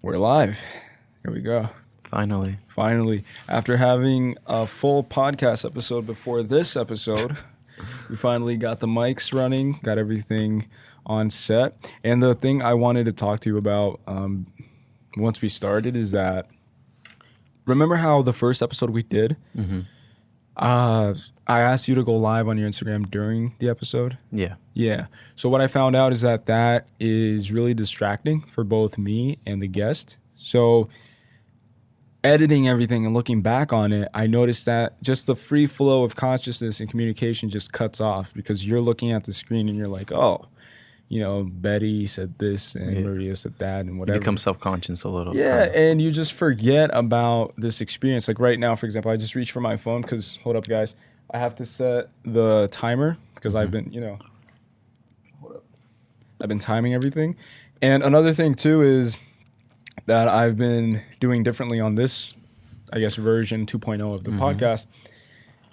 We're live. Here we go. Finally. After having a full podcast episode before this episode, we finally got the mics running, got everything on set. And the thing I wanted to talk to you about once we started is that, remember how the first episode we did, I asked you to go live on your Instagram during the episode? Yeah. So what I found out is that is really distracting for both me and the guest. So editing everything and looking back on it, I noticed that just the free flow of consciousness and communication just cuts off because you're looking at the screen and you're like, oh, Betty said this and Maria said that and whatever. You become self-conscious a little. Yeah, and you just forget about this experience. Like right now, for example, I just reached for my phone because, hold up, guys, I have to set the timer because I've been, I've been timing everything. And another thing, too, is that I've been doing differently on this, I guess, version 2.0 of the podcast,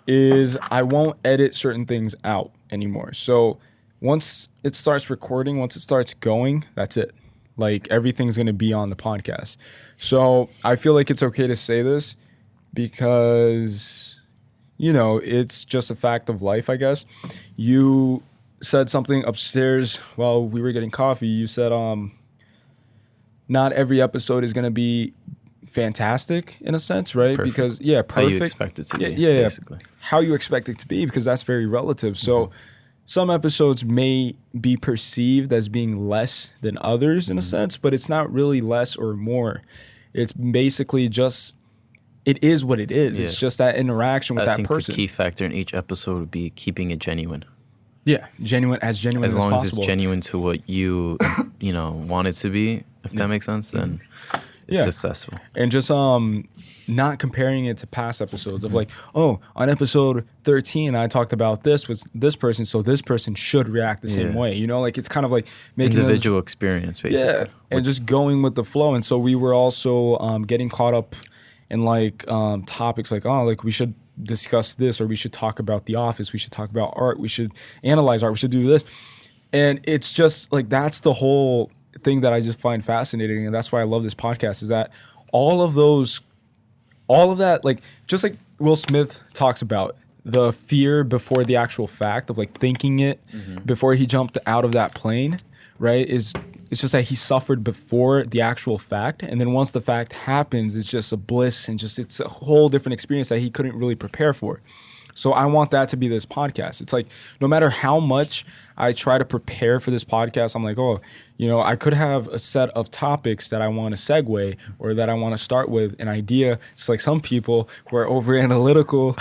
is I won't edit certain things out anymore. So once it starts recording, once it starts going, that's it. Like, everything's going to be on the podcast. So I feel like it's okay to say this because, it's just a fact of life, I guess. You said something upstairs while we were getting coffee. You said, not every episode is going to be fantastic in a sense, right? Perfect. Because, perfect. How you expect it to be, basically. How you expect it to be, because that's very relative. So some episodes may be perceived as being less than others in a sense, but it's not really less or more. It's basically just, it is what it is. Yeah. It's just that interaction with that person. I think the key factor in each episode would be keeping it genuine. Yeah, genuine as possible. As long as it's genuine to what you, want it to be, if that makes sense, then it's successful. And just not comparing it to past episodes of like, oh, on episode 13, I talked about this with this person, so this person should react the same way. It's kind of like making individual experience, basically. Yeah, and just going with the flow. And so we were also getting caught up in topics like, we should discuss this, or we should talk about The Office, we should talk about art, we should analyze art, we should do this. And it's just like, that's the whole thing that I just find fascinating, and that's why I love this podcast, is that all of that, like, just like Will Smith talks about the fear before the actual fact of like thinking it before he jumped out of that plane, right? It's just that he suffered before the actual fact, and then once the fact happens, it's just a bliss and it's a whole different experience that he couldn't really prepare for. So I want that to be this podcast. It's like, no matter how much I try to prepare for this podcast, I'm like, I could have a set of topics that I want to segue or that I want to start with an idea. It's like some people who are over analytical,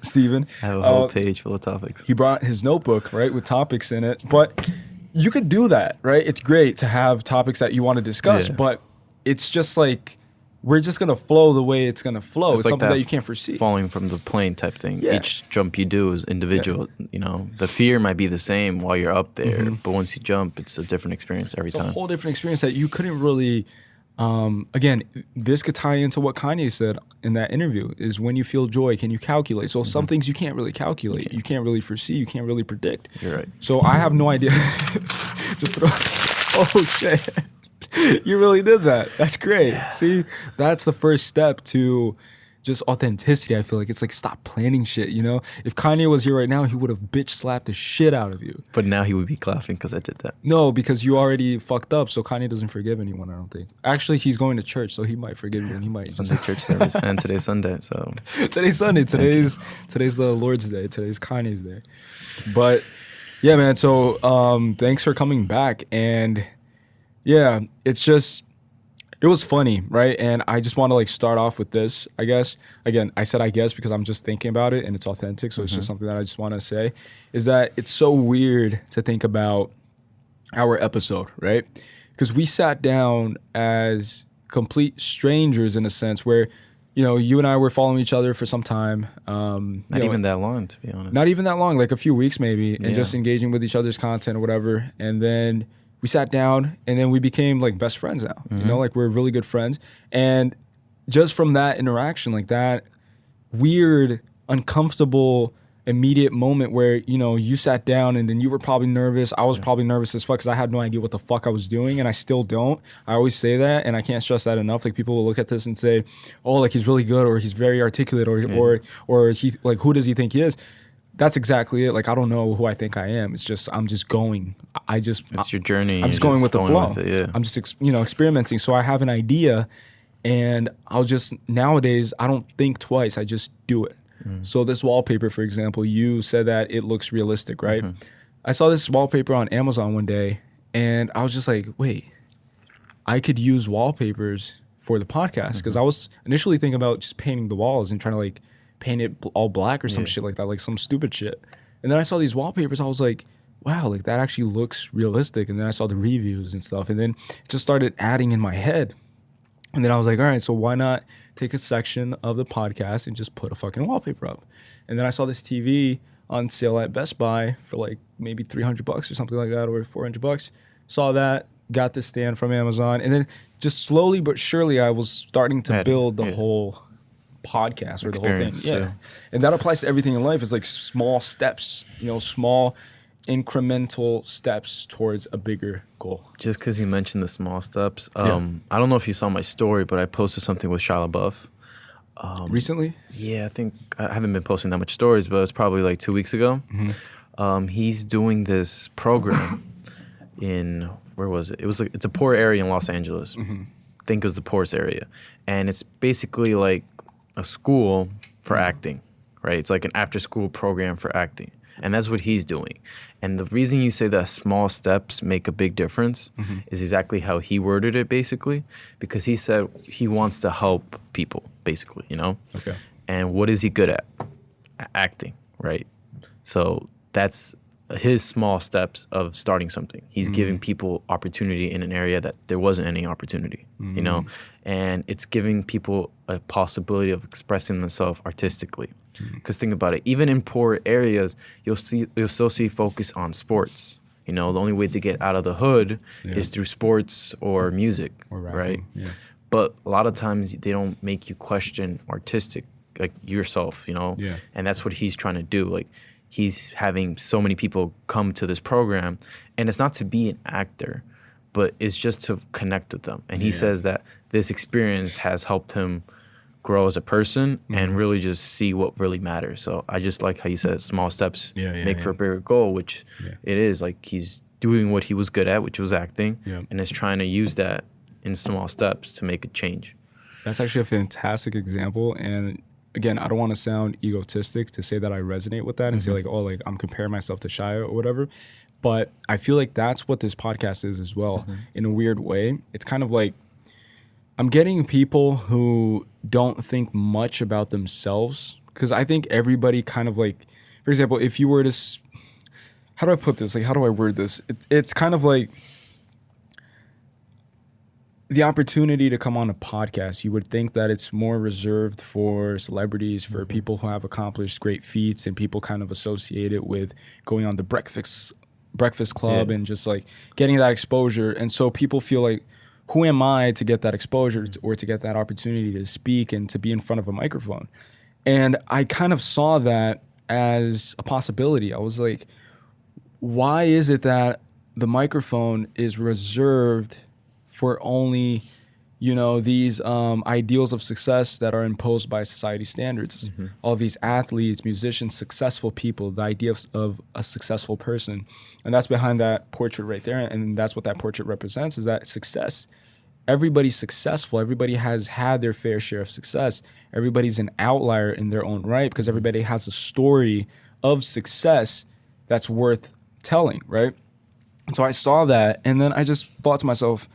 Steven. I have a whole page full of topics. He brought his notebook, right, with topics in it. But you could do that, right? It's great to have topics that you want to discuss, but it's just like, we're just going to flow the way it's going to flow. It's like something that you can't foresee. Falling from the plane type thing. Yeah. Each jump you do is individual. Yeah. The fear might be the same while you're up there, but once you jump, it's a different experience every time. It's a whole different experience that you couldn't really, again, this could tie into what Kanye said in that interview, is when you feel joy, can you calculate? So some things you can't really calculate. You can't really foresee. You can't really predict. You're right. So I have no idea. Just throw, oh shit. You really did that. That's great. Yeah. See, that's the first step to just authenticity. I feel like it's like, stop planning shit, If Kanye was here right now, he would have bitch slapped the shit out of you. But now he would be clapping because I did that. No, because you already fucked up, so Kanye doesn't forgive anyone, I don't think. Actually, he's going to church, so he might forgive you, and he might. Sunday church service, and today's Sunday, so. Today's Sunday. Today's the Lord's Day. Today's Kanye's Day. But, yeah, man, so thanks for coming back, and yeah, it was funny, right? And I just want to start off with this, I guess. Again, I said I guess because I'm just thinking about it and it's authentic, so it's just something that I just want to say, is that it's so weird to think about our episode, right? Because we sat down as complete strangers in a sense where, you and I were following each other for some time. Not even that long, to be honest. Not even that long, like a few weeks maybe, and just engaging with each other's content or whatever. And then we sat down, and then we became best friends now. We're really good friends. And just from that interaction, that weird, uncomfortable immediate moment where, you know, you sat down and then you were probably nervous. I was probably nervous as fuck because I had no idea what the fuck I was doing, and I still don't. I always say that, and I can't stress that enough. Like, people will look at this and say, oh, like, he's really good, or he's very articulate, or he, like, who does he think he is? That's exactly it. Like, I don't know who I think I am. It's just, I'm just going. It's your journey. I'm just going with the flow. With it, yeah. I'm just, you know, experimenting. So I have an idea, and I'll just, nowadays, I don't think twice. I just do it. So this wallpaper, for example, you said that it looks realistic, right? I saw this wallpaper on Amazon one day, and I was just like, wait, I could use wallpapers for the podcast, because I was initially thinking about just painting the walls and trying to like paint it all black or some shit like that, like some stupid shit. And then I saw these wallpapers. I was like, wow, like that actually looks realistic. And then I saw the reviews and stuff, and then it just started adding in my head. And then I was like, all right, so why not take a section of the podcast and just put a fucking wallpaper up? And then I saw this TV on sale at Best Buy for like maybe $300 or something like that, or $400. Saw that, got this stand from Amazon, and then just slowly but surely I was starting to build the whole podcast or the whole thing. Yeah. And that applies to everything in life. It's like small steps, you know, small incremental steps towards a bigger goal. Just because you mentioned the small steps, I don't know if you saw my story, but I posted something with Shia LaBeouf. Recently? Yeah, I think I haven't been posting that much stories, but it's probably like 2 weeks ago. He's doing this program in, where was it? It's a poor area in Los Angeles. Think it was the poorest area. And it's basically like a school for acting, right? It's like an after-school program for acting. And that's what he's doing. And the reason you say that small steps make a big difference is exactly how he worded it, basically, because he said he wants to help people, basically, you know? Okay. And what is he good at? Acting, right? So that's his small steps of starting something. He's giving people opportunity in an area that there wasn't any opportunity, you know? And it's giving people a possibility of expressing themselves artistically. Because think about it, even in poor areas, you'll still see focus on sports. You know, the only way to get out of the hood is through sports or music, or rapping, right? Yeah. But a lot of times they don't make you question artistic, like yourself, you know? Yeah. And that's what he's trying to do. Like, he's having so many people come to this program, and it's not to be an actor, but it's just to connect with them. And he says that this experience has helped him grow as a person and really just see what really matters. So I just like how you said small steps make for a bigger goal, which it is. Like, he's doing what he was good at, which was acting, and is trying to use that in small steps to make a change. That's actually a fantastic example. And again, I don't want to sound egotistic to say that I resonate with that and say like, oh, like I'm comparing myself to Shia or whatever. But I feel like that's what this podcast is as well. In a weird way. It's kind of like I'm getting people who don't think much about themselves, because I think everybody kind of like, for example, if you were to, how do I put this? Like, how do I word this? It's kind of like the opportunity to come on a podcast. You would think that it's more reserved for celebrities, for people who have accomplished great feats, and people kind of associate it with going on the Breakfast Club and just like getting that exposure. And so people feel like, who am I to get that exposure or to get that opportunity to speak and to be in front of a microphone? And I kind of saw that as a possibility. I was like, why is it that the microphone is reserved for only, you know, these ideals of success that are imposed by society standards? All these athletes, musicians, successful people, the idea of a successful person. And that's behind that portrait right there. And that's what that portrait represents, is that success. Everybody's successful. Everybody has had their fair share of success. Everybody's an outlier in their own right, because everybody has a story of success that's worth telling, right? And so I saw that, and then I just thought to myself,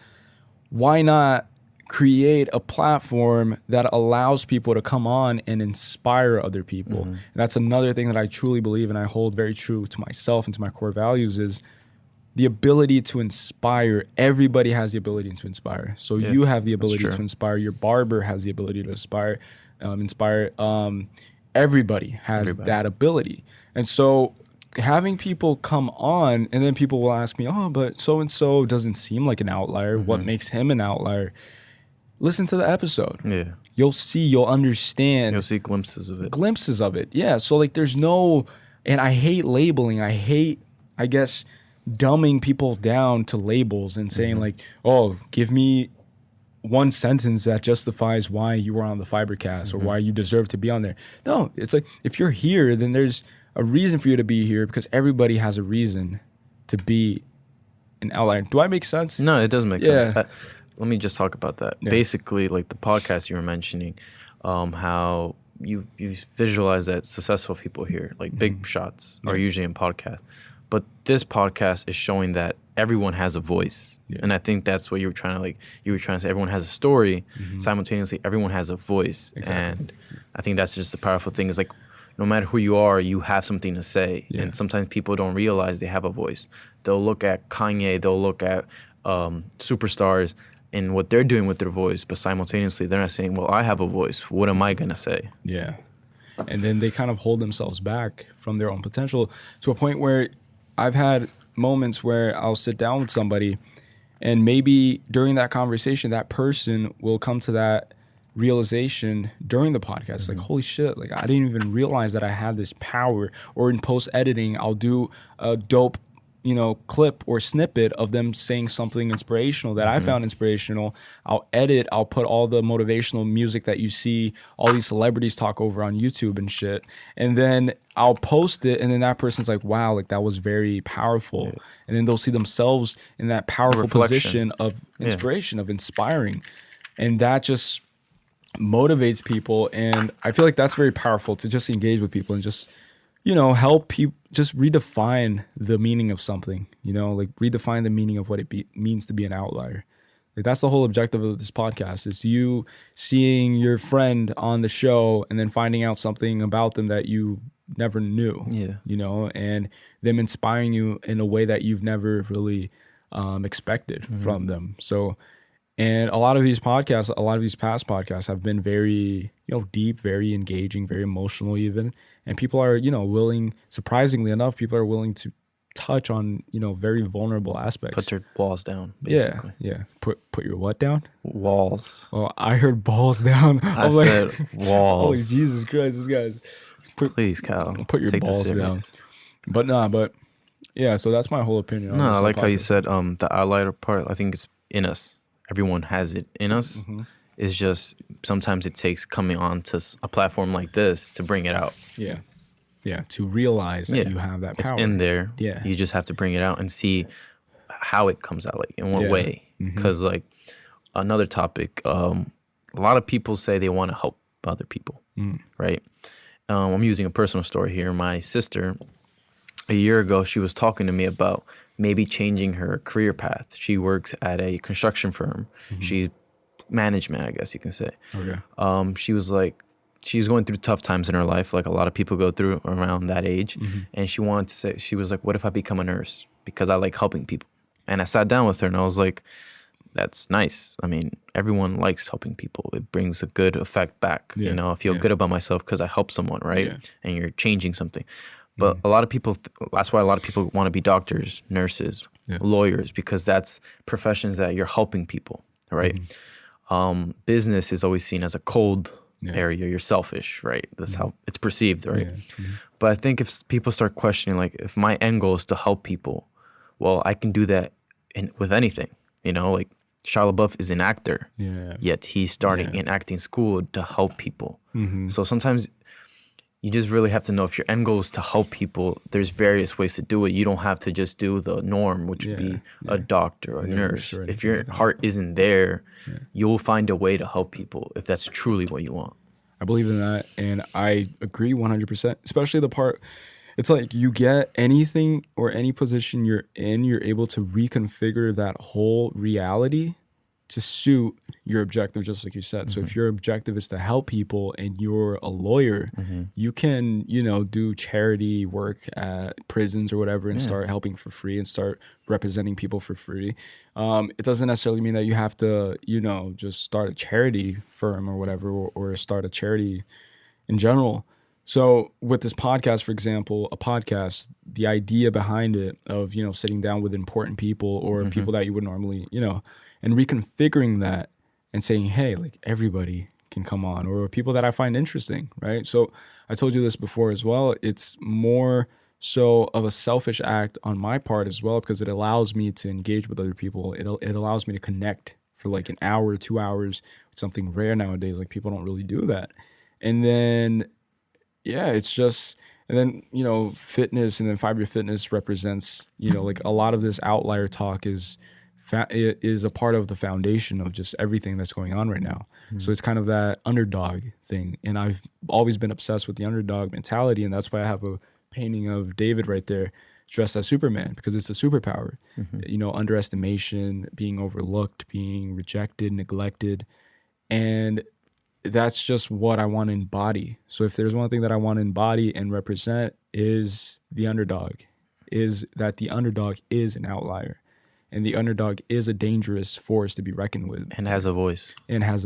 why not create a platform that allows people to come on and inspire other people? And that's another thing that I truly believe, and I hold very true to myself and to my core values, is the ability to inspire. Everybody has the ability to inspire. So you have the ability to inspire. Your barber has the ability to inspire. Everybody has that ability. And so having people come on, and then people will ask me, oh, but so-and-so doesn't seem like an outlier. What makes him an outlier? Listen to the episode. You'll see, you'll understand. You'll see glimpses of it. Yeah. So like there's no And I hate labeling. I hate, I guess, dumbing people down to labels and saying like, oh, give me one sentence that justifies why you were on the FiberCast or why you deserve to be on there. No, it's like, if you're here, then there's a reason for you to be here, because everybody has a reason to be an outlier. Do I make sense? No, it does make sense. Let me just talk about that. Yeah. Basically, like the podcast you were mentioning, how you visualize that successful people here, like big shots, are usually in podcasts. But this podcast is showing that everyone has a voice. Yeah. And I think that's what you were trying to say. Everyone has a story. Simultaneously, everyone has a voice. Exactly. And I think that's just the powerful thing, is like, no matter who you are, you have something to say. Yeah. And sometimes people don't realize they have a voice. They'll look at Kanye, they'll look at superstars and what they're doing with their voice, but simultaneously they're not saying, well, I have a voice. What am I going to say? Yeah. And then they kind of hold themselves back from their own potential, to a point where I've had moments where I'll sit down with somebody, and maybe during that conversation, that person will come to that realization during the podcast, like, holy shit, like I didn't even realize that I had this power. Or in post editing, I'll do a dope, clip or snippet of them saying something inspirational that I found inspirational. I'll edit, I'll put all the motivational music that you see all these celebrities talk over on YouTube and shit, and then I'll post it, and then that person's like, wow, like that was very powerful. Yeah. And then they'll see themselves in that powerful position of inspiration, of inspiring, and that just motivates people. And I feel like that's very powerful, to just engage with people and just help people just redefine the meaning of something, like redefine the meaning of what it means to be an outlier. Like that's the whole objective of this podcast, is you seeing your friend on the show and then finding out something about them that you never knew, and them inspiring you in a way that you've never really expected from them. So, and a lot of these podcasts, a lot of these past podcasts have been very, deep, very engaging, very emotional even. And people are, willing, surprisingly enough, people are willing to touch on, very vulnerable aspects. Put their walls down, basically. Yeah. Put your what down? Walls. Oh, I heard balls down. I said walls. Holy Jesus Christ, this guy's. Please, Cal. Put your balls down. But yeah, so that's my whole opinion. No, I like how you said the outlier part. I think it's in us. Everyone has it in us. It's just sometimes it takes coming on to a platform like this to bring it out. Yeah, to realize that you have that power. It's in there. Yeah. You just have to bring it out and see how it comes out, like in what way. Because like another topic, a lot of people say they want to help other people, right? I'm using a personal story here. My sister, a year ago, she was talking to me about maybe changing her career path. She works at a construction firm. She's management, I guess you can say. Okay. She was like, she's going through tough times in her life, like a lot of people go through around that age. And she wanted to say, she was like, what if I become a nurse? Because I like helping people. And I sat down with her and I was like, that's nice. I mean, everyone likes helping people. It brings a good effect back. I feel good about myself because I help someone, right? Yeah. And you're changing something. But a lot of people, that's why a lot of people want to be doctors, nurses, lawyers, because that's professions that you're helping people, right? Business is always seen as a cold area. You're selfish, right? That's how it's perceived, right? But I think if people start questioning, like, if my end goal is to help people, well, I can do that with anything, like Shia LaBeouf is an actor, yet he's starting in acting school to help people. So sometimes you just really have to know, if your end goal is to help people, there's various ways to do it. You don't have to just do the norm, which would be a doctor or a nurse. If your heart isn't there, you'll find a way to help people if that's truly what you want. I believe in that, and I agree 100%, especially the part, it's like you get anything or any position you're in, you're able to reconfigure that whole reality to suit your objective, just like you said. So if your objective is to help people and you're a lawyer, you can, do charity work at prisons or whatever and start helping for free and start representing people for free. It doesn't necessarily mean that you have to, just start a charity firm or whatever, or start a charity in general. So with this podcast, for example, the idea behind it of, sitting down with important people or people that you would normally, and reconfiguring that and saying, hey, like, everybody can come on, or people that I find interesting, right? So I told you this before as well. It's more so of a selfish act on my part as well, because it allows me to engage with other people. It allows me to connect for like an hour, 2 hours, something rare nowadays. Like people don't really do that. And then, yeah, it's just, and then, fitness, and then Fiber Fitness represents, like a lot of this outlier talk is a part of the foundation of just everything that's going on right now. So it's kind of that underdog thing. And I've always been obsessed with the underdog mentality. And that's why I have a painting of David right there dressed as Superman, because it's a superpower. Underestimation, being overlooked, being rejected, neglected. And that's just what I want to embody. So if there's one thing that I want to embody and represent is the underdog, is that the underdog is an outlier. And the underdog is a dangerous force to be reckoned with. And has a voice. Yeah.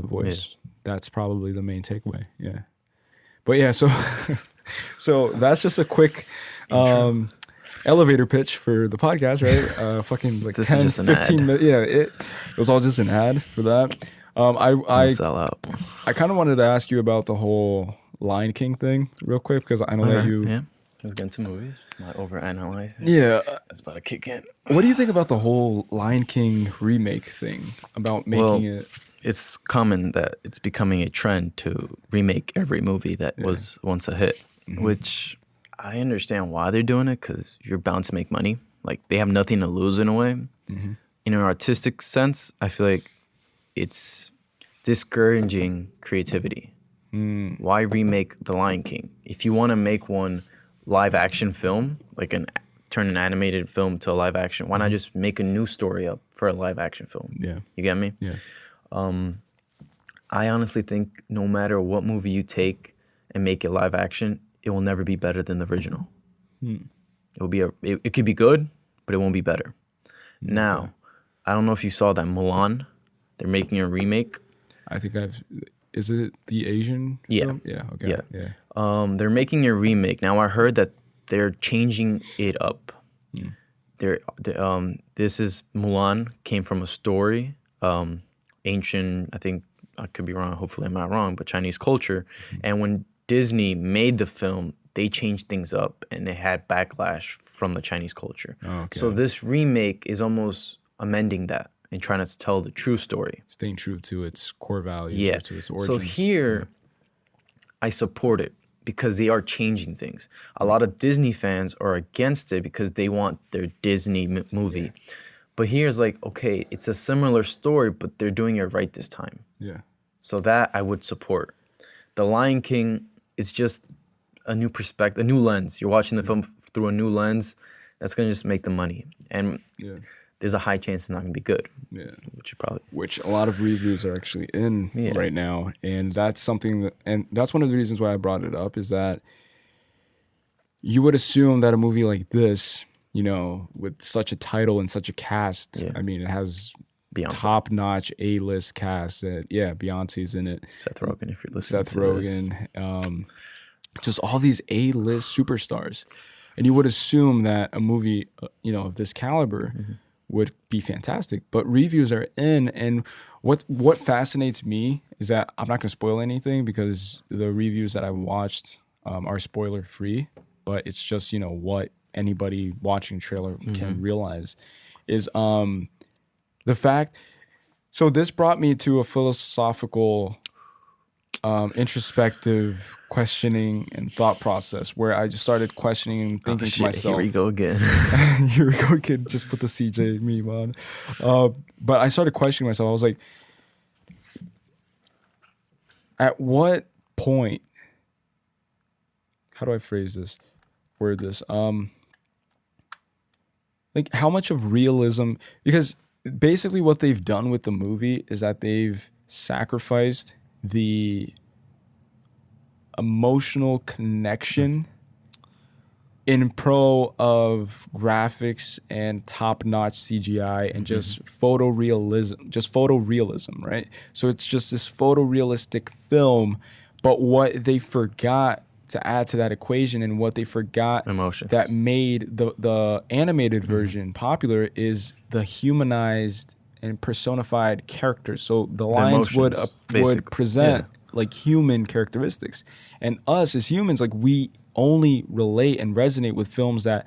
That's probably the main takeaway. Yeah. But yeah, so so that's just a quick elevator pitch for the podcast, right? Fucking like this 10, 15 minutes. Yeah, it was all just an ad for that. I sell out. I kind of wanted to ask you about the whole Lion King thing real quick, because I know that you... Yeah. Let's get into movies. Not overanalyzing. Yeah. That's about to kick in. What do you think about the whole Lion King remake thing? About making it... It's common that it's becoming a trend to remake every movie that was once a hit, which I understand why they're doing it, because you're bound to make money. Like, they have nothing to lose in a way. In an artistic sense, I feel like it's discouraging creativity. Why remake The Lion King? If you want to make one live action film, like turn an animated film to a live action, why not just make a new story up for a live action film? Yeah. You get me? Yeah. I honestly think no matter what movie you take and make it live action, it will never be better than the original. It will be it could be good, but it won't be better. Now, I don't know if you saw that Mulan, they're making a remake. I think is it the Asian film? Yeah. Okay. Yeah. They're making a remake. Now, I heard that they're changing it up. This is Mulan, came from a story, ancient, I think, I could be wrong, hopefully I'm not wrong, but Chinese culture. And when Disney made the film, they changed things up and it had backlash from the Chinese culture. Okay. So this remake is almost amending that and trying to tell the true story. Staying true to its core values, or to its origins. So here, I support it because they are changing things. A lot of Disney fans are against it because they want their Disney movie. But here's like, okay, it's a similar story, but they're doing it right this time. Yeah. So that I would support. The Lion King is just a new perspective, a new lens. You're watching the film through a new lens. That's going to just make the money. And there's a high chance it's not going to be good. Yeah. Which a lot of reviews are actually in right now. And that's something and that's one of the reasons why I brought it up, is that you would assume that a movie like this, with such a title and such a cast, I mean, it has top-notch A-list cast. Beyonce's in it. Seth Rogen, if you're listening. Seth Rogen. Just all these A-list superstars. And you would assume that a movie, of this caliber would be fantastic. But reviews are in, and what fascinates me is that I'm not going to spoil anything because the reviews that I watched are spoiler-free. But it's just, what anybody watching trailer can realize is the fact. So this brought me to a philosophical, introspective questioning and thought process where I just started questioning and thinking to myself. Here we go again. Here we go again. Just put the CJ meme on. But I started questioning myself. I was like, at what point? How do I phrase this? Word this. Like, how much of realism? Because basically what they've done with the movie is that they've sacrificed the emotional connection in pro of graphics and top-notch CGI and just photorealism, right? So it's just this photorealistic film, but what they forgot to add to that equation and what they forgot that made the animated version popular is the humanized and personified characters. So the lions would present like human characteristics, and us as humans, like we only relate and resonate with films that,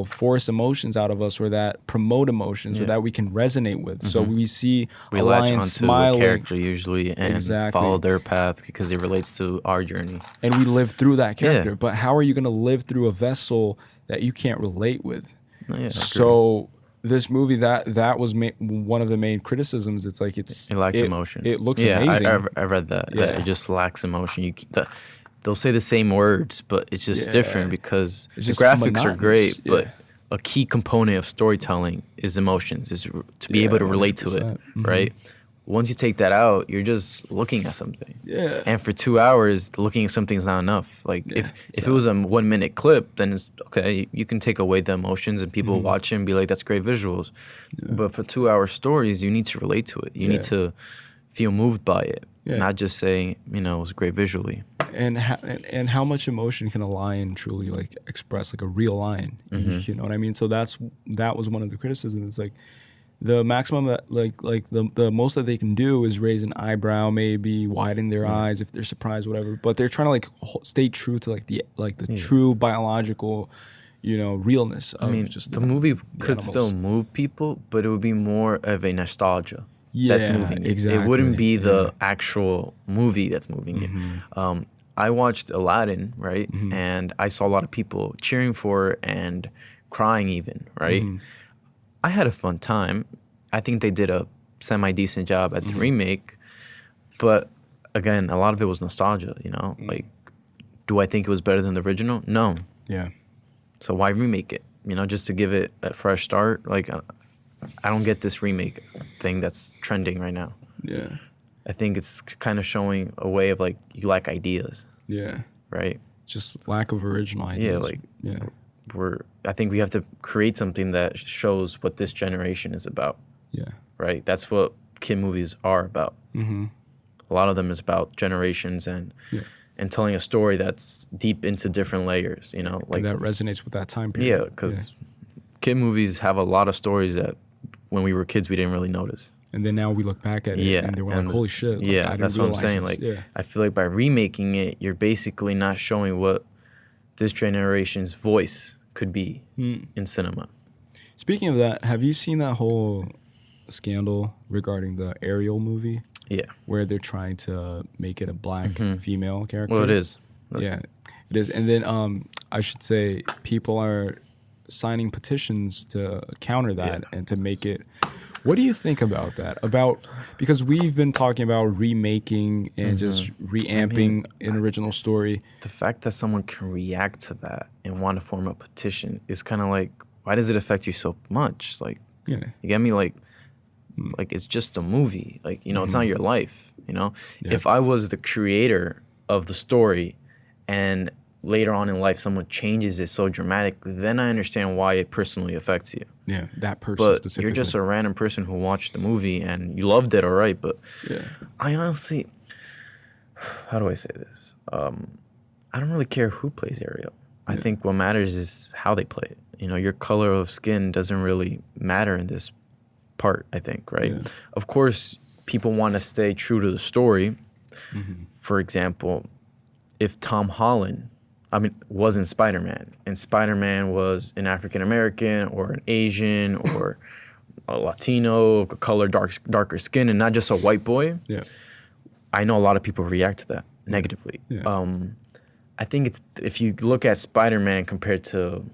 force emotions out of us, or that promote emotions, or that we can resonate with. So we see We a latch lion onto smiling. a character usually and follow their path because it relates to our journey. And we live through that character. But how are you going to live through a vessel that you can't relate with? So this movie, that was one of the main criticisms. It's like it lacked emotion. It looks amazing. I read that. Yeah. That it just lacks emotion. They'll say the same words, but it's just different because the graphics are great, but a key component of storytelling is emotions, is to be able to relate 100%. To it, right? Once you take that out, you're just looking at something. Yeah. And for 2 hours, looking at something is not enough. Like if it was a 1 minute clip, then it's okay. You can take away the emotions and people watch it and be like, "That's great visuals." Yeah. But for 2 hour stories, you need to relate to it. You need to feel moved by it, not just say, it was great visually. And how much emotion can a lion truly like express, like a real lion? You know what I mean? So that was one of the criticisms. It's like the maximum that like the most that they can do is raise an eyebrow, maybe widen their eyes if they're surprised, whatever. But they're trying to like stay true to the true biological, realness of just the movie could animals. Still move people, but it would be more of a nostalgia. That's moving it. Exactly. It wouldn't be the actual movie that's moving it. I watched Aladdin, right? And I saw a lot of people cheering for it and crying even, right? I had a fun time. I think they did a semi-decent job at the remake. But again, a lot of it was nostalgia, Like, do I think it was better than the original? No. Yeah. So why remake it? Just to give it a fresh start? Like, I don't get this remake thing that's trending right now. Yeah. I think it's kind of showing a way of like, you lack ideas. Yeah. Right? Just lack of original ideas. I think we have to create something that shows what this generation is about. Yeah. Right? That's what kid movies are about. A lot of them is about generations and telling a story that's deep into different layers, like and that resonates with that time period. Yeah, because kid movies have a lot of stories that when we were kids we didn't really notice. And then now we look back at it and we're like, holy shit. Yeah, that's what I'm saying. Like, I feel like by remaking it, you're basically not showing what this generation's voice could be in cinema. Speaking of that, have you seen that whole scandal regarding the Ariel movie? Yeah. Where they're trying to make it a black female character? Well, it is. Yeah, it is. And then I should say people are signing petitions to counter that and to make it... What do you think about that? Because we've been talking about remaking and just reamping an original story. The fact that someone can react to that and want to form a petition is kind of like, why does it affect you so much? Like, you get me? Like it's just a movie. Like, it's not your life, Yeah. If I was the creator of the story and later on in life someone changes it so dramatically, then I understand why it personally affects you. Yeah, that person but specifically. You're just a random person who watched the movie and you loved it, all right, but I honestly, how do I say this? I don't really care who plays Ariel. I think what matters is how they play it. Your color of skin doesn't really matter in this part, I think, right? Yeah. Of course, people want to stay true to the story. For example, if Tom Holland wasn't Spider-Man, and Spider-Man was an African-American or an Asian or a Latino, a color darker skin, and not just a white boy, I know a lot of people react to that negatively. Yeah. I think if you look at Spider-Man compared to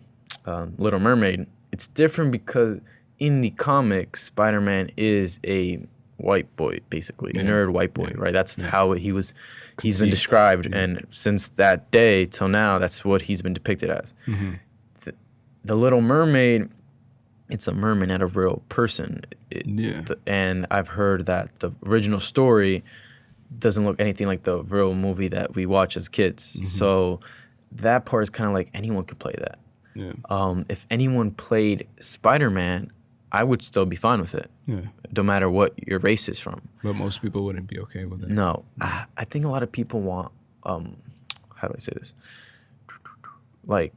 Little Mermaid, it's different because in the comics, Spider-Man is a white boy, basically, a nerd white boy, right? That's how he's been described, and since that day till now, that's what he's been depicted as. The Little Mermaid, it's a mermaid, not a real person. And I've heard that the original story doesn't look anything like the real movie that we watch as kids. So that part is kind of like anyone could play that. If anyone played Spider-Man, I would still be fine with it, no matter what your race is from. But most people wouldn't be okay with it. No. I think a lot of people want, how do I say this? Like,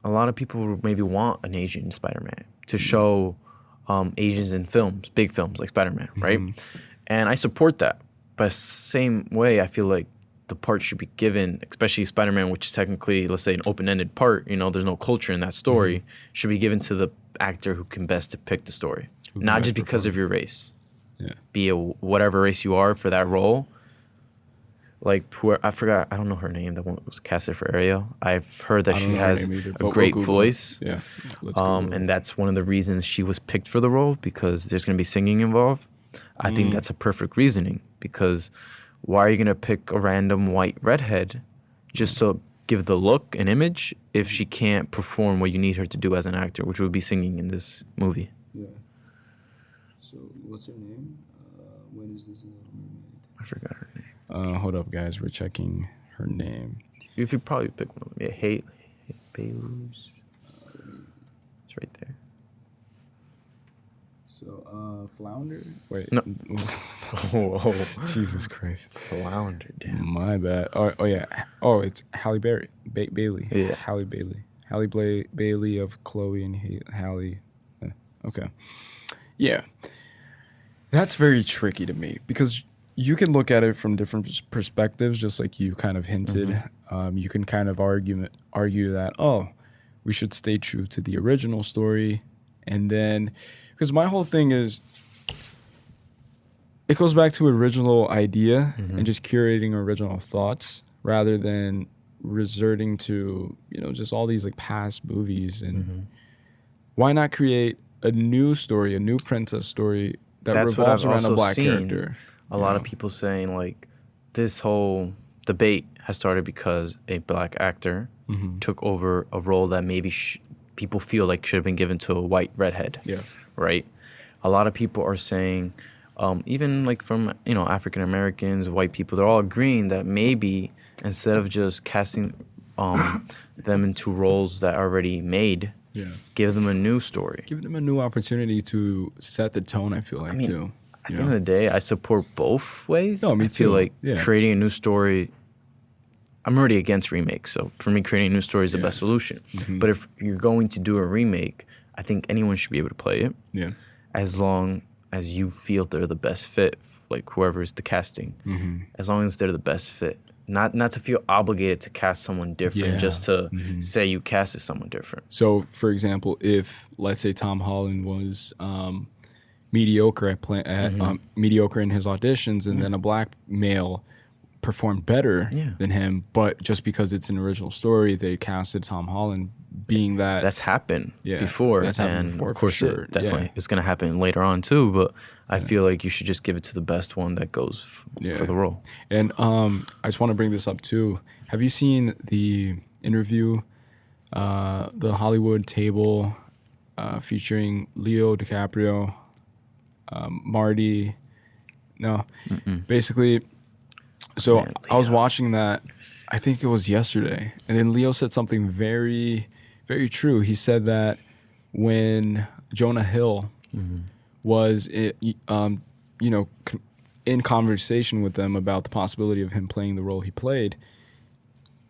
a lot of people maybe want an Asian Spider-Man to show Asians in films, big films like Spider-Man, right? And I support that. But same way, I feel like the part should be given, especially Spider-Man, which is technically, let's say, an open-ended part, there's no culture in that story, should be given to the actor who can best depict the story. Not just because of your race. Yeah. Be a whatever race you are for that role. Like, I forgot, I don't know her name, the one that was casted for Ariel. I've heard that she has a great voice. Yeah. And that's one of the reasons she was picked for the role, because there's going to be singing involved. I think that's a perfect reasoning, because why are you going to pick a random white redhead just to give the look and image if she can't perform what you need her to do as an actor, which would be singing in this movie? Yeah. So, what's her name? When is this? I forgot her name. Hold up, guys. We're checking her name. You could probably pick one of them. Yeah, Hate Bailey's. It's right there. So, Flounder? Wait. No. Whoa. Jesus Christ. Flounder, damn. My bad. Oh yeah. Oh, it's Halle Bailey. Yeah. Halle Bailey. Bailey of Chloe and Halle. Okay. Yeah. That's very tricky to me, because you can look at it from different perspectives, just like you kind of hinted. You can kind of argue that, we should stay true to the original story. And then, because my whole thing is, it goes back to original idea and just curating original thoughts rather than resorting to, just all these like past movies. And why not create a new story, a new princess story that revolves around a black character? A lot of people saying, like, this whole debate has started because a black actor took over a role that maybe people feel like should have been given to a white redhead. Yeah. Right? A lot of people are saying, even like from, African Americans, white people, they're all agreeing that maybe instead of just casting them into roles that are already made, give them a new story. Give them a new opportunity to set the tone, I feel like, too. At the end of the day, I support both ways. No, me too. I feel like creating a new story, I'm already against remakes. So for me, creating a new story is the best solution. But if you're going to do a remake, I think anyone should be able to play it. Yeah. As long as you feel they're the best fit, like whoever is the casting. As long as they're the best fit. Not to feel obligated to cast someone different just to say you casted someone different. So, for example, if, let's say, Tom Holland was mediocre mediocre in his auditions, and then a black male performed better than him, but just because it's an original story, they casted Tom Holland being that. That's happened before. That's happened before, of course, for sure. Definitely. It's going to happen later on too, but I feel like you should just give it to the best one that goes for the role. And I just want to bring this up too. Have you seen the interview, the Hollywood Table, featuring Leo DiCaprio, Marty? No. Basically, so I was watching that, I think it was yesterday, and then Leo said something very, very true. He said that when Jonah Hill was, in conversation with them about the possibility of him playing the role he played,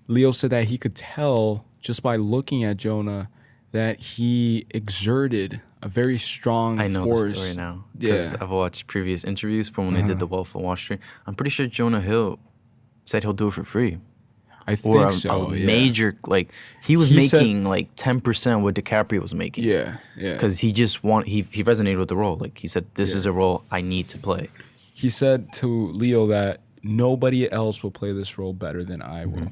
Leo said that he could tell just by looking at Jonah that he exerted a very strong force. I know the story now, because I've watched previous interviews from when they did The Wolf of Wall Street. I'm pretty sure Jonah Hill said he'll do it for free. I think so. Major, like, he making like 10% what DiCaprio was making. Yeah. Because he resonated with the role. Like, he said, this is a role I need to play. He said to Leo that nobody else will play this role better than I will.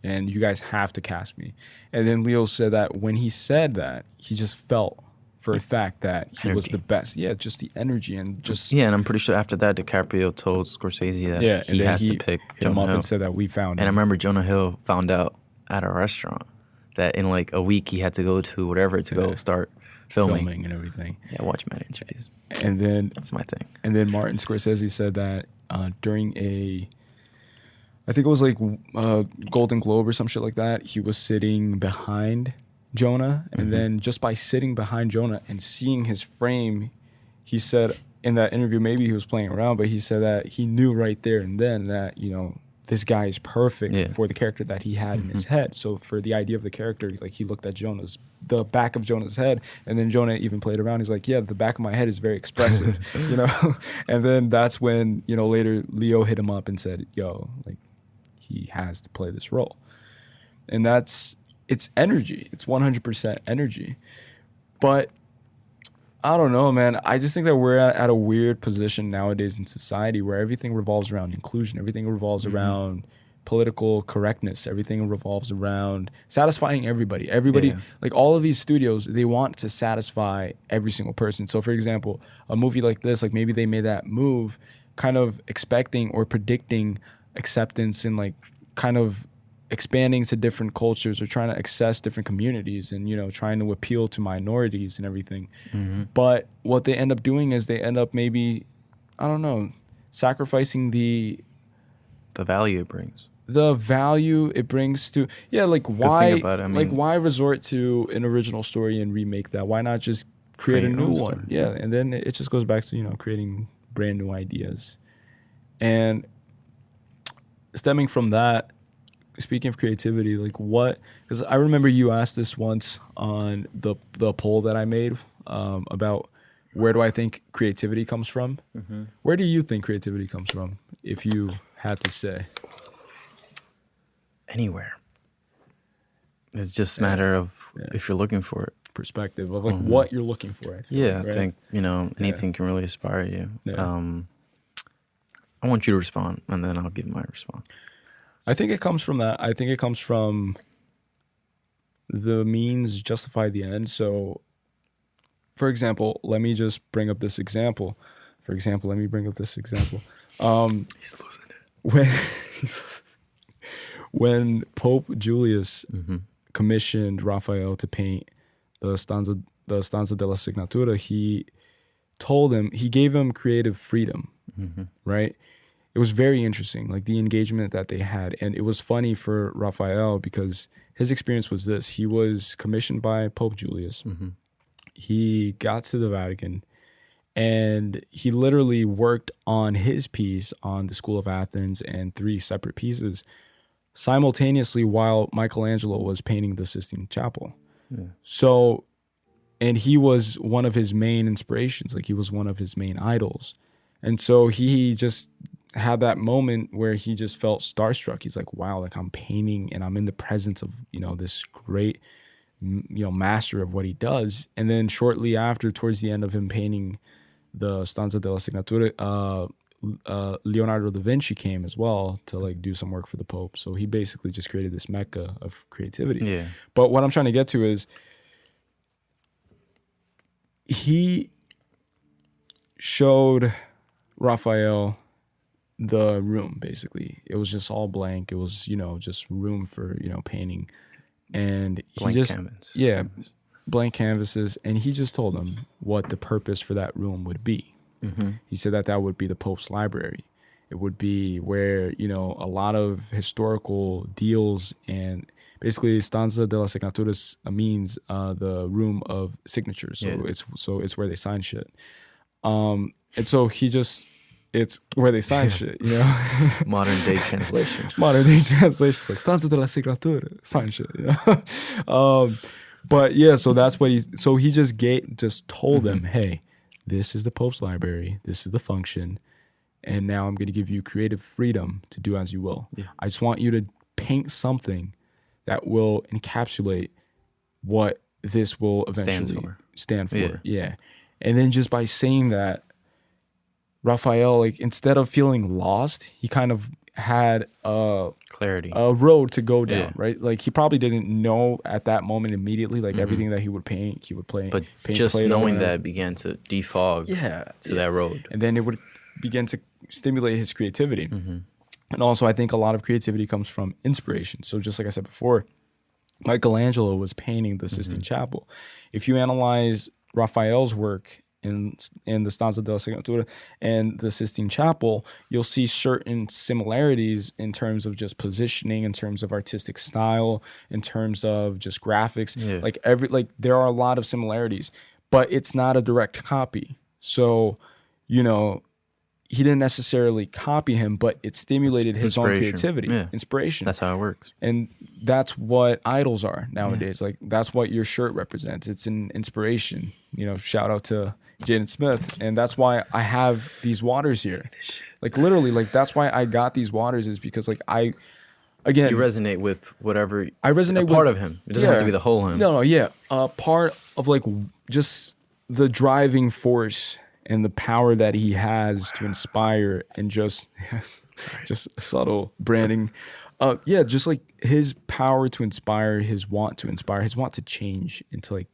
And you guys have to cast me. And then Leo said that when he said that, he just felt for a fact that he was the best. Yeah, just the energy and just... Yeah, and I'm pretty sure after that, DiCaprio told Scorsese that he has to pick Jonah Hill. And said that we found him. And I remember Jonah Hill found out at a restaurant that in like a week he had to go to whatever to go start filming and everything. Yeah, watch mad interviews. And then... That's my thing. And then Martin Scorsese said that during I think it was like Golden Globe or some shit like that, he was sitting behind Jonah, and then just by sitting behind Jonah and seeing his frame, he said in that interview, maybe he was playing around, but he said that he knew right there and then that, this guy is perfect for the character that he had in his head. So for the idea of the character, like, he looked at the back of Jonah's head, and then Jonah even played around. He's like, yeah, the back of my head is very expressive, And then that's when, later Leo hit him up and said, yo, like, he has to play this role. And it's energy. It's 100% energy. But I don't know, man. I just think that we're at a weird position nowadays in society where everything revolves around inclusion. Everything revolves around political correctness. Everything revolves around satisfying everybody. Like all of these studios, they want to satisfy every single person. So for example, a movie like this, like maybe they made that move kind of expecting or predicting acceptance and like kind of expanding to different cultures or trying to access different communities and, you know, trying to appeal to minorities and everything. But what they end up doing is they end up maybe, I don't know, sacrificing the value it brings. The value it brings to, like why, about it, I mean, like why resort to an original story and remake that? Why not just create a new one? Yeah, and then it just goes back to, you know, creating brand new ideas. And stemming from that, speaking of creativity, like what? Because I remember you asked this once on the poll that I made about where do I think creativity comes from? Where do you think creativity comes from, if you had to say? Anywhere. It's just a matter of if you're looking for it. Perspective of like what you're looking for. I think, I think, you know, anything can really inspire you. I want you to respond, and then I'll give my response. I think it comes from that. I think it comes from the means justify the end. So, for example, let me just bring up this example. He's losing it. When Pope Julius commissioned Raphael to paint the stanza della Signatura, he gave him creative freedom, right? It was very interesting, like the engagement that they had. And it was funny for Raphael because his experience was this. He was commissioned by Pope Julius. He got to the Vatican and he literally worked on his piece on the School of Athens and 3 separate pieces simultaneously while Michelangelo was painting the Sistine Chapel. So, and he was one of his main inspirations, like he was one of his main idols. And so he just had that moment where he just felt starstruck. He's like, wow, like I'm painting and I'm in the presence of, you know, this great, you know, master of what he does. And then shortly after, towards the end of him painting the Stanza della Signatura, Leonardo da Vinci came as well to like do some work for the Pope. So he basically just created this mecca of creativity. But what I'm trying to get to is he showed Raphael the room, basically. It was just all blank. It was, you know, just room for, you know, painting. And blank canvases. And he just told him what the purpose for that room would be. He said that would be the Pope's library. It would be where, you know, a lot of historical deals and basically Stanza della Signatura means the room of signatures. So it's where they sign shit. And so it's where they sign shit, you know? Modern day translation. Like Stanza della Signatura, sign shit, you know? But yeah, so that's what he just told them, hey, this is the Pope's library. This is the function. And now I'm going to give you creative freedom to do as you will. I just want you to paint something that will encapsulate what this will eventually stand for. And then just by saying that, Raphael, like instead of feeling lost, he kind of had clarity, a road to go down, right? Like he probably didn't know at that moment immediately, like everything that he would paint, he would play. But just knowing that began to defog to that road. And then it would begin to stimulate his creativity. And also I think a lot of creativity comes from inspiration. So just like I said before, Michelangelo was painting the Sistine Chapel. If you analyze Raphael's work in the Stanza della Signatura and the Sistine Chapel, you'll see certain similarities in terms of just positioning, in terms of artistic style, in terms of just graphics. Like there are a lot of similarities, but it's not a direct copy. So, you know, he didn't necessarily copy him, but it stimulated his own creativity, inspiration. That's how it works. And that's what idols are nowadays. Like that's what your shirt represents. It's an inspiration. You know, shout out to Jaden Smith. And that's why I have these waters here. Like literally, like that's why I got these waters is because like I again, You resonate with whatever. I resonate a part with of him. It doesn't have to be the whole him. No, yeah. Part of like just the driving force and the power that he has to inspire and just subtle branding. Yeah, just like his power to inspire, his want to change and to like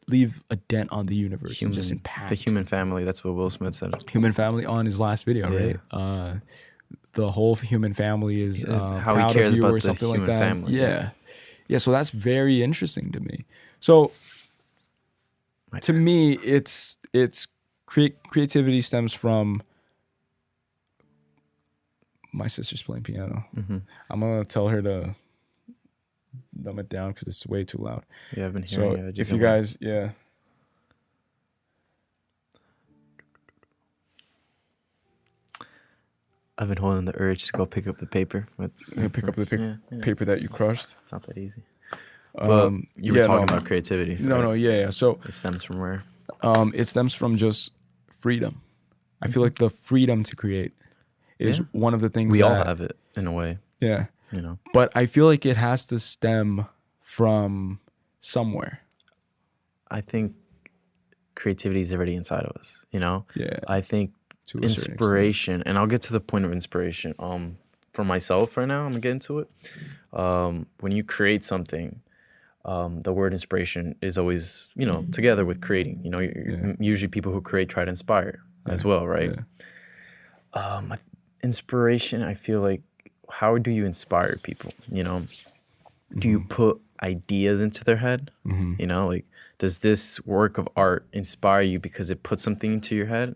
leave a dent on the universe and just impact. The human family, that's what Will Smith said. Human family on his last video, right? The whole human family is how proud he cares of you about or the something like human that. family. Yeah, so that's very interesting to me. So to me, it's creativity stems from my sister's playing piano. Mm-hmm. I'm gonna tell her to dumb it down because it's way too loud. Yeah, I've been hearing it. If you guys, I've been holding the urge to go pick up the paper. Pick up the paper that you crushed. It's not that easy. But you were talking about creativity. No, So it stems from where? It stems from just freedom. I feel like the freedom to create is one of the things we all have it in a way. Yeah. You know. But I feel like it has to stem from somewhere. I think creativity is already inside of us, you know? Yeah. I think inspiration, and I'll get to the point of inspiration. For myself right now, I'm gonna get into it. When you create something, the word inspiration is always, together with creating. Usually people who create try to inspire as well, right? Yeah. Inspiration, I feel like, how do you inspire people? Do you put ideas into their head? Like, does this work of art inspire you because it puts something into your head?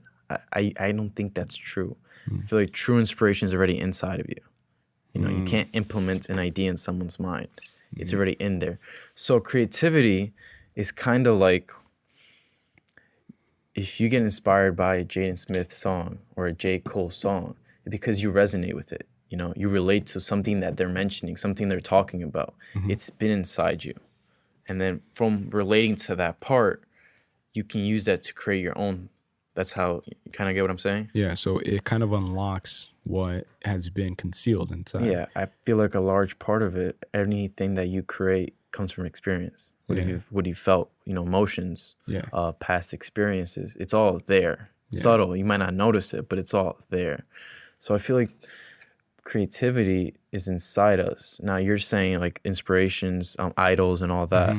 I don't think that's true. I feel like true inspiration is already inside of you. You can't implement an idea in someone's mind. It's already in there. So creativity is kind of like if you get inspired by a Jaden Smith song or a J. Cole song, because you resonate with it. You relate to something that they're mentioning, something they're talking about. It's been inside you. And then from relating to that part, you can use that to create your own. That's how you kind of get what I'm saying? Yeah, so it kind of unlocks what has been concealed inside. Yeah, I feel like a large part of it, anything that you create comes from experience. What you felt, emotions, past experiences. It's all there. Subtle. You might not notice it, but it's all there. So I feel like creativity is inside us. Now you're saying like inspirations, idols and all that.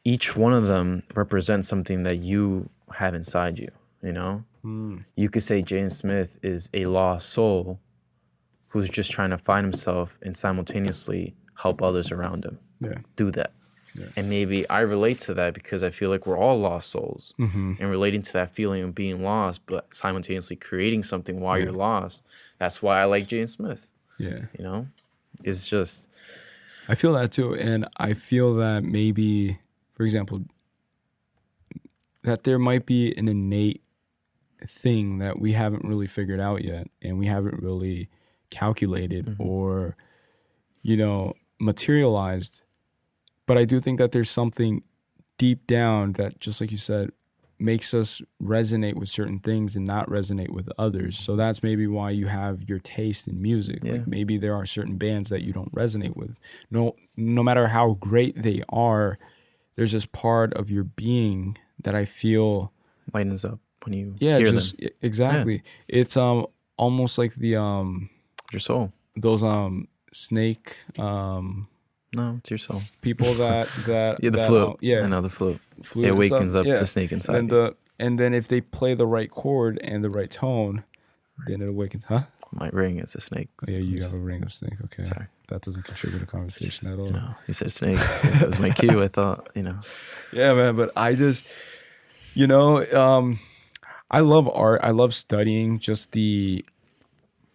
Each one of them represents something that you have inside you. You could say Jaden Smith is a lost soul who's just trying to find himself and simultaneously help others around him do that. And maybe I relate to that because I feel like we're all lost souls and relating to that feeling of being lost, but simultaneously creating something while you're lost. That's why I like Jaden Smith. It's just, I feel that too. And I feel that maybe, for example, that there might be an innate thing that we haven't really figured out yet and we haven't really calculated or materialized, but I do think that there's something deep down that, just like you said, makes us resonate with certain things and not resonate with others. So that's maybe why you have your taste in music. Like maybe there are certain bands that you don't resonate with. No matter how great they are, there's this part of your being that I feel lightens up when you hear them. Exactly. It's almost like the your soul. Those snake no, it's your soul. People that the flute. I know the flute. It wakens up the snake inside. And then if they play the right chord and the right tone, then it awakens. Huh? My ring is a snake. Oh, yeah, you have a ring of snake. Okay. Sorry. That doesn't contribute to conversation at all. You said snake. That was my cue. I thought, Yeah, man. But I just, I love art. I love studying just the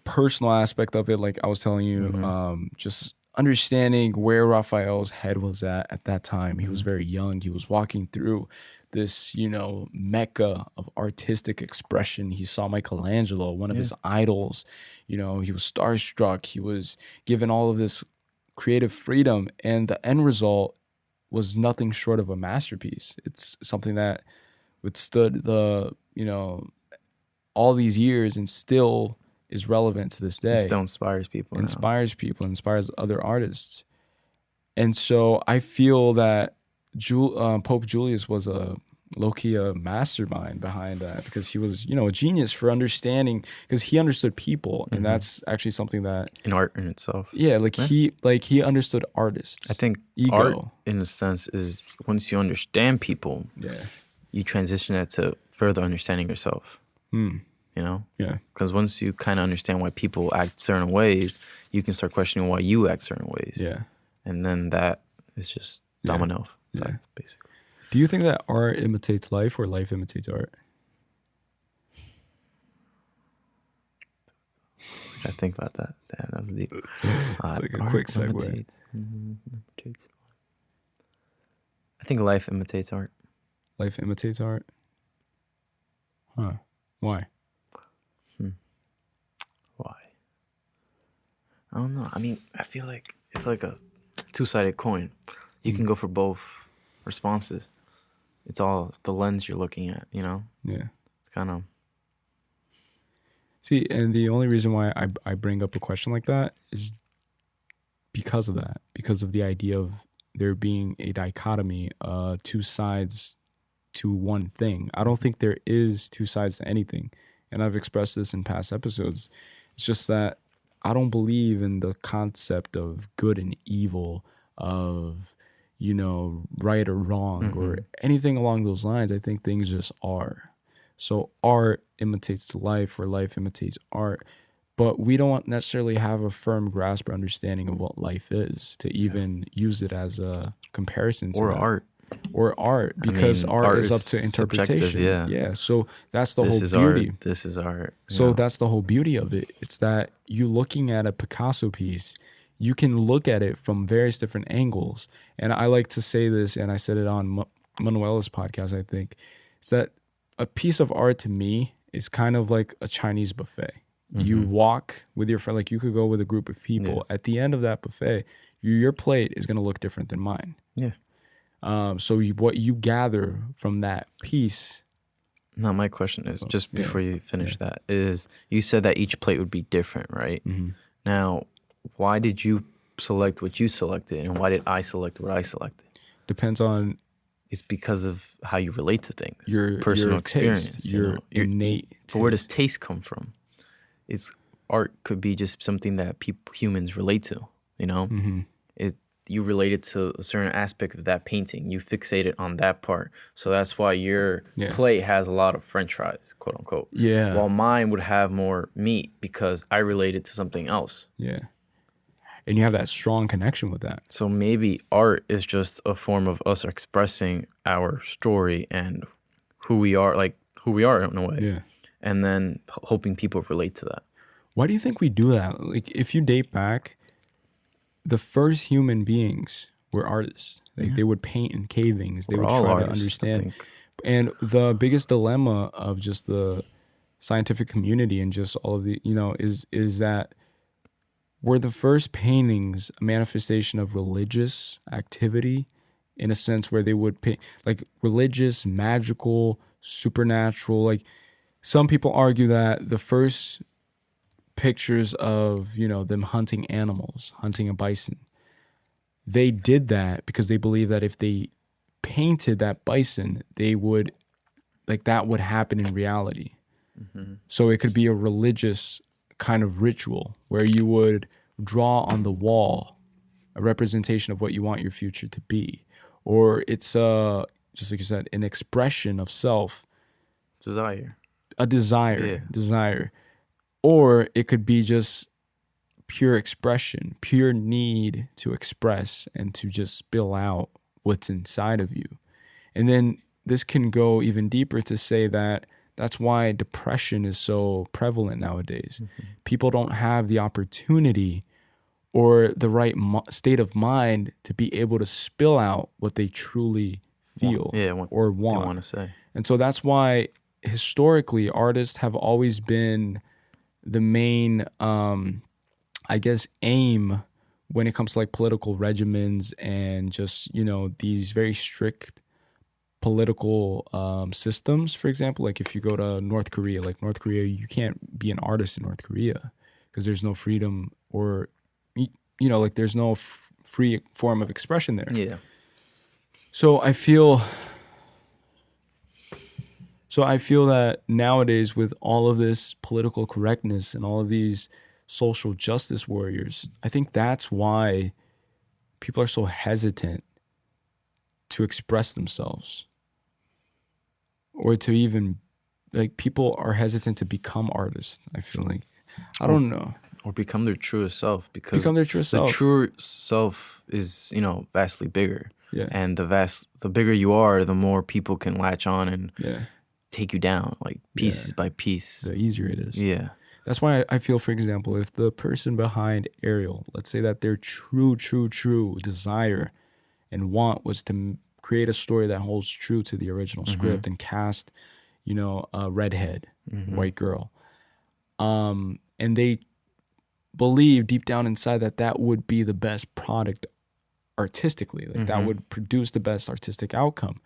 personal aspect of it. Like I was telling you, just understanding where Raphael's head was at that time. He was very young. He was walking through this, mecca of artistic expression. He saw Michelangelo, one of his idols. He was starstruck. He was given all of this creative freedom, and the end result was nothing short of a masterpiece. It's something that withstood the, all these years and still is relevant to this day. It still inspires people. Inspires other artists. And so I feel that Pope Julius was a low-key a mastermind behind that, because he was, a genius for understanding, because he understood people, and that's actually something that in art in itself. Yeah, he understood artists. I think ego. Art, in a sense, is once you understand people, you transition that to further understanding yourself. Yeah. Because once you kind of understand why people act certain ways, you can start questioning why you act certain ways. Yeah. And then that is just domino effect, basically. Do you think that art imitates life, or life imitates art? I think about that. Damn, that was deep. It's like a quick segue. Imitates. I think life imitates art. Life imitates art? Huh. Why? Why? I don't know. I mean, I feel like it's like a two-sided coin. You can go for both responses. It's all the lens you're looking at, Yeah. It's kind of... See, and the only reason why I bring up a question like that is because of that. Because of the idea of there being a dichotomy, two sides to one thing. I don't think there is two sides to anything. And I've expressed this in past episodes. It's just that I don't believe in the concept of good and evil, of, right or wrong, or anything along those lines. I think things just are. So art imitates life, or life imitates art. But we don't necessarily have a firm grasp or understanding of what life is to even use it as a comparison to art. Or art, because art is up to interpretation. Yeah. So that's the whole beauty. This is art. So that's the whole beauty of it. It's that you looking at a Picasso piece, you can look at it from various different angles. And I like to say this, and I said it on Manuela's podcast, I think, it's that a piece of art to me is kind of like a Chinese buffet. You walk with your friend, like you could go with a group of people. At the end of that buffet, your plate is going to look different than mine. Yeah. So what you gather from that piece. Now, my question is, just before you finish that, is you said that each plate would be different, right? Now, why did you select what you selected, and why did I select what I selected? Depends on... It's because of how you relate to things, your personal taste, experience, your innate taste. But where does taste come from? Art could be just something that humans relate to, You relate it to a certain aspect of that painting. You fixate it on that part. So that's why your plate has a lot of French fries, quote unquote. Yeah. While mine would have more meat because I related to something else. Yeah. And you have that strong connection with that. So maybe art is just a form of us expressing our story and who we are in a way. Yeah. And then hoping people relate to that. Why do you think we do that? Like, if you date back, the first human beings were artists. Like they would paint in cavings. They would try to understand. And the biggest dilemma of just the scientific community and just all of the, is that were the first paintings a manifestation of religious activity, in a sense where they would paint like religious, magical, supernatural. Like some people argue that the first pictures of, them hunting animals, hunting a bison, they did that because they believed that if they painted that bison, they would, like, that would happen in reality. So it could be a religious kind of ritual where you would draw on the wall a representation of what you want your future to be. Or it's, just like you said, an expression of self. Desire. A desire. Or it could be just pure expression, pure need to express and to just spill out what's inside of you. And then this can go even deeper to say that that's why depression is so prevalent nowadays. People don't have the opportunity or the right state of mind to be able to spill out what they truly feel or want. They want to say. And so that's why historically artists have always been the main, aim when it comes to like political regimens and just, these very strict political systems, for example. Like if you go to North Korea, you can't be an artist in North Korea because there's no freedom, or like there's no free form of expression there. Yeah. So I feel that nowadays, with all of this political correctness and all of these social justice warriors, I think that's why people are so hesitant to express themselves, or to even, like, people are hesitant to become artists. I feel like, I don't know. Or become their truest self, because Become their truest self. The true self is, vastly bigger. Yeah. And the bigger you are, the more people can latch on and take you down, like pieces by piece. The easier it is. Yeah. That's why I feel, for example, if the person behind Ariel, let's say that their true desire and want was to create a story that holds true to the original script and cast, a redhead, white girl. And they believe deep down inside that would be the best product artistically, like that would produce the best artistic outcome.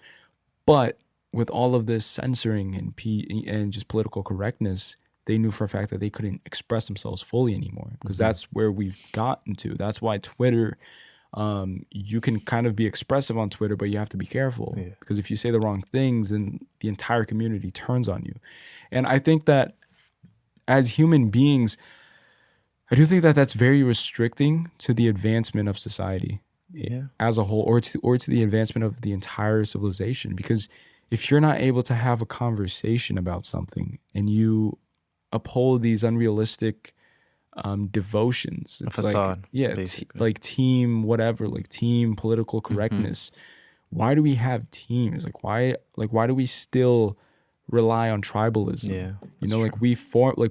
But with all of this censoring and just political correctness, they knew for a fact that they couldn't express themselves fully anymore, because that's where we've gotten to. That's why Twitter, you can kind of be expressive on Twitter, but you have to be careful, because if you say the wrong things, then the entire community turns on you. And I think that as human beings, I do think that that's very restricting to the advancement of society as a whole, or to the advancement of the entire civilization. Because if you're not able to have a conversation about something and you uphold these unrealistic devotions, it's facade, like team whatever, like team political correctness. Why do we have teams? Like why do we still rely on tribalism?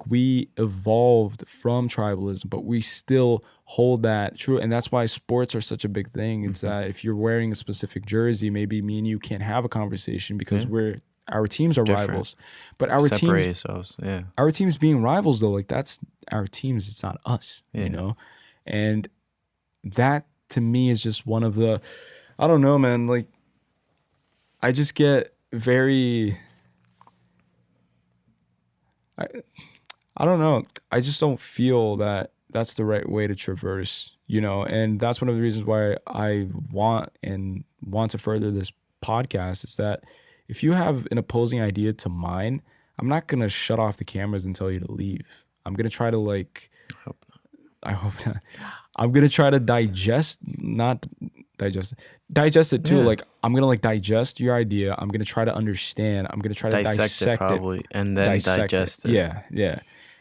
We evolved from tribalism, but we still hold that true. And that's why sports are such a big thing. It's that if you're wearing a specific jersey, maybe me and you can't have a conversation because our teams are rivals. But our teams being rivals, though, like, that's our teams, it's not us, and that to me is just one of the, I don't know, man, like, I just get very, I don't know. I just don't feel that that's the right way to traverse, and that's one of the reasons why I want to further this podcast, is that if you have an opposing idea to mine, I'm not going to shut off the cameras and tell you to leave. I'm going to try to I hope not. I'm going to try to digest it too. Like, I'm going to digest your idea. I'm going to try to understand. I'm going to try to dissect it probably, and then digest it. Yeah.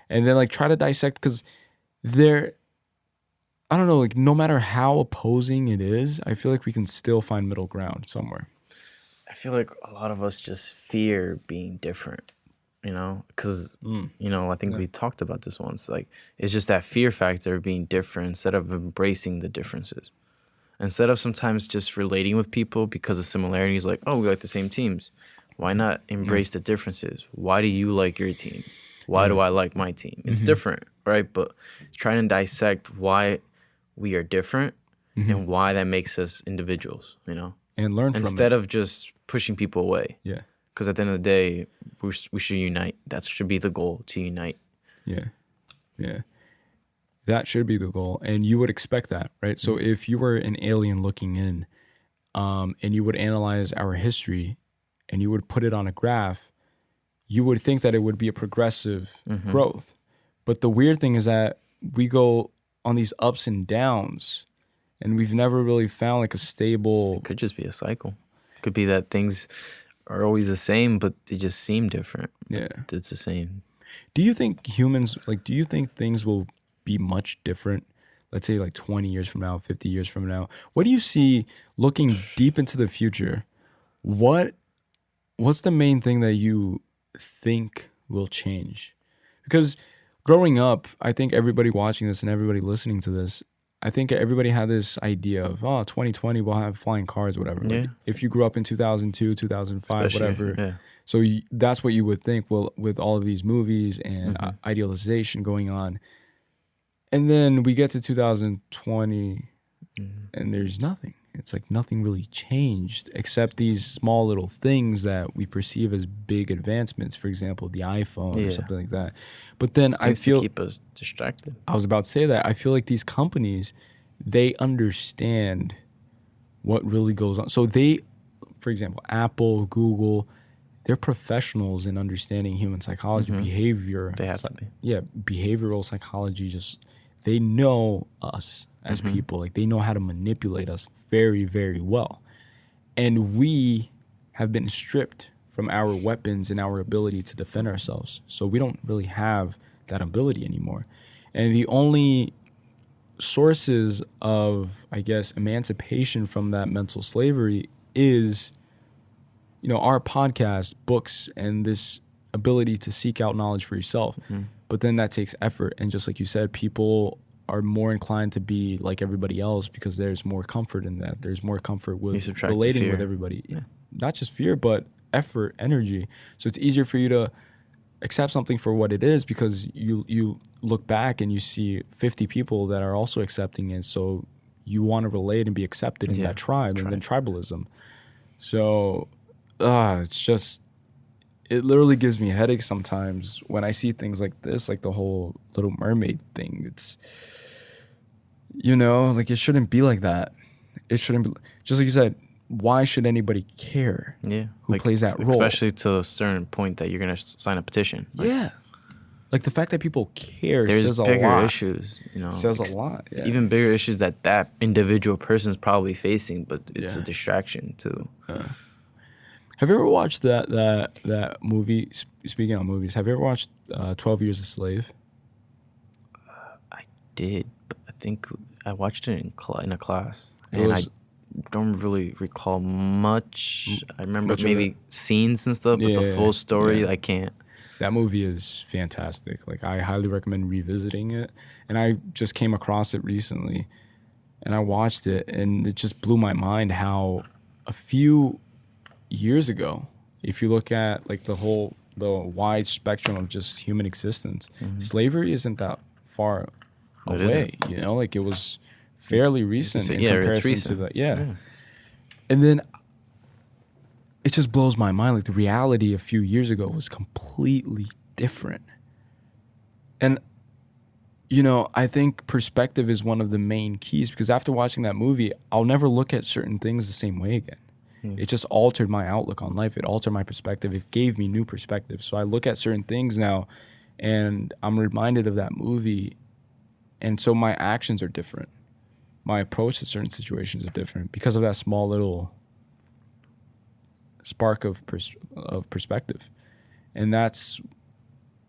And then try to dissect, because I don't know, no matter how opposing it is, I feel like we can still find middle ground somewhere. I feel like a lot of us just fear being different, because, I think we talked about this once. Like, it's just that fear factor of being different instead of embracing the differences. Instead of sometimes just relating with people because of similarities, like, oh, we like the same teams. Why not embrace the differences? Why do you like your team? Why do I like my team? It's different, right? But trying to dissect why we are different and why that makes us individuals, And learn from it. Instead of just pushing people away. Yeah. Because at the end of the day, we should unite. That should be the goal, to unite. Yeah. That should be the goal. And you would expect that, right? So if you were an alien looking in, and you would analyze our history and you would put it on a graph, you would think that it would be a progressive growth. But the weird thing is that we go on these ups and downs, and we've never really found a stable... It could just be a cycle. It could be that things are always the same, but they just seem different. Yeah. It's the same. Do you think do you think things will be much different, let's say 20 years from now, 50 years from now? What do you see looking deep into the future? What's the main thing that you think will change? Because growing up, I think everybody watching this and everybody listening to this, I think everybody had this idea of, 2020 we'll have flying cars, whatever. Yeah. If you grew up in 2002, 2005, Especially, whatever. yeah. So that's what you would think. Well, with all of these movies and idealization going on, and then we get to 2020, and there's nothing. It's like nothing really changed except these small little things that we perceive as big advancements. For example, the iPhone or something like that. But then I feel to keep us distracted. I was about to say that. I feel like these companies, they understand what really goes on. So they, for example, Apple, Google, they're professionals in understanding human psychology, behavior. They have to be. Yeah, behavioral psychology. Just they know us as people. Like they know how to manipulate us very, very well. And we have been stripped from our weapons and our ability to defend ourselves. So we don't really have that ability anymore. And the only sources of, I guess, emancipation from that mental slavery is, you know, our podcast, books, and this ability to seek out knowledge for yourself. But then that takes effort. And just like you said, people are more inclined to be like everybody else because there's more comfort in that. There's more comfort with relating with everybody. Yeah. Not just fear, but effort, energy. So it's easier for you to accept something for what it is because you look back and you see 50 people that are also accepting it. So you want to relate and be accepted in that tribe and then tribalism. So it's just, it literally gives me headaches sometimes when I see things like this, like the whole Little Mermaid thing. It's, you know, like it shouldn't be like that. It shouldn't be, just like you said, why should anybody care who plays that role? Especially to a certain point that you're going to sign a petition. Like, like the fact that people care says a lot. There's bigger issues, you know. Says a lot. Yeah. Even bigger issues that individual person is probably facing, but it's a distraction too. Have you ever watched that movie? Speaking of movies, have you ever watched 12 Years a Slave? I did, but I think I watched it in a class, and I don't really recall much. I remember maybe scenes and stuff, but the full story, I can't. That movie is fantastic. Like, I highly recommend revisiting it. And I just came across it recently, and I watched it, and it just blew my mind how a few years ago, if you look at like the wide spectrum of just human existence, slavery isn't that far away. You know, like it was fairly recent in comparison to that. And then it just blows my mind. Like the reality a few years ago was completely different. And, you know, I think perspective is one of the main keys because after watching that movie, I'll never look at certain things the same way again. It just altered my outlook on life. It altered my perspective. It gave me new perspective. So I look at certain things now and I'm reminded of that movie. And so my actions are different. My approach to certain situations are different because of that small little spark of perspective. And that's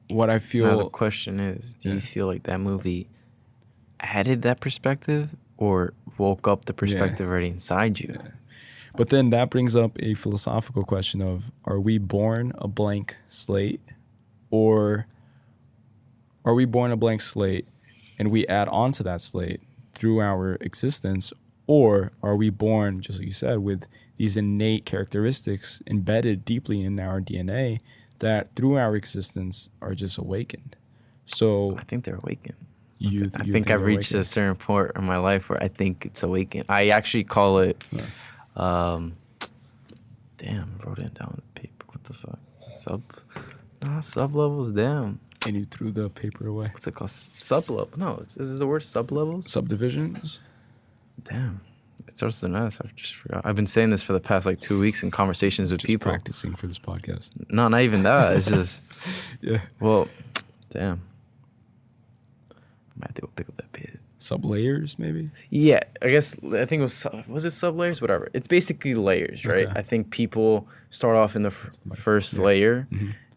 what I feel. Now the question is, do you feel like that movie added that perspective or woke up the perspective already inside you? But then that brings up a philosophical question of, are we born a blank slate, or are we born a blank slate and we add on to that slate through our existence, or are we born, just like you said, with these innate characteristics embedded deeply in our DNA that through our existence are just awakened? So I think they're awakened. I think I've reached a certain point in my life where I think it's awakened. I actually call it... damn, I wrote it down on the paper. What the fuck? Sub levels, damn. And you threw the paper away. What's it called? Sub level? No, is this the word sub levels? Subdivisions? Damn. It starts with an S. I just forgot. I've been saying this for the past like 2 weeks in conversations with people. Practicing for this podcast. No, not even that. It's just. Well, damn. I might have to go pick up that pit. Sub-layers, maybe? Yeah, I think it was it sub-layers? Whatever. It's basically layers, right? Okay. I think people start off in the first layer,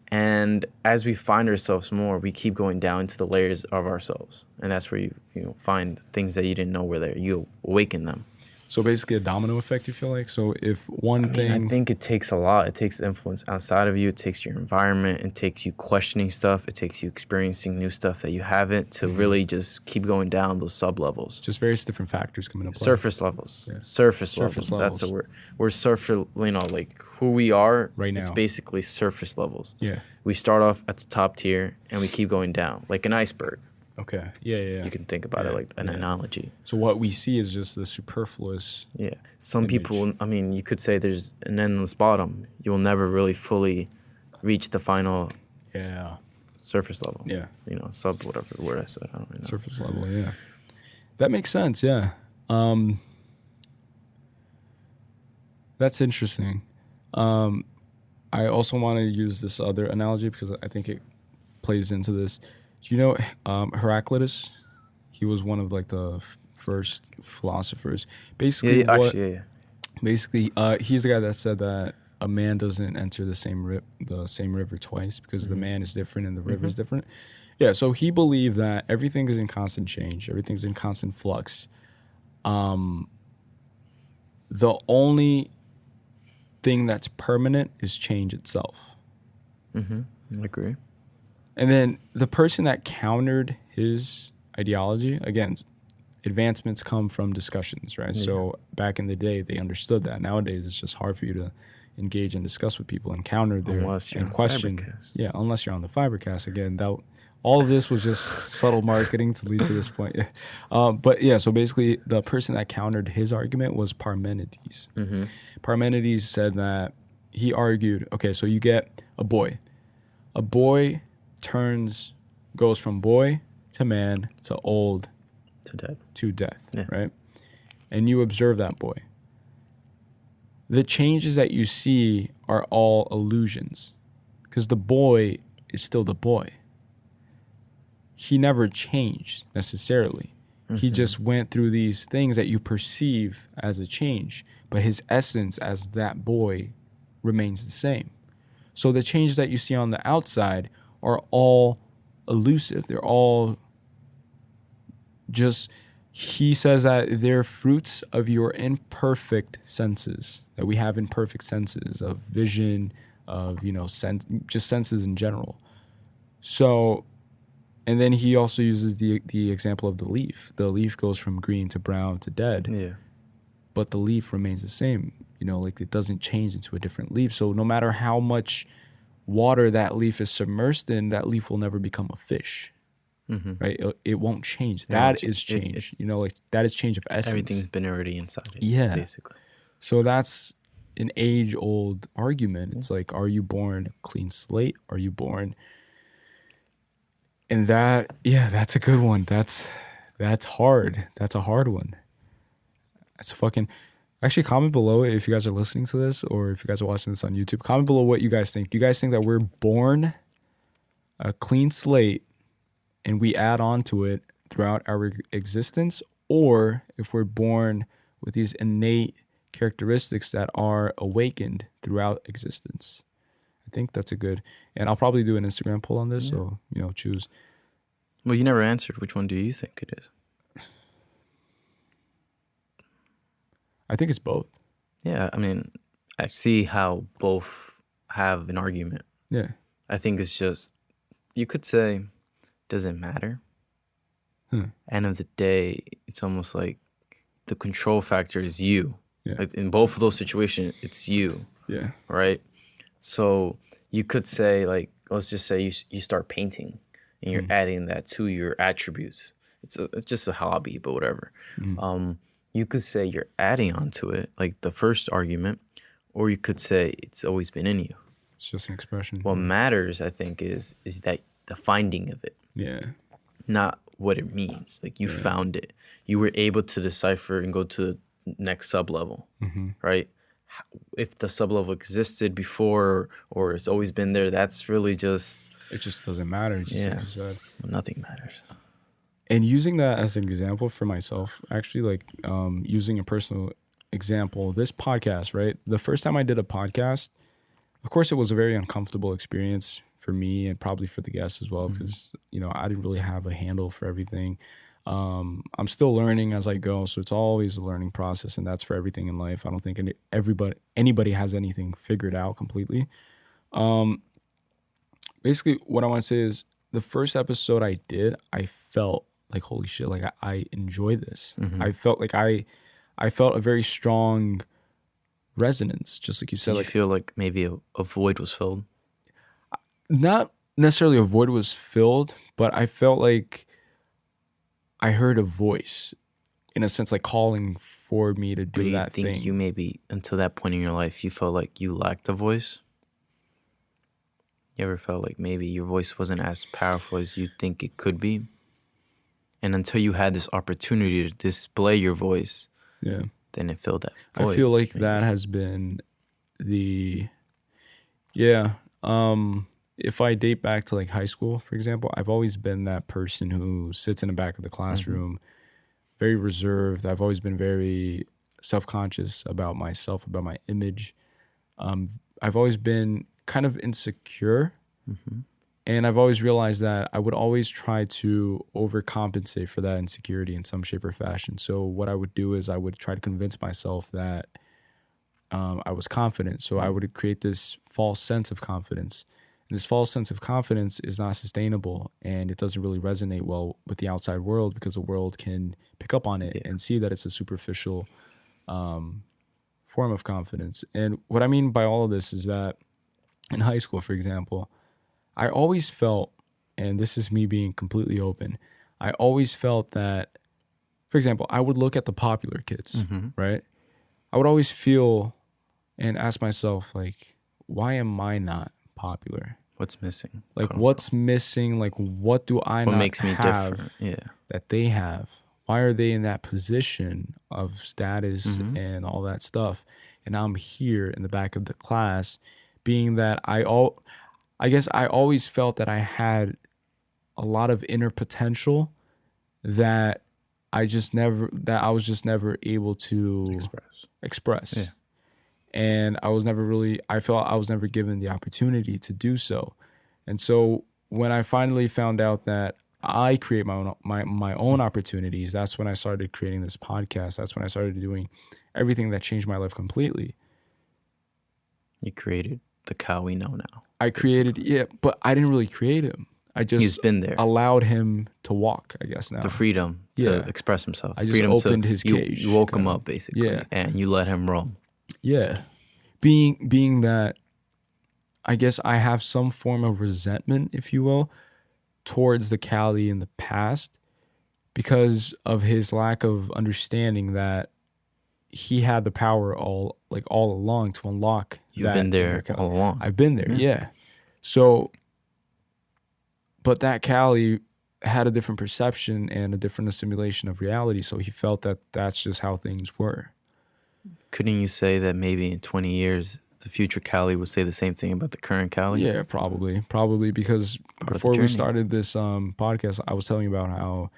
and as we find ourselves more, we keep going down to the layers of ourselves. And that's where you find things that you didn't know were there. You awaken them. So basically a domino effect, you feel like? So if I think it takes a lot. It takes influence outside of you. It takes your environment. It takes you questioning stuff. It takes you experiencing new stuff that you haven't to really just keep going down those sub-levels. Just various different factors coming into play. Surface levels. Yeah. Surface levels. That's a word. We're like who we are right now. It's basically surface levels. Yeah. We start off at the top tier and we keep going down like an iceberg. Okay. Yeah. You can think about it like an analogy. So what we see is just the superfluous. Yeah. Some image. people, I mean, you could say there's an endless bottom. You'll never really fully reach the final surface level. Yeah. You know, sub whatever word I said. I don't really know. Surface level, yeah. That makes sense, yeah. That's interesting. I also want to use this other analogy because I think it plays into this. Do you know Heraclitus? He was one of like the first philosophers. Basically, Basically, he's the guy that said that a man doesn't enter the same river twice because the man is different and the river is different. Yeah, so he believed that everything is in constant change, everything's in constant flux. The only thing that's permanent is change itself. I agree. And then the person that countered his ideology, again, advancements come from discussions, right? Yeah. So back in the day, they understood that. Nowadays, it's just hard for you to engage and discuss with people and counter their and question. FiberCast. Yeah, unless you're on the FiberCast. Again, all of this was just subtle marketing to lead to this point. But yeah, so basically, the person that countered his argument was Parmenides. Parmenides said that he argued, okay, so you get a boy. A boy goes from boy to man to old to death, right? And you observe that boy. The changes that you see are all illusions because the boy is still the boy. He never changed necessarily. He just went through these things that you perceive as a change, but his essence as that boy remains the same. So the changes that you see on the outside are all elusive. They're all just, he says that they're fruits of your imperfect senses, that we have imperfect senses of vision, of, just senses in general. So, and then he also uses the example of the leaf. The leaf goes from green to brown to dead. Yeah. But the leaf remains the same. Like it doesn't change into a different leaf. So no matter how much water that leaf is submersed in, that leaf will never become a fish. Right? It won't change. That is change. Like that is change of essence. Everything's been already inside it. Yeah. Basically. So that's an age-old argument. It's like, are you born a clean slate? Are you born? And that's a good one. That's hard. That's a hard one. That's fucking. Actually, comment below if you guys are listening to this or if you guys are watching this on YouTube. Comment below what you guys think. Do you guys think that we're born a clean slate and we add on to it throughout our existence, or if we're born with these innate characteristics that are awakened throughout existence? I think that's a good, and I'll probably do an Instagram poll on this, so, choose. Well, you never answered. Which one do you think it is? I think it's both. Yeah, I mean, I see how both have an argument. Yeah. I think it's just, you could say, doesn't matter. End of the day, it's almost like the control factor is you. Yeah. Like in both of those situations, it's you. Yeah. Right? So you could say, like, let's just say you start painting and you're adding that to your attributes. It's just a hobby, but whatever. You could say you're adding onto it, like the first argument, or you could say it's always been in you. It's just an expression. What matters, I think, is that the finding of it. Yeah. Not what it means. Like you found it. You were able to decipher and go to the next sub-level, right? If the sub-level existed before or it's always been there, that's really just... It just doesn't matter. Like you said. Nothing matters. And using that as an example for myself, actually, like using a personal example, this podcast, right? The first time I did a podcast, of course, it was a very uncomfortable experience for me and probably for the guests as well, because, I didn't really have a handle for everything. I'm still learning as I go, so it's always a learning process, and that's for everything in life. I don't think anybody has anything figured out completely. Basically, what I want to say is the first episode I did, I felt like, holy shit, like I enjoy this. I felt like I felt a very strong resonance, just like you said. Did you feel like maybe a void was filled? Not necessarily a void was filled, but I felt like I heard a voice, in a sense, like calling for me to do that thing. Do you think you maybe, until that point in your life, you felt like you lacked a voice? You ever felt like maybe your voice wasn't as powerful as you think it could be? And until you had this opportunity to display your voice, Yeah. then it filled that void. I feel like that has been if I date back to like high school, for example, I've always been that person who sits in the back of the classroom, very reserved. I've always been very self-conscious about myself, about my image. I've always been kind of insecure. And I've always realized that I would always try to overcompensate for that insecurity in some shape or fashion. So what I would do is I would try to convince myself that I was confident. So I would create this false sense of confidence. And this false sense of confidence is not sustainable, and it doesn't really resonate well with the outside world, because the world can pick up on it and see that it's a superficial form of confidence. And what I mean by all of this is that in high school, for example, I always felt, and this is me being completely open, I always felt that, for example, I would look at the popular kids, right? I would always feel and ask myself, like, why am I not popular? What's missing? Like, what's missing? Like, what do I what not makes me have different? that they have? Why are they in that position of status and all that stuff? And I'm here in the back of the class, being that I guess I always felt that I had a lot of inner potential that I was just never able to express. Yeah. And I felt I was never given the opportunity to do so. And so when I finally found out that I create my own opportunities, that's when I started creating this podcast. That's when I started doing everything that changed my life completely. You created the Cal we know now. I created, but I didn't really create him. I just He's been there. Allowed him to walk, I guess now. The freedom to express himself. I just freedom opened his cage. You woke him up, basically, and you let him roam. Yeah. Being that, I guess I have some form of resentment, if you will, towards the Cali in the past because of his lack of understanding that he had the power all along to unlock. You've been there all along. I've been there, yeah. So, but that Cali had a different perception and a different assimilation of reality, so he felt that that's just how things were. Couldn't you say that maybe in 20 years, the future Cali would say the same thing about the current Cali? Yeah, probably because before we started this podcast, I was telling you about how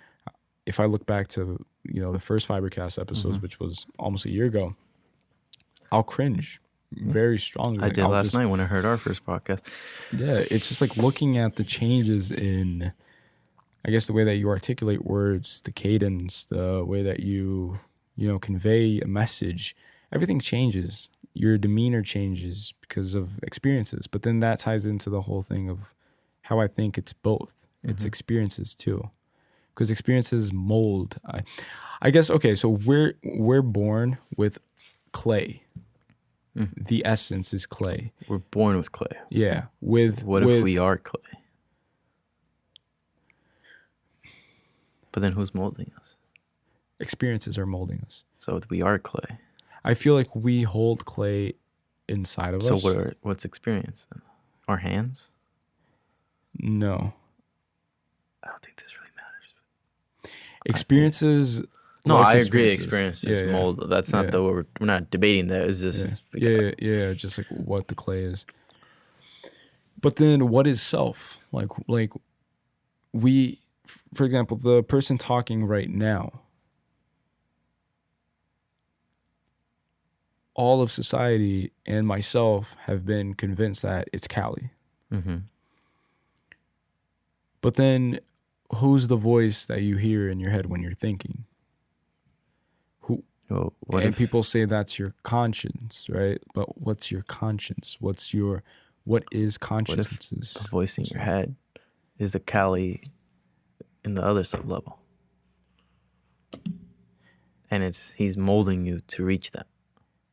if I look back to the first FiberCast episodes, which was almost a year ago, I'll cringe very strongly. I did last night when I heard our first podcast. Yeah, it's just like looking at the changes in, I guess, the way that you articulate words, the cadence, the way that you convey a message. Everything changes. Your demeanor changes because of experiences. But then that ties into the whole thing of how I think it's both. It's experiences too. Because experiences mold. I guess, okay, so we're born with clay. The essence is clay. We're born with clay. Yeah. What if we are clay? But then who's molding us? Experiences are molding us. So we are clay. I feel like we hold clay inside of us. So what's experience then? Our hands? No. I don't think this really matters. Experiences. No, I agree. Experiences mold. That's not we're not debating that. It's just just like what the clay is. But then, what is self? Like we, for example, the person talking right now. All of society and myself have been convinced that it's Cali. But then, who's the voice that you hear in your head when you're thinking? And people say that's your conscience, right? But what's your conscience? What is conscience? What if the voice in your head is the Cali in the other sub-level? And he's molding you to reach that.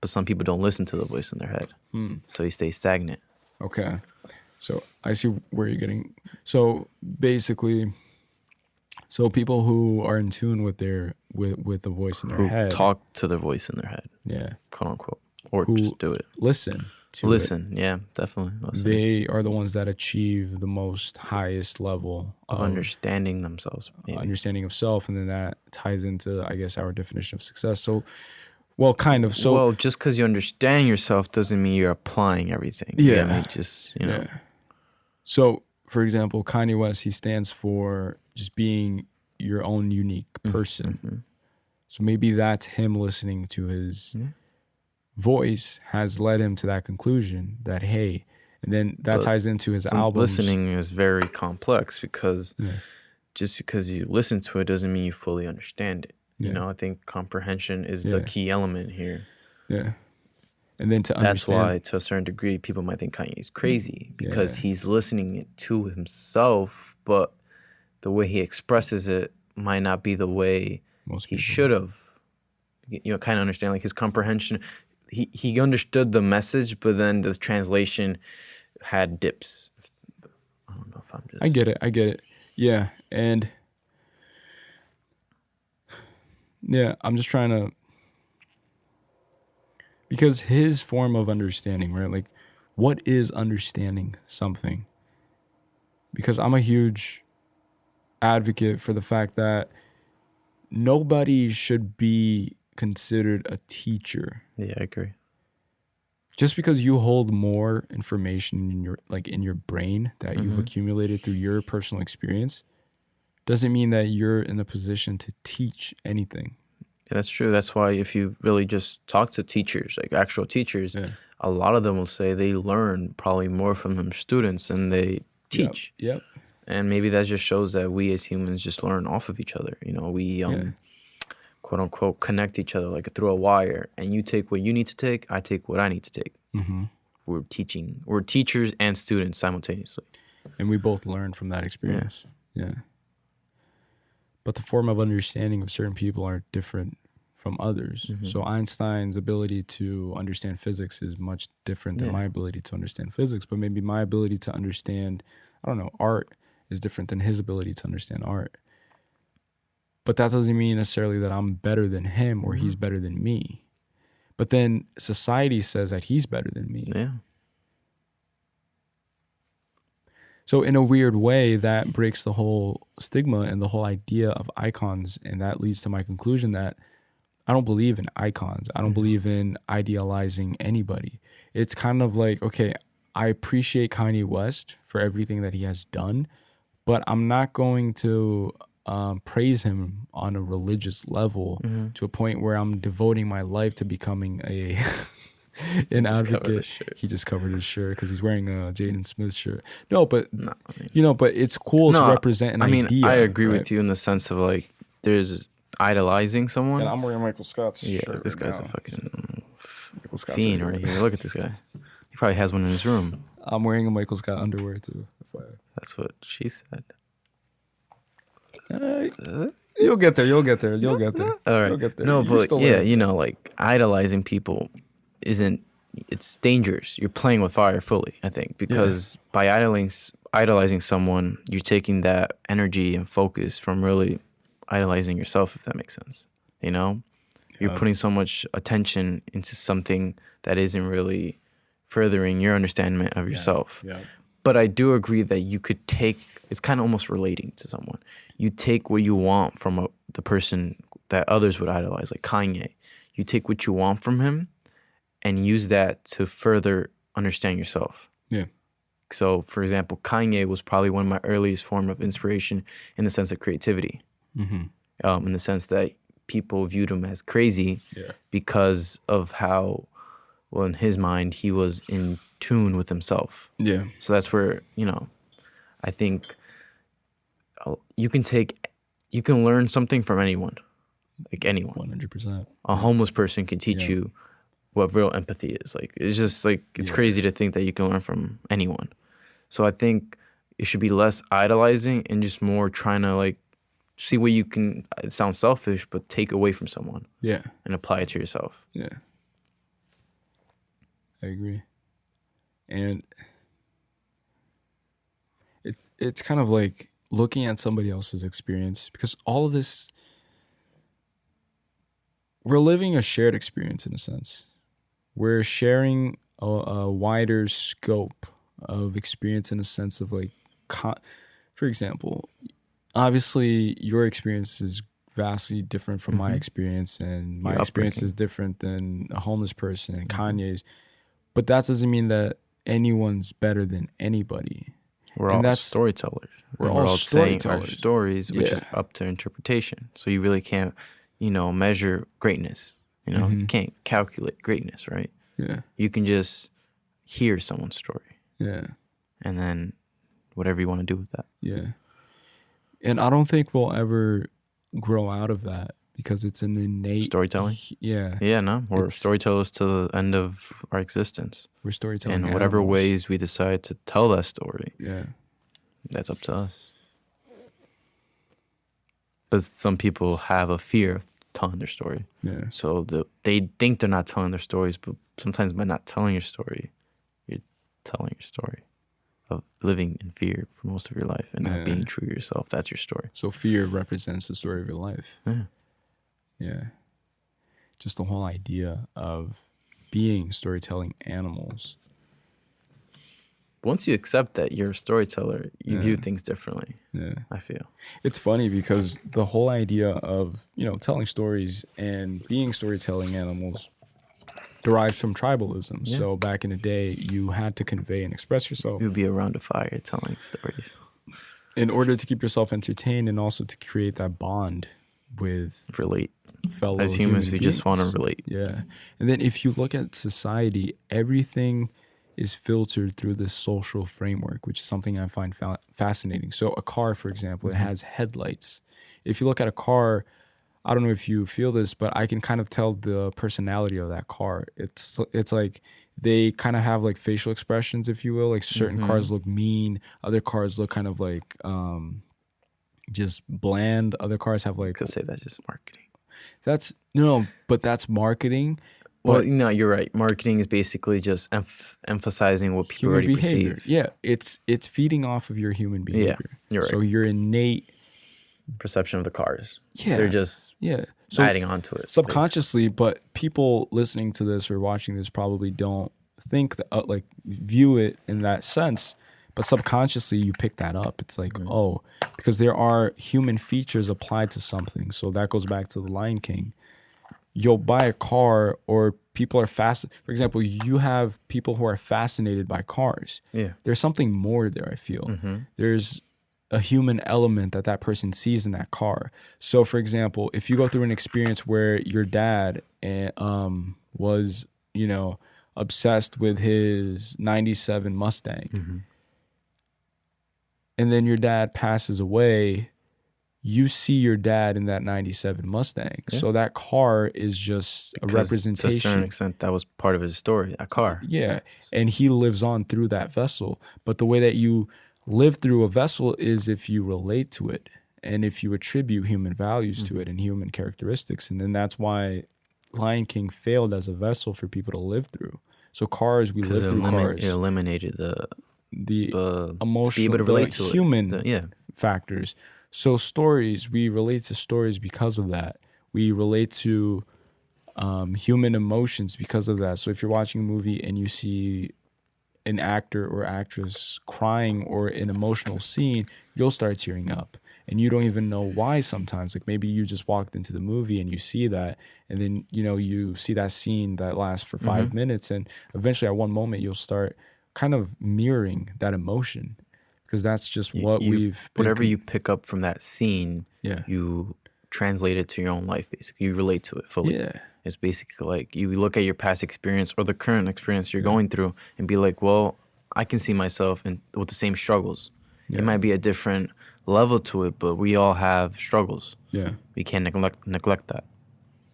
But some people don't listen to the voice in their head. So you stay stagnant. Okay. So I see where you're getting. So basically, So people who are in tune with their with the voice in their Who head, talk to their voice in their head, yeah, quote unquote, or who just do it. listen to Listen, yeah, definitely. it, Listen. they are the ones that achieve the most highest level Of understanding themselves, maybe. understanding of self, and then that ties into, I guess, our definition of success. So, well, kind of. So, well, just because you understand yourself doesn't mean you're applying everything. Yeah. I mean, just, you know. So, for example, Kanye West, he stands for just being your own unique person. Mm-hmm. So maybe that's him listening to his voice has led him to that conclusion that, hey, and then that ties into his albums. Listening is very complex because just because you listen to it doesn't mean you fully understand it. You know, I think comprehension is the key element here. Yeah. And then to understand. That's why, to a certain degree, people might think Kanye is crazy because he's listening it to himself, but the way he expresses it might not be the way he should have. You know, kind of understand, like his comprehension. He understood the message, but then the translation had dips. I don't know if I'm just... I get it. Yeah, and yeah, I'm just trying to... Because his form of understanding, right? Like, what is understanding something? Because I'm a huge advocate for the fact that nobody should be considered a teacher. Yeah, I agree. Just because you hold more information in your brain that you've accumulated through your personal experience doesn't mean that you're in a position to teach anything. Yeah, that's true. That's why if you really just talk to teachers, like actual teachers, a lot of them will say they learn probably more from their students than they teach. Yep. And maybe that just shows that we as humans just learn off of each other. You know, we quote unquote connect each other like through a wire, and you take what you need to take, I take what I need to take. We're teachers and students simultaneously, and we both learn from that experience. Yeah. But the form of understanding of certain people are different from others. So Einstein's ability to understand physics is much different than my ability to understand physics. But maybe my ability to understand, I don't know, art is different than his ability to understand art. But that doesn't mean necessarily that I'm better than him or he's better than me. But then society says that he's better than me. Yeah. So in a weird way, that breaks the whole stigma and the whole idea of icons. And that leads to my conclusion that I don't believe in icons. I don't believe in idealizing anybody. It's kind of like, okay, I appreciate Kanye West for everything that he has done, but I'm not going to praise him on a religious level to a point where I'm devoting my life to becoming an advocate. He just covered his shirt because he's wearing a Jaden Smith shirt. But it's cool to represent an idea. I agree with you in the sense of like there's idolizing someone. And I'm wearing Michael Scott's shirt. This guy's a fucking fiend right here. Look at this guy. He probably has one in his room. I'm wearing a Michael Scott underwear too. That's what she said. You'll get there. All right. You'll get there. No, but yeah, you know, like idolizing people it's dangerous. You're playing with fire fully, I think, because by idolizing someone, you're taking that energy and focus from really idolizing yourself, if that makes sense. You know, you're putting so much attention into something that isn't really furthering your understanding of yourself. Yeah. But I do agree that you could take, it's kind of almost relating to someone. You take what you want from the person that others would idolize, like Kanye. You take what you want from him and use that to further understand yourself. Yeah. So, for example, Kanye was probably one of my earliest form of inspiration in the sense of creativity. In the sense that people viewed him as crazy because of how, well, in his mind, he was in tune with himself. Yeah. So that's where, you know, I think you can learn something from anyone, like anyone. 100%. A homeless person can teach you what real empathy is. Like, it's just like, it's crazy to think that you can learn from anyone. So I think it should be less idolizing and just more trying to like see what you can, it sounds selfish, but take away from someone. Yeah. And apply it to yourself. Yeah. I agree. And it's kind of like looking at somebody else's experience, because all of this, we're living a shared experience in a sense. We're sharing a wider scope of experience in a sense of like, for example, obviously your experience is vastly different from my experience, and my experience is different than a homeless person and Kanye's. But that doesn't mean that anyone's better than anybody. We're all storytellers. We're all saying storytellers. our stories, which is up to interpretation. So you really can't, measure greatness. You can't calculate greatness, right? Yeah. You can just hear someone's story. Yeah. And then whatever you want to do with that. Yeah. And I don't think we'll ever grow out of that because it's an innate storytelling. Yeah. Yeah, no. We're storytellers to the end of our existence. We're storytelling. And whatever ways we decide to tell that story. Yeah. That's up to us. But some people have a fear of telling their story. Yeah. So they think they're not telling their stories, but sometimes by not telling your story, you're telling your story of living in fear for most of your life and not being true to yourself. That's your story. So fear represents the story of your life. Yeah. Yeah. Just the whole idea of being storytelling animals. Once you accept that you're a storyteller, you view things differently. Yeah. I feel. It's funny because the whole idea of, telling stories and being storytelling animals derives from tribalism. Yeah. So back in the day, you had to convey and express yourself. You would be around a fire telling stories. In order to keep yourself entertained and also to create that bond with relate. fellow As humans, human we beings. just want to relate. Yeah. And then if you look at society, everything is filtered through this social framework, which is something I find fascinating. So a car, for example, it has headlights. If you look at a car, I don't know if you feel this, but I can kind of tell the personality of that car. It's like they kind of have like facial expressions, if you will. Like certain cars look mean, other cars look kind of like just bland. Other cars have like. Could say that's just marketing. But that's marketing. Well, no, you're right. Marketing is basically just emphasizing what people already perceive. Yeah, it's feeding off of your human behavior. Yeah, you're right. So your innate perception of the cars. Yeah, they're just so adding on to it subconsciously. But people listening to this or watching this probably don't think that view it in that sense. But subconsciously, you pick that up. It's like, because there are human features applied to something. So that goes back to the Lion King. You'll buy a car, or people are for example, you have people who are fascinated by cars. Yeah. There's something more there, I feel. There's a human element that person sees in that car. So, for example, if you go through an experience where your dad was, obsessed with his 97 Mustang, and then your dad passes away, you see your dad in that 97 Mustang. Yeah. So that car is just a representation. To a certain extent, that was part of his story, a car. Yeah. And he lives on through that vessel. But the way that you live through a vessel is if you relate to it and if you attribute human values to it and human characteristics. And then that's why Lion King failed as a vessel for people to live through. So cars, we live through cars. It eliminated the emotional, to be able to relate to human factors. So stories, we relate to stories because of that. We relate to human emotions because of that. So if you're watching a movie and you see an actor or actress crying or an emotional scene, you'll start tearing up. And you don't even know why sometimes. Like maybe you just walked into the movie and you see that. And then, you see that scene that lasts for 5 minutes. And eventually at one moment, you'll start kind of mirroring that emotion. Because that's just what whatever you pick up from that scene, you translate it to your own life, basically. You relate to it fully. Yeah. It's basically like you look at your past experience or the current experience you're going through and be like, well, I can see myself with the same struggles. Yeah. It might be a different level to it, but we all have struggles. Yeah. We can't neglect that.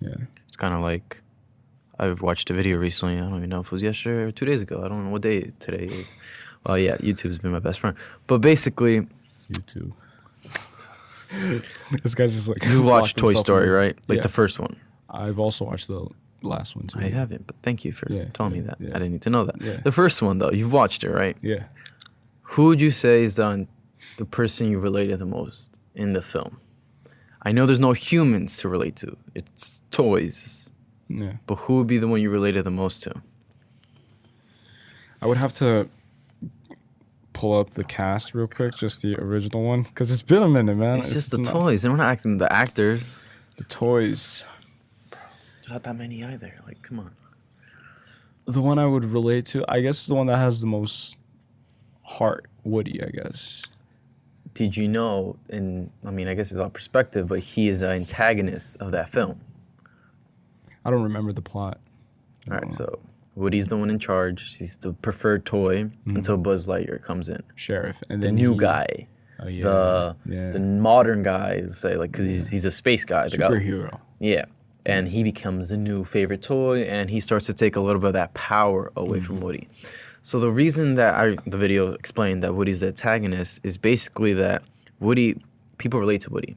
Yeah. It's kind of like, I've watched a video recently. I don't even know if it was yesterday or 2 days ago. I don't know what day today is. Well, yeah, YouTube's been my best friend. But basically... YouTube. This guy's just like... You watched Toy Story, right? Like the first one. I've also watched the last one, too. I haven't, but thank you for telling me that. Yeah. I didn't need to know that. Yeah. The first one, though, you've watched it, right? Yeah. Who would you say is the the person you related the most in the film? I know there's no humans to relate to. It's toys. Yeah. But who would be the one you related the most to? I would have to pull up the cast real quick, just the original one, because it's been a minute, man. It's just the toys. They're not acting the actors. The toys. There's not that many either. Like, come on. The one I would relate to, I guess, is the one that has the most heart, Woody, I guess. Did you know, and I mean, I guess it's all perspective, but he is the antagonist of that film. I don't remember the plot. All right, so Woody's the one in charge. He's the preferred toy until Buzz Lightyear comes in. Sheriff. And The then new guy. Oh, yeah. The modern guy, say, like, because he's a space guy. The guy. Superhero. Yeah. And he becomes the new favorite toy, and he starts to take a little bit of that power away from Woody. So the reason that the video explained that Woody's the antagonist is basically that people relate to Woody.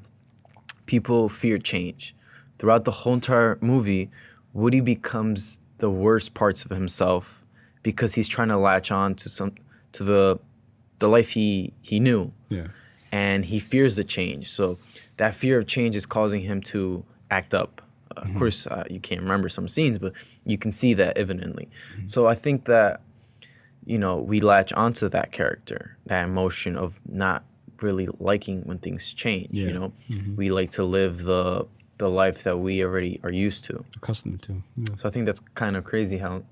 People fear change. Throughout the whole entire movie, Woody becomes the worst parts of himself because he's trying to latch on to the life he knew. Yeah. And he fears the change. So that fear of change is causing him to act up. Of course, you can't remember some scenes, but you can see that evidently. So I think that, we latch onto that character, that emotion of not really liking when things change, We like to live the life that we already are used to. Accustomed to. Yeah. So I think that's kind of crazy how,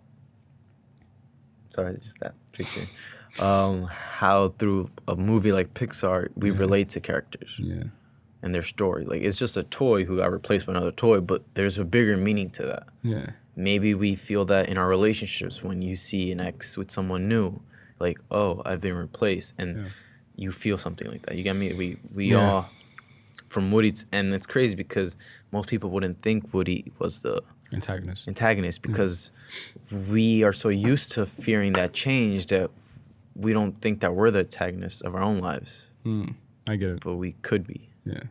sorry, just that picture, how through a movie like Pixar, we relate to characters. Yeah. And their story. Like, it's just a toy who got replaced by another toy, but there's a bigger meaning to that. Yeah. Maybe we feel that in our relationships when you see an ex with someone new, like, oh, I've been replaced, and you feel something like that. You get me? We all, from Woody, and it's crazy because most people wouldn't think Woody was the antagonist because we are so used to fearing that change that we don't think that we're the antagonists of our own lives. I get it. But we could be. Yeah.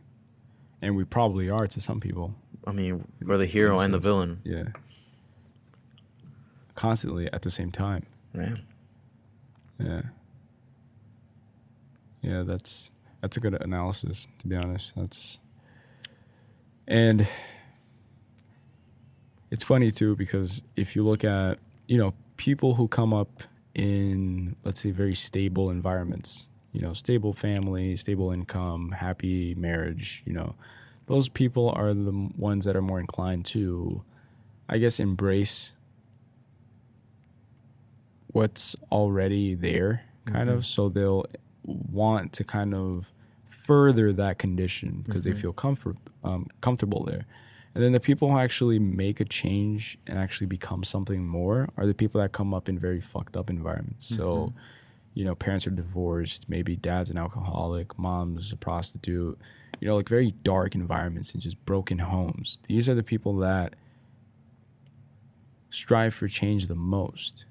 And we probably are to some people. I mean, we're the hero and the villain. Yeah. Constantly at the same time. Yeah. Yeah. Yeah, that's a good analysis, to be honest. And it's funny too, because if you look at, people who come up in, let's say, very stable environments, stable family, stable income, happy marriage, those people are the ones that are more inclined to, I guess, embrace what's already there, kind of. So they'll want to kind of further that condition because they feel comfortable there. And then the people who actually make a change and actually become something more are the people that come up in very fucked up environments. So, parents are divorced, maybe dad's an alcoholic, mom's a prostitute, like very dark environments and just broken homes. These are the people that strive for change the most.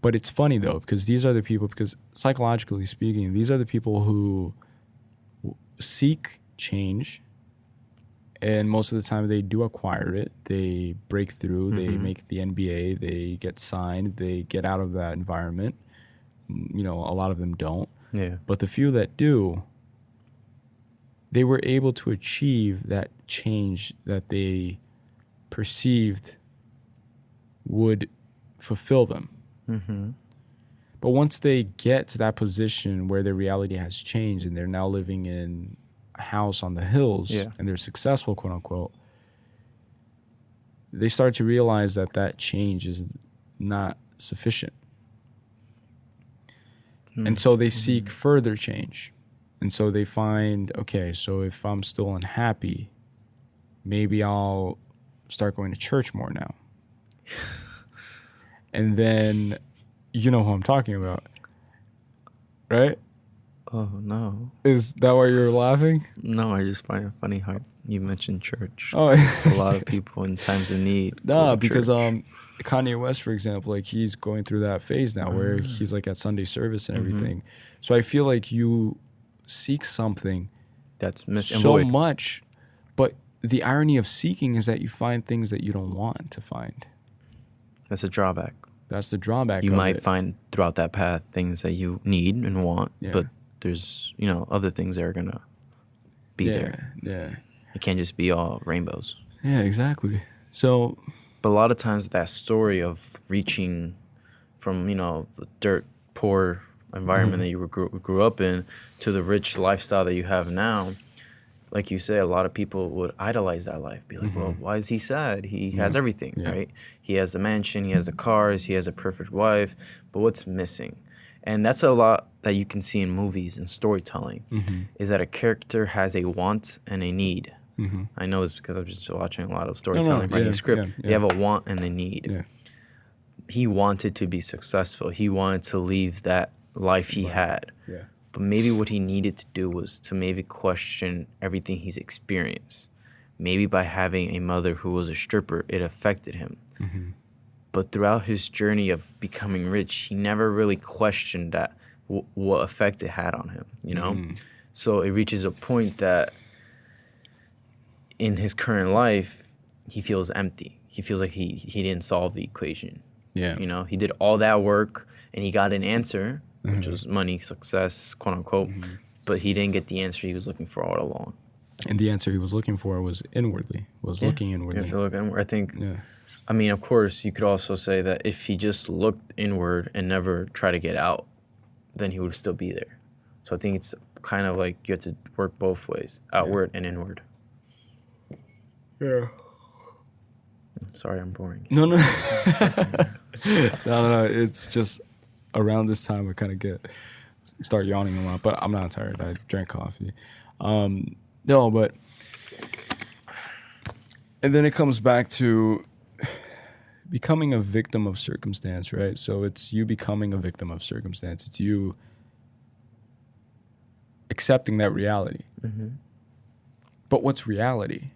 But it's funny though, because these are the people, because psychologically speaking, these are the people who seek change, and most of the time they do acquire it. They break through, they make the NBA, they get signed, they get out of that environment. A lot of them don't. Yeah. But the few that do, they were able to achieve that change that they perceived would fulfill them. But once they get to that position where their reality has changed and they're now living in a house on the hills and they're successful, quote unquote, they start to realize that change is not sufficient. And so they seek further change. And so they find, okay, so if I'm still unhappy, maybe I'll start going to church more now. And then, you know who I'm talking about, right? Oh, no. Is that why you're laughing? No, I just find it funny how you mentioned church. Oh, a lot of people in times of need. Nah, because Kanye West, for example, like he's going through that phase now where he's like at Sunday service and everything. So I feel like you seek something that's so much, but the irony of seeking is that you find things that you don't want to find. That's a drawback. That's the drawback. You of might it. find throughout that path things that you need and want, Yeah. but there's, other things that are going to be there. Yeah. It can't just be all rainbows. Yeah, exactly. So, but a lot of times that story of reaching from, the dirt poor environment that you grew up in to the rich lifestyle that you have now, like you say, a lot of people would idolize that life. Be like, well, why is he sad? He has everything, right? He has the mansion, he has the cars, he has a perfect wife, but what's missing? And that's a lot that you can see in movies and storytelling, is that a character has a want and a need. I know this because I've just watching a lot of storytelling, writing a script. They have a want and a need. Yeah. He wanted to be successful. He wanted to leave that life he had. Yeah. But maybe what he needed to do was to maybe question everything he's experienced. Maybe by having a mother who was a stripper, it affected him. But throughout his journey of becoming rich, he never really questioned that what effect it had on him, So it reaches a point that in his current life, he feels empty. He feels like he didn't solve the equation. Yeah. He did all that work and he got an answer, which was money, success, quote unquote, but he didn't get the answer he was looking for all along. And the answer he was looking for was inwardly, looking inwardly. You have to look inward. I think, I mean, of course, you could also say that if he just looked inward and never tried to get out, then he would still be there. So I think it's kind of like you have to work both ways, outward and inward. Yeah. I'm sorry, I'm boring. No. No, it's just around this time I kind of start yawning a lot, but I'm not tired. I drank coffee. No, but, and then it comes back to becoming a victim of circumstance, right? So it's you becoming a victim of circumstance. It's you accepting that reality. But what's reality?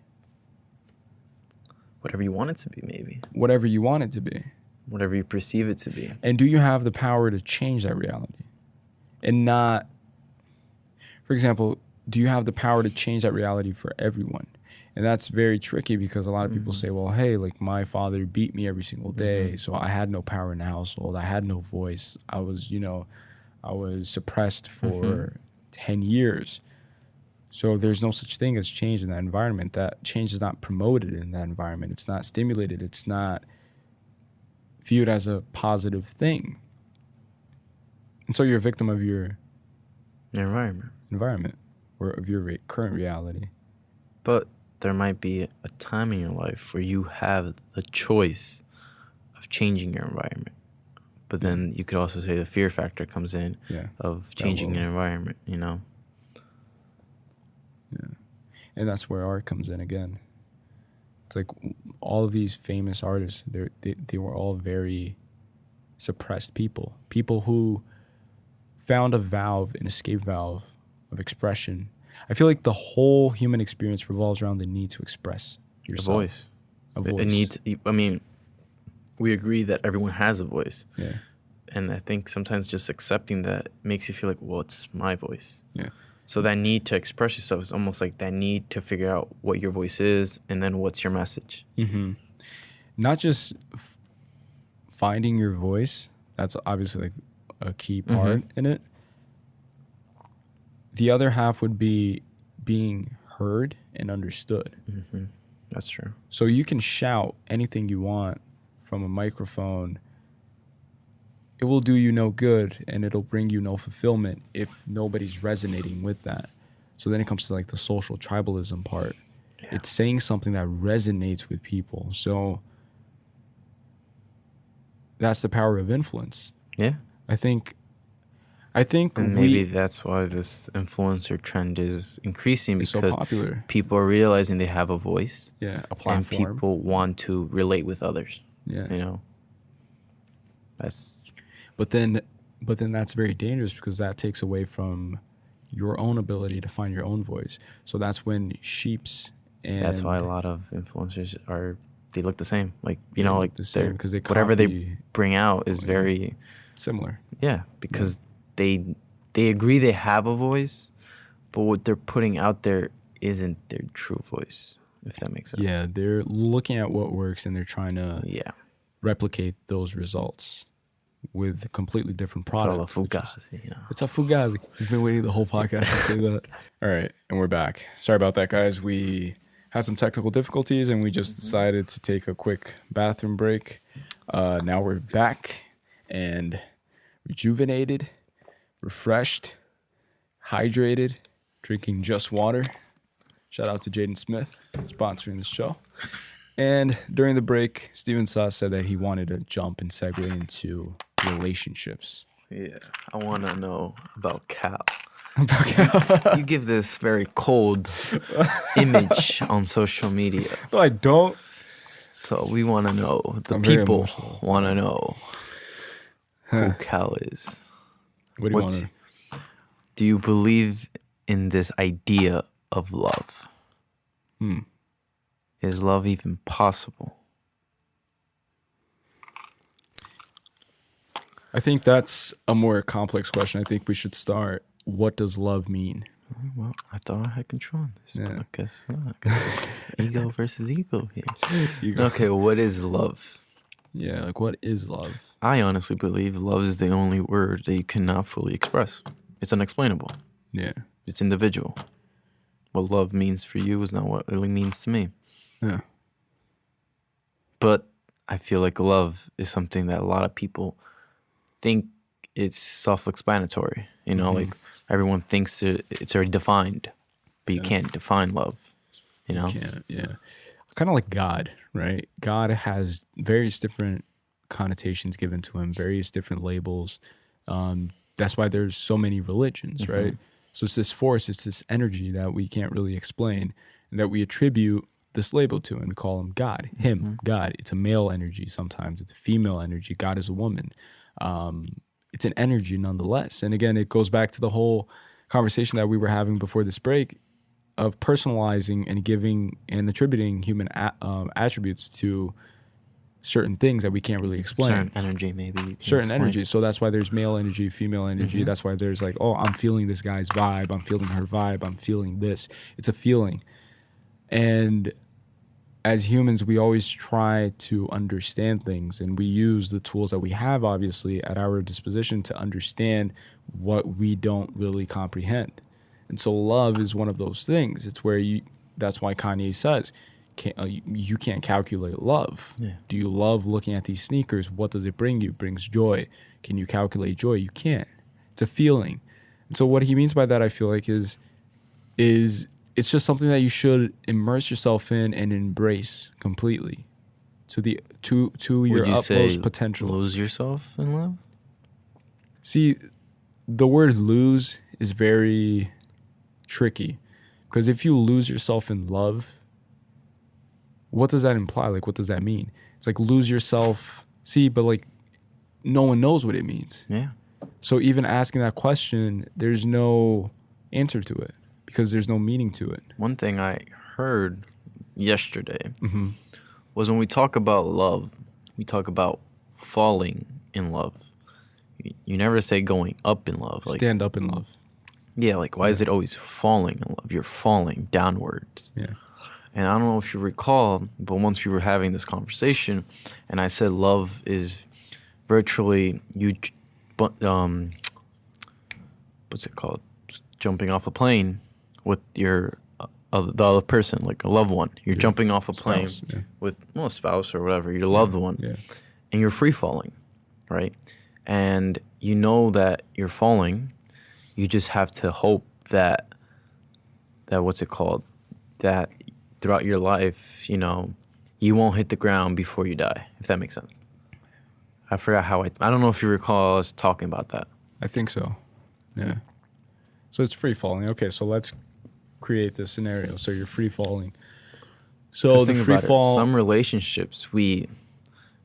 Whatever you want it to be, maybe. Whatever you want it to be. Whatever you perceive it to be. And do you have the power to change that reality? And not, for example, do you have the power to change that reality for everyone? And that's very tricky because a lot of people say, well, hey, like my father beat me every single day, so I had no power in the household. I had no voice. I was suppressed for 10 years. So there's no such thing as change in that environment. That change is not promoted in that environment. It's not stimulated. It's not viewed as a positive thing. And so you're a victim of your environment or of your current reality. But there might be a time in your life where you have the choice of changing your environment. But then you could also say the fear factor comes in of changing your environment, Yeah. And that's where art comes in again. It's like all of these famous artists, they were all very suppressed people who found an escape valve of expression. I feel like the whole human experience revolves around the need to express yourself. A voice. We agree that everyone has a voice. Yeah. And I think sometimes just accepting that makes you feel like, well, it's my voice. Yeah. So that need to express yourself is almost like that need to figure out what your voice is and then what's your message. Not just finding your voice. That's obviously like a key part in it. The other half would be being heard and understood. That's true. So you can shout anything you want from a microphone. It will do you no good and it'll bring you no fulfillment if nobody's resonating with that. So then it comes to like the social tribalism part. Yeah. It's saying something that resonates with people. So that's the power of influence. Yeah. I think and maybe that's why this influencer trend is increasing, because so popular. People are realizing they have a voice. Yeah, a platform. And people want to relate with others. Yeah. That's... But then that's very dangerous because that takes away from your own ability to find your own voice. So that's when that's why a lot of influencers they look the same. Like, like the same because whatever they bring out is very similar. Yeah, because they agree they have a voice, but what they're putting out there isn't their true voice, if that makes sense. Yeah, they're looking at what works and they're trying to replicate those results with a completely different It's all a product. fugazi, you know. It's a fugazi. He's been waiting the whole podcast to say that. All right, and we're back. Sorry about that, guys. We had some technical difficulties, and we just decided to take a quick bathroom break. Now we're back and rejuvenated, refreshed, hydrated, drinking just water. Shout out to Jaden Smith, sponsoring this show. And during the break, Steven Saw said that he wanted to jump and segue into relationships. Yeah, I want to know about Cal. About Cal. You give this very cold image on social media. No, I don't. So we want to know, the I'm very people emotional. want to know who Cal is. What do you want to? Do you believe in this idea of love? Is love even possible? I think that's a more complex question. I think we should start. What does love mean? Well, I thought I had control on this. Yeah. But I guess not. Ego versus ego here. Ego. Okay, what is love? Yeah, like what is love? I honestly believe love is the only word that you cannot fully express. It's unexplainable. Yeah. It's individual. What love means for you is not what it really means to me. Yeah. But I feel like love is something that a lot of people think it's self-explanatory. You know, like everyone thinks it's already defined, but you can't define love. You know? Yeah. Kind of like God, right? God has various different connotations given to him, various different labels. That's why there's so many religions, right? So it's this force, it's this energy that we can't really explain and that we attribute this label to, and we call him God, God. It's a male energy sometimes, it's a female energy. God is a woman. It's an energy nonetheless. And again, it goes back to the whole conversation that we were having before this break of personalizing and giving and attributing human attributes to certain things that we can't really explain. Certain energy, maybe. Certain energy. So that's why there's male energy, female energy. That's why there's like, oh, I'm feeling this guy's vibe. I'm feeling her vibe. I'm feeling this. It's a feeling. And as humans, we always try to understand things, and we use the tools that we have, obviously, at our disposition to understand what we don't really comprehend. And so love is one of those things. It's where that's why Kanye says, you can't calculate love. Yeah. Do you love looking at these sneakers? What does it bring you? It brings joy. Can you calculate joy? You can't. It's a feeling. And so what he means by that, I feel like, is it's just something that you should immerse yourself in and embrace completely to your utmost potential. Lose yourself in love? See, the word lose is very tricky, because if you lose yourself in love, what does that imply? Like, what does that mean? It's like lose yourself. See, but like no one knows what it means. Yeah. So even asking that question, there's no answer to it because there's no meaning to it. One thing I heard yesterday was when we talk about love, we talk about falling in love. You never say going up in love. Like, stand up in love. Yeah, like why is it always falling in love? You're falling downwards. Yeah. And I don't know if you recall, but once we were having this conversation, and I said love is virtually you, what's it called? Jumping off a plane with your the other person, like a loved one. You're jumping off a plane with a spouse or whatever, your loved one, and you're free falling, right? And you know that you're falling. You just have to hope that what's it called? That throughout your life, you know, you won't hit the ground before you die, if that makes sense. I forgot how I don't know if you recall us talking about that. I think so. Yeah. So it's free falling. Okay, so let's create this scenario. So you're free falling. So the free fall. Some relationships we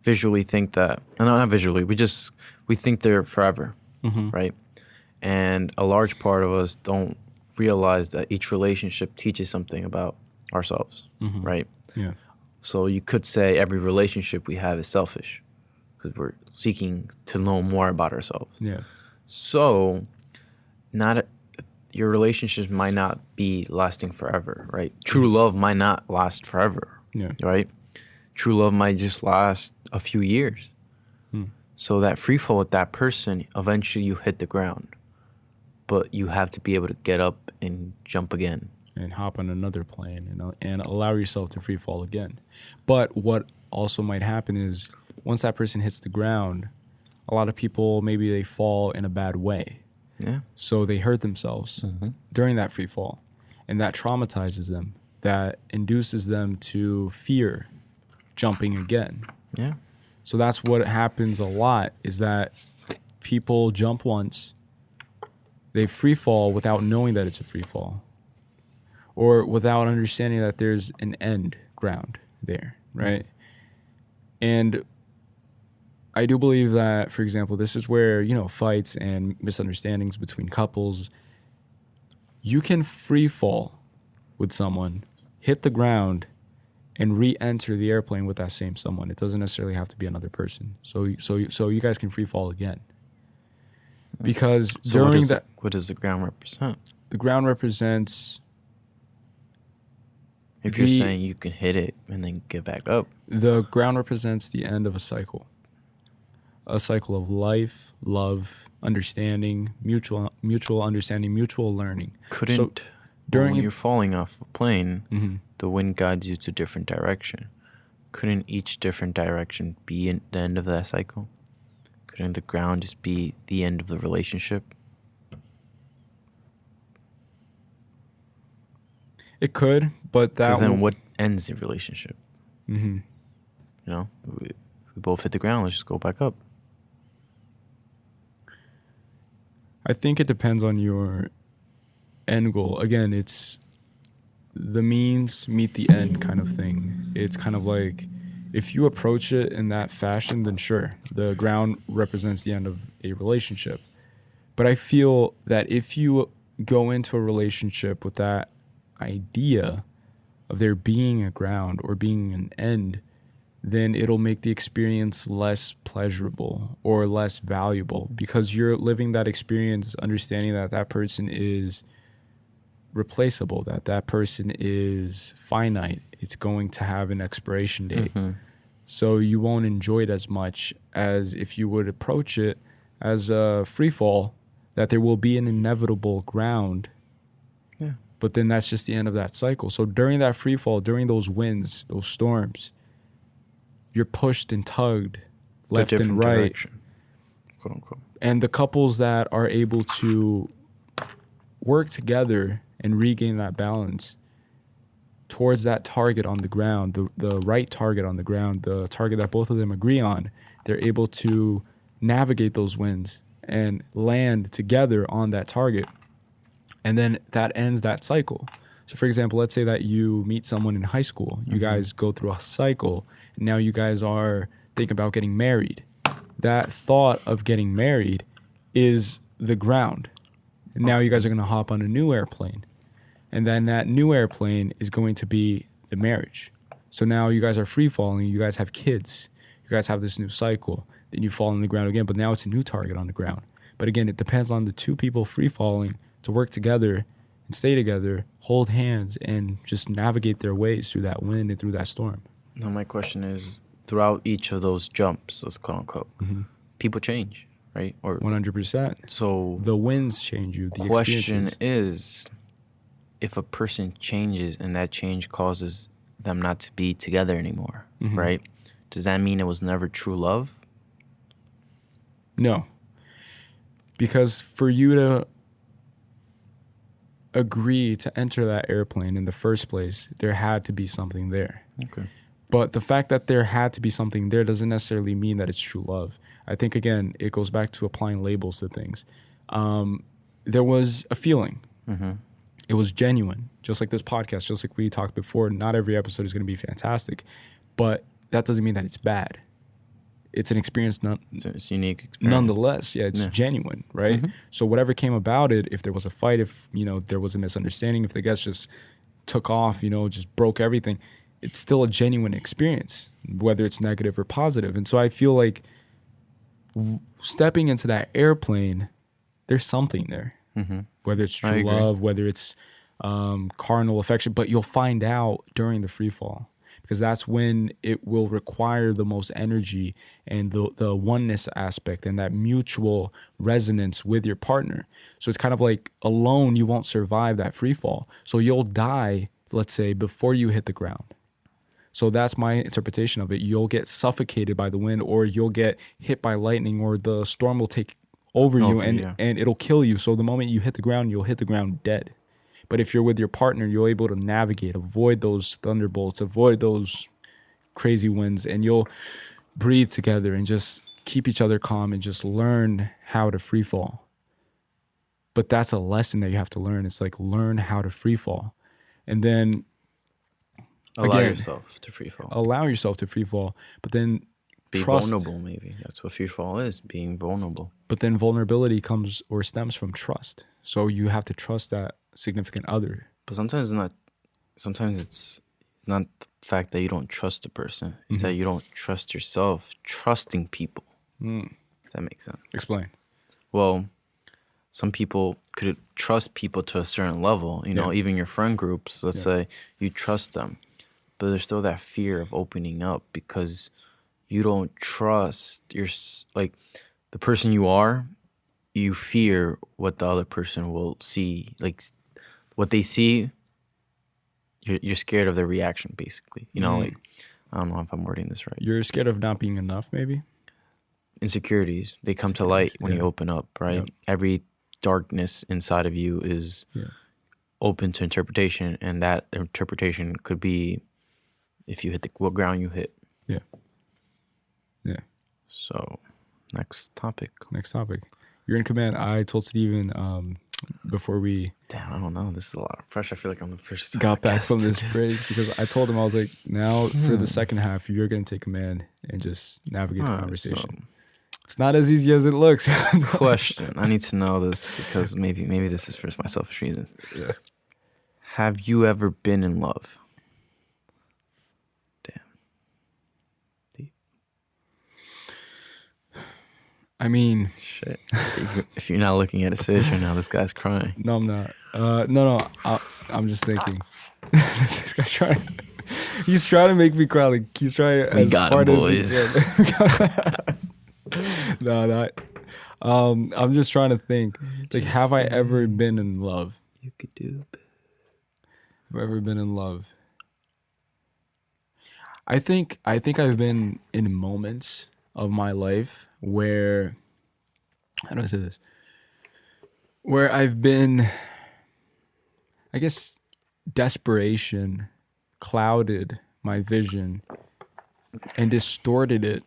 visually think that, no, not visually. We think they're forever, right? And a large part of us don't realize that each relationship teaches something about ourselves, right? Yeah. So you could say every relationship we have is selfish because we're seeking to know more about ourselves. Yeah. So your relationships might not be lasting forever, right? True love might not last forever, right? true love might just last a few years. So that free fall with that person, eventually you hit the ground. But you have to be able to get up and jump again. And hop on another plane and allow yourself to free fall again. But what also might happen is once that person hits the ground, a lot of people, maybe they fall in a bad way. Yeah. So they hurt themselves during that free fall. And that traumatizes them. That induces them to fear jumping again. Yeah. So that's what happens a lot, is that people jump once, they free fall without knowing that it's a free fall, or without understanding that there's an end ground there, right? And I do believe that, for example, this is where, fights and misunderstandings between couples, you can free fall with someone, hit the ground, and re-enter the airplane with that same someone. It doesn't necessarily have to be another person. So you guys can free fall again. Because what does the ground represent? The ground represents... If you're saying you can hit it and then get back up. The ground represents the end of a cycle. A cycle of life, love, understanding, mutual understanding, mutual learning. When you're falling off a plane, the wind guides you to different direction. Couldn't each different direction be the end of that cycle? Couldn't the ground just be the end of the relationship? It could, but that... Because then what ends the relationship? We both hit the ground, let's just go back up. I think it depends on your end goal. Again, it's the means meet the end kind of thing. It's kind of like, if you approach it in that fashion, then sure, the ground represents the end of a relationship. But I feel that if you go into a relationship with that idea of there being a ground or being an end, then it'll make the experience less pleasurable or less valuable, because you're living that experience understanding that that person is replaceable, that person is finite. It's going to have an expiration date. So you won't enjoy it as much as if you would approach it as a free fall, that there will be an inevitable ground. Yeah. But then that's just the end of that cycle. So during that free fall, during those winds, those storms, you're pushed and tugged left and right. Direction, quote unquote. And the couples that are able to work together and regain that balance towards that target on the ground, the right target on the ground, the target that both of them agree on, they're able to navigate those winds and land together on that target. And then that ends that cycle. So for example, let's say that you meet someone in high school. You guys go through a cycle, and now you guys are thinking about getting married. That thought of getting married is the ground. And now you guys are going to hop on a new airplane. And then that new airplane is going to be the marriage. So now you guys are free falling. You guys have kids. You guys have this new cycle. Then you fall on the ground again, but now it's a new target on the ground. But again, it depends on the two people free falling to work together and stay together, hold hands, and just navigate their ways through that wind and through that storm. Now my question is, throughout each of those jumps, let's quote unquote, people change, right? Or 100%. So the winds change you. The question is, if a person changes and that change causes them not to be together anymore, right? Does that mean it was never true love? No. Because for you to agree to enter that airplane in the first place, there had to be something there. Okay. But the fact that there had to be something there doesn't necessarily mean that it's true love. I think, again, it goes back to applying labels to things. There was a feeling. It was genuine, just like this podcast, just like we talked before. Not every episode is going to be fantastic, but that doesn't mean that it's bad. It's an experience. It's a unique experience. Nonetheless, yeah, it's genuine, right? So whatever came about it, if there was a fight, if there was a misunderstanding, if the guest just took off, just broke everything, it's still a genuine experience, whether it's negative or positive. And so I feel like stepping into that airplane, there's something there, whether it's true love, whether it's carnal affection, but you'll find out during the free fall. because that's when it will require the most energy and the oneness aspect and that mutual resonance with your partner. So it's kind of like alone, you won't survive that free fall. So you'll die, let's say, before you hit the ground. So that's my interpretation of it. You'll get suffocated by the wind, or you'll get hit by lightning, or the storm will take over you and it'll kill you. So the moment you hit the ground, you'll hit the ground dead. But if you're with your partner, you're able to navigate, avoid those thunderbolts, avoid those crazy winds, and you'll breathe together and just keep each other calm and just learn how to free fall. But that's a lesson that you have to learn. It's like, learn how to free fall. And then allow yourself to free fall. Allow yourself to free fall, but then be trust. Vulnerable, maybe. That's what free fall is, being vulnerable. But then vulnerability comes or stems from trust. So you have to trust that significant other. But sometimes it's not the fact that you don't trust the person. It's that you don't trust yourself. Trusting people. Does that make sense? Explain. Well, some people could trust people to a certain level. You know, even your friend groups, let's say you trust them. But there's still that fear of opening up because you don't trust the person you are. You fear what the other person will see, like what they see. You're scared of their reaction, basically. You know, like, I don't know if I'm wording this right. You're scared of not being enough, maybe? Insecurities, they come to light when you open up, right? Yep. Every darkness inside of you is open to interpretation, and that interpretation could be if you hit what ground you hit. Yeah. Yeah. So, next topic. You're in command. I told Steven before we... Damn, I don't know. This is a lot of pressure. I feel like I'm the first got back from this break, because I told him, I was like, now for the second half, you're going to take command and just navigate the conversation. So, it's not as easy as it looks. Question. I need to know this because maybe this is for my selfish reasons. Yeah. Have you ever been in love? Damn. Deep. I mean... Shit. If you're not looking at his face right now, this guy's crying. No, I'm not. No. I'm just thinking. This guy's trying... He's trying to make me cry. Like, he's trying as hard as he can. No. I'm just trying to think. Like, have I ever been in love? You could do it. Have I ever been in love? I think I've been in moments of my life where, how do I say this? Where I've been, I guess, desperation clouded my vision and distorted it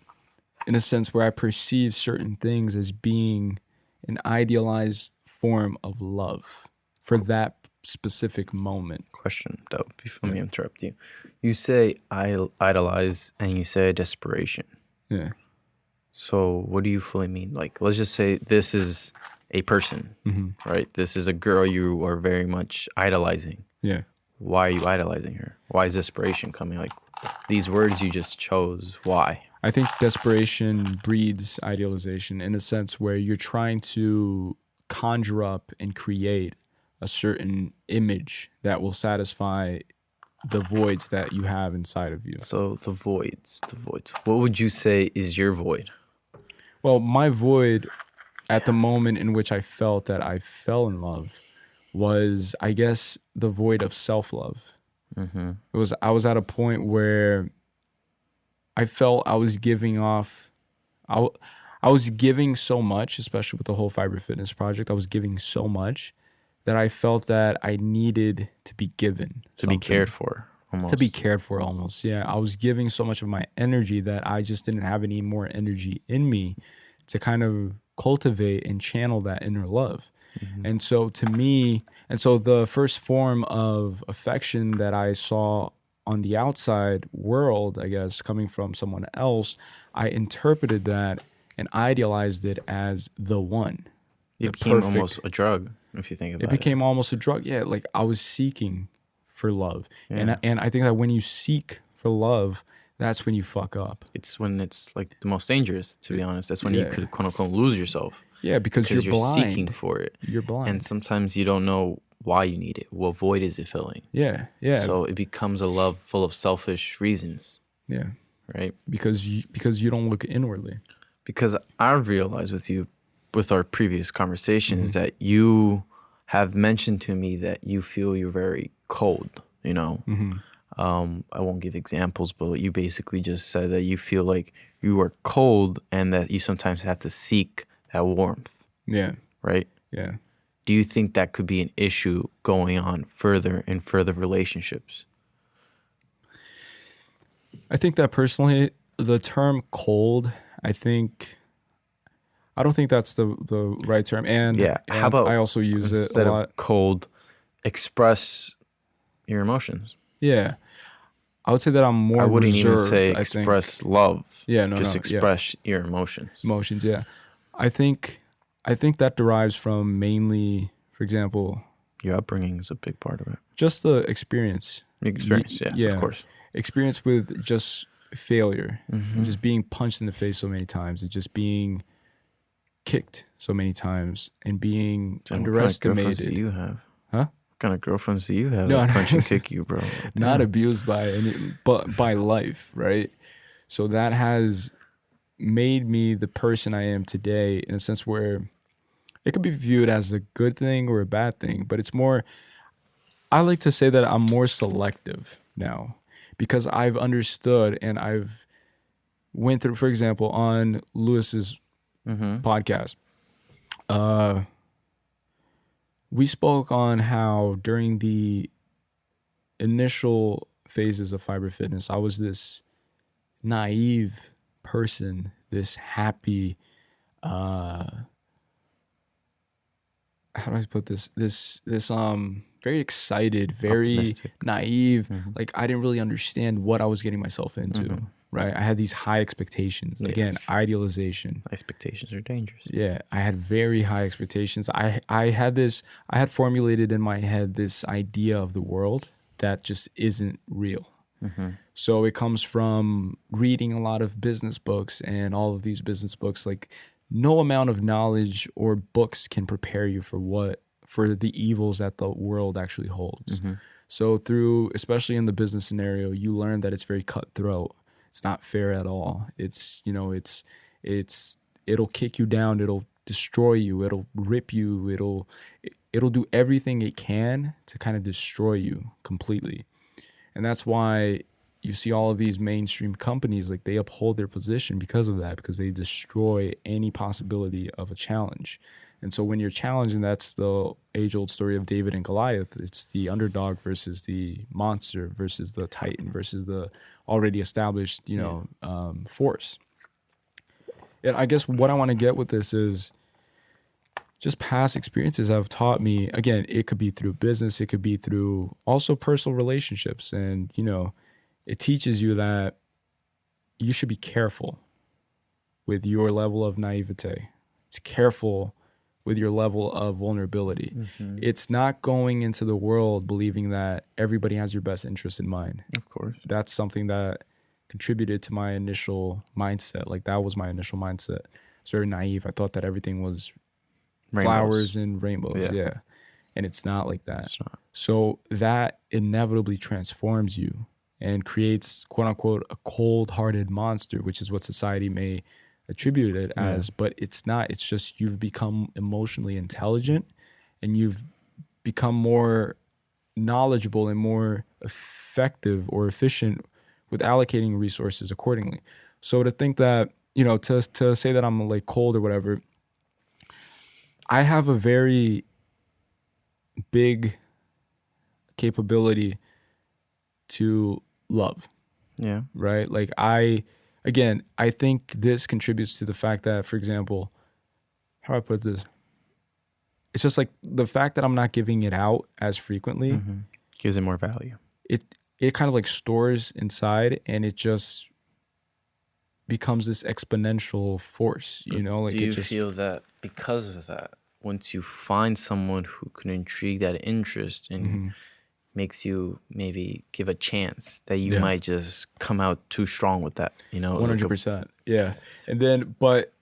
in a sense where I perceive certain things as being an idealized form of love for that specific moment. Question, though, before me interrupt you. You say idolize and you say desperation. Yeah. So what do you fully mean? Like, let's just say this is a person, right? This is a girl you are very much idolizing. Yeah. Why are you idolizing her? Why is desperation coming? Like, these words you just chose, why? I think desperation breeds idealization in a sense where you're trying to conjure up and create a certain image that will satisfy the voids that you have inside of you. So the voids. What would you say is your void? Well, my void at the moment in which I felt that I fell in love was, I guess, the void of self-love. I was at a point where I felt I was giving off, I was giving so much, especially with the whole Fiber Fitness project. I was giving so much that I felt that I needed to be given. To be cared for, almost. To be cared for, almost, yeah. I was giving so much of my energy that I just didn't have any more energy in me to kind of cultivate and channel that inner love. And so to me, the first form of affection that I saw on the outside world, I guess, coming from someone else, I interpreted that and idealized it as the one. It became almost a drug, if you think about it. It became almost a drug. Yeah, like I was seeking for love. Yeah. And I think that when you seek for love, that's when you fuck up. It's when it's like the most dangerous, to be honest. That's when you could, quote unquote, lose yourself. Yeah, because you're blind. Seeking for it. You're blind. And sometimes you don't know why you need it. What void is it filling? Yeah. So it becomes a love full of selfish reasons. Yeah. Right? Because you don't look inwardly. Because I've realized with our previous conversations, that you have mentioned to me that you feel you're very cold, you know? I won't give examples, but you basically just said that you feel like you are cold and that you sometimes have to seek that warmth. Yeah. Right? Yeah. Do you think that could be an issue going on further in further relationships? I think that personally, the term cold, I don't think that's the right term. And, How about I also use it a instead lot. of cold, express your emotions? Yeah. I would say that I'm more I wouldn't reserved, even say I think. express love. Yeah, no, just no, express your emotions. Emotions, yeah. I think that derives from mainly, for example, Your upbringing is a big part of it. just the experience. Experience, yes, of course. Experience with just failure, and just being punched in the face so many times, and just being kicked so many times, and being underestimated. What kind of girlfriends do you have? Huh? What kind of girlfriends do you have No, that no. punch and kick you, bro? Not abused by but by life, right? So that has made me the person I am today, in a sense where it could be viewed as a good thing or a bad thing, but it's more, I like to say that I'm more selective now, because I've understood and I've went through, for example, on Lewis's podcast, we spoke on how during the initial phases of Fiber Fitness, I was this naive person, this happy, how do I put this? This very excited, very Optimistic. naive. Like, I didn't really understand what I was getting myself into. Right? I had these high expectations. Yes. Again, idealization. Expectations are dangerous. Yeah, I had very high expectations. I had formulated in my head this idea of the world that just isn't real. So it comes from reading a lot of business books, and all of these business books, like, no amount of knowledge or books can prepare you for the evils that the world actually holds. So through, especially in the business scenario, you learn that it's very cutthroat. It's not fair at all. It's, it'll kick you down. It'll destroy you. It'll rip you. It'll do everything it can to kind of destroy you completely. And that's why you see all of these mainstream companies, like, they uphold their position because of that, because they destroy any possibility of a challenge. And so when you're challenged, and that's the age-old story of David and Goliath, it's the underdog versus the monster versus the titan versus the already established, force. And I guess what I want to get with this is just past experiences have taught me, again, it could be through business, it could be through also personal relationships. And, it teaches you that you should be careful with your level of naivete. It's careful with your level of vulnerability. It's not going into the world believing that everybody has your best interest in mind. Of course. That's something that contributed to my initial mindset. Like, that was my initial mindset. It's very naive. I thought that everything was flowers and rainbows. Yeah. And it's not like that. It's not. So that inevitably transforms you and creates, quote unquote, a cold-hearted monster, which is what society may attribute it as, but it's not. It's just you've become emotionally intelligent, and you've become more knowledgeable and more effective or efficient with allocating resources accordingly. So to think that, to say that I'm, like, cold or whatever, I have a very big capability to love. Yeah. Right? Like, I think this contributes to the fact that, for example, how do I put this? It's just like the fact that I'm not giving it out as frequently Gives it more value. It kind of, like, stores inside, and it just becomes this exponential force, like, Do it you just feel that because of that, once you find someone who can intrigue that interest and makes you maybe give a chance, that you might just come out too strong with that, 100%. Yeah. And then, but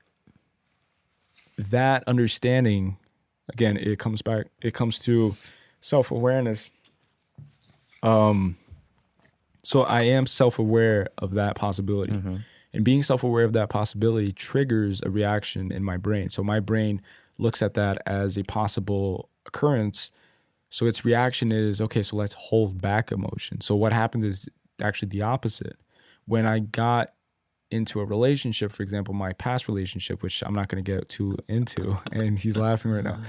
that understanding, again, it comes to Self-awareness. So I am self-aware of that possibility. Mm-hmm. And being self-aware of that possibility triggers a reaction in my brain. So my brain looks at that as a possible occurrence. So its reaction is, okay, so let's hold back emotion. So what happens is actually the opposite. When I got into a relationship, for example, my past relationship, which I'm not going to get too into, and he's laughing right now.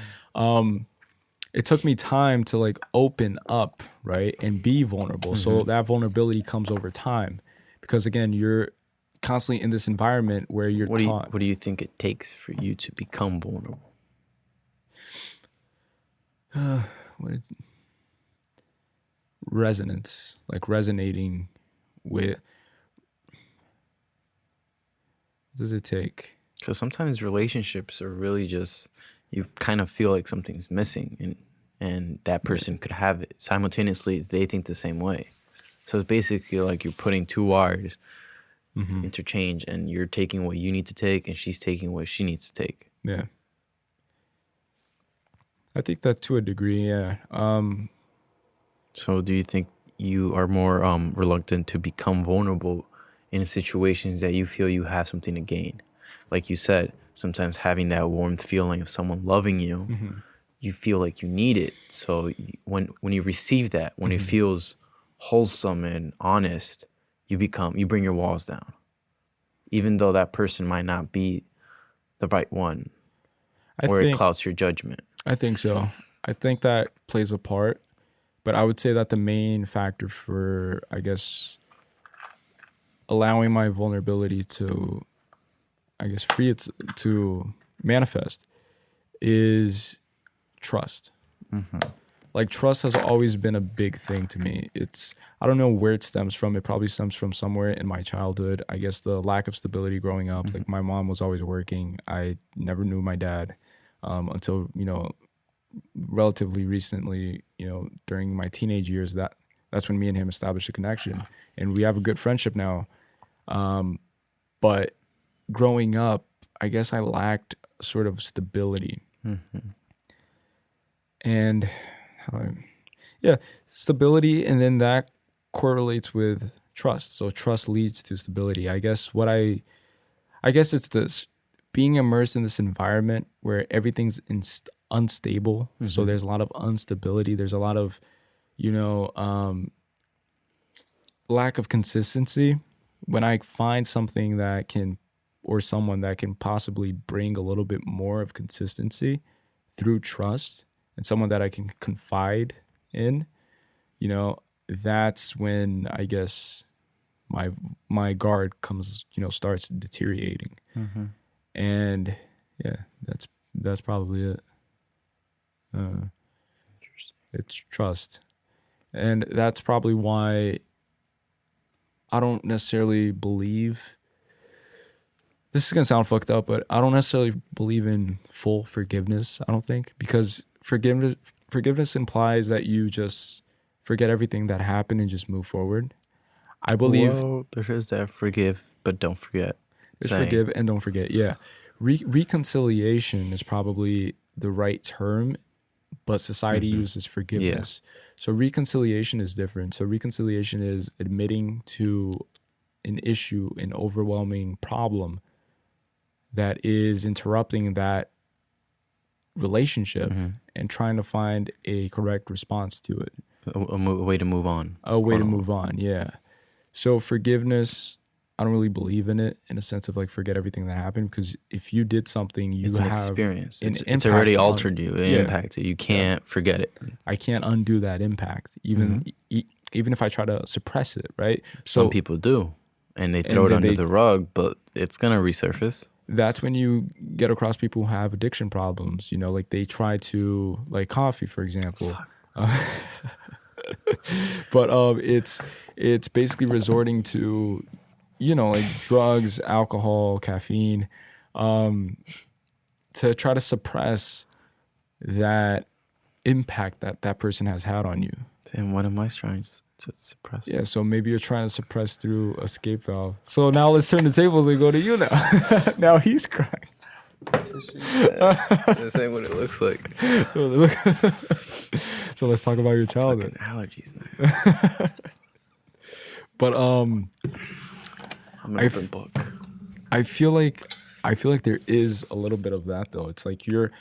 It took me time to like open up, right, and be vulnerable. Mm-hmm. So that vulnerability comes over time, because again, you're constantly in this environment where you're taught. What do you think it takes for you to become vulnerable? Resonance, like resonating with. What does it take? Because sometimes relationships are really just, you kind of feel like something's missing, and that person could have it. Simultaneously, they think the same way. So it's basically like you're putting two wires, interchange, and you're taking what you need to take, and she's taking what she needs to take. Yeah. I think that to a degree, yeah. So do you think you are more reluctant to become vulnerable in situations that you feel you have something to gain? Like you said, sometimes having that warm feeling of someone loving you, you feel like you need it. So when you receive that, when it feels wholesome and honest, you bring your walls down, even though that person might not be the right one, it clouds your judgment. I think so. I think that plays a part, but I would say that the main factor for, I guess, allowing my vulnerability to, I guess, free it to manifest is trust. Like, trust has always been a big thing to me. I don't know where it stems from. It probably stems from somewhere in my childhood. I guess the lack of stability growing up. Like, my mom was always working. I never knew my dad until, relatively recently, during my teenage years. That's when me and him established a connection. And we have a good friendship now. But growing up, I guess I lacked sort of stability. And stability, and then that correlates with trust. So trust leads to stability. I guess it's this: being immersed in this environment where everything's unstable. So there's a lot of instability. There's a lot of, lack of consistency. When I find something that can, or someone that can possibly bring a little bit more of consistency through trust, and someone that I can confide in, that's when I guess my guard comes, starts deteriorating. And yeah, that's probably it. It's trust. And that's probably why I don't necessarily believe, this is going to sound fucked up, but I don't necessarily believe in full forgiveness, I don't think, because forgiveness implies that you just forget everything that happened and just move forward. I believe there is that forgive but don't forget. There's forgive and don't forget. Yeah, reconciliation is probably the right term, but society uses forgiveness. Yeah. So reconciliation is different. So reconciliation is admitting to an issue, an overwhelming problem that is interrupting that relationship and trying to find a correct response to it. A way to move on. A way to move on, yeah. So forgiveness, I don't really believe in it in a sense of like forget everything that happened, because if you did something, it's an experience. It's already altered you. It impacted. You can't forget it. I can't undo that impact, even if I try to suppress it, right? Some people do, and they throw it under the rug, but it's going to resurface. That's when you get across people who have addiction problems, like they try to, like coffee, for example. But it's basically resorting to, like drugs, alcohol, caffeine, to try to suppress that impact that person has had on you. And what am I trying to suppress? Yeah, so maybe you're trying to suppress through escape valve. So now let's turn the tables and go to you now. Now he's crying. This ain't what it looks like. So let's talk about your childhood. Fucking allergies, man. But I'm an open book. I feel like there is a little bit of that though. It's like it's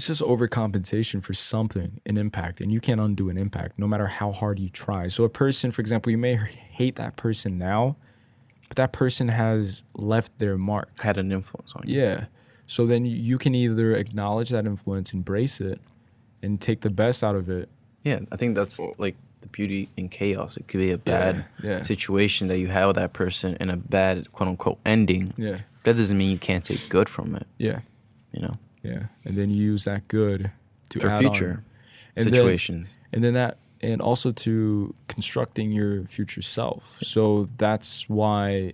just overcompensation for something, an impact, and you can't undo an impact no matter how hard you try. So a person, for example, you may hate that person now, but that person has left their mark. Had an influence on you. Yeah. So then you can either acknowledge that influence, embrace it, and take the best out of it. Yeah, I think that's like the beauty in chaos. It could be a bad situation that you have with that person and a bad quote unquote ending. Yeah. That doesn't mean you can't take good from it. Yeah. You know? Yeah. And then you use that good to for add future on. situations. And also to constructing your future self. So that's why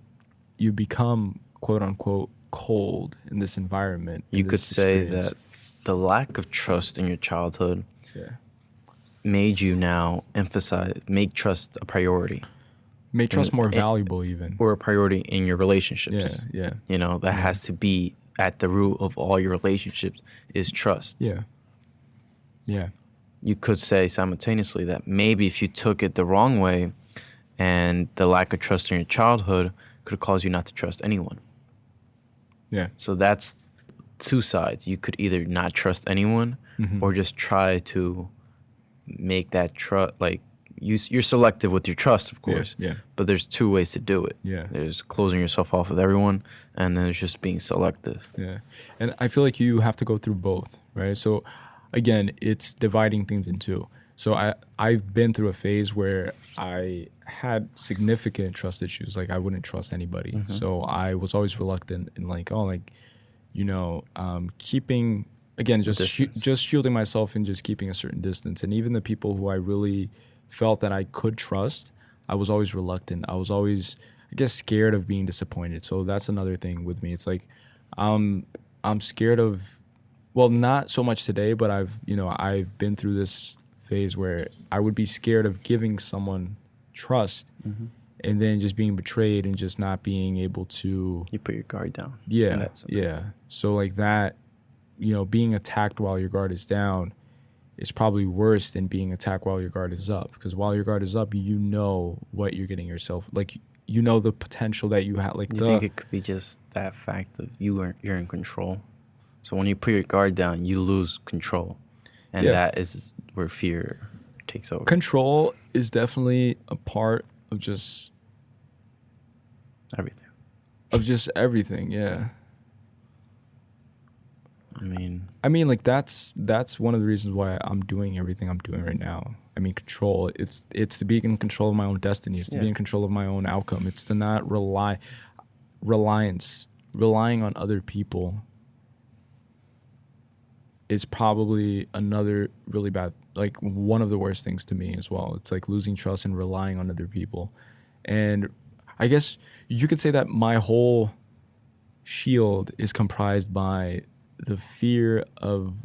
you become quote unquote cold in this environment. You could say that the lack of trust in your childhood made you now make trust a priority. Make trust more valuable even. Or a priority in your relationships. Yeah. You know, that has to be at the root of all your relationships is trust. Yeah. Yeah. You could say simultaneously that maybe if you took it the wrong way and the lack of trust in your childhood could cause you not to trust anyone. Yeah. So that's two sides. You could either not trust anyone or just try to make that trust, like, you're selective with your trust, of course. Yeah. But there's two ways to do it. Yeah. There's closing yourself off with everyone, and then there's just being selective. Yeah. And I feel like you have to go through both, right? So, again, it's dividing things in two. So I've been through a phase where I had significant trust issues. Like, I wouldn't trust anybody. So I was always reluctant and keeping, again, just shielding myself and just keeping a certain distance. And even the people who I really felt that I could trust, I was always reluctant. I was always, I guess, scared of being disappointed. So that's another thing with me. It's like I'm scared of, well, not so much today, but I've been through this phase where I would be scared of giving someone trust and then just being betrayed and just not being able to. You put your guard down. Yeah. So like that, being attacked while your guard is down is probably worse than being attacked while your guard is up. Because while your guard is up, you know what you're getting yourself, like, the potential that you have. Like, you think it could be just that fact of you're in control. So when you put your guard down, you lose control. And that is where fear takes over. Control is definitely a part of just everything. Yeah. I mean, like, that's one of the reasons why I'm doing everything I'm doing right now. I mean, control. It's to be in control of my own destiny. It's to be in control of my own outcome. It's to not relying on other people is probably another really bad, like, one of the worst things to me as well. It's like losing trust and relying on other people. And I guess you could say that my whole shield is comprised by the fear of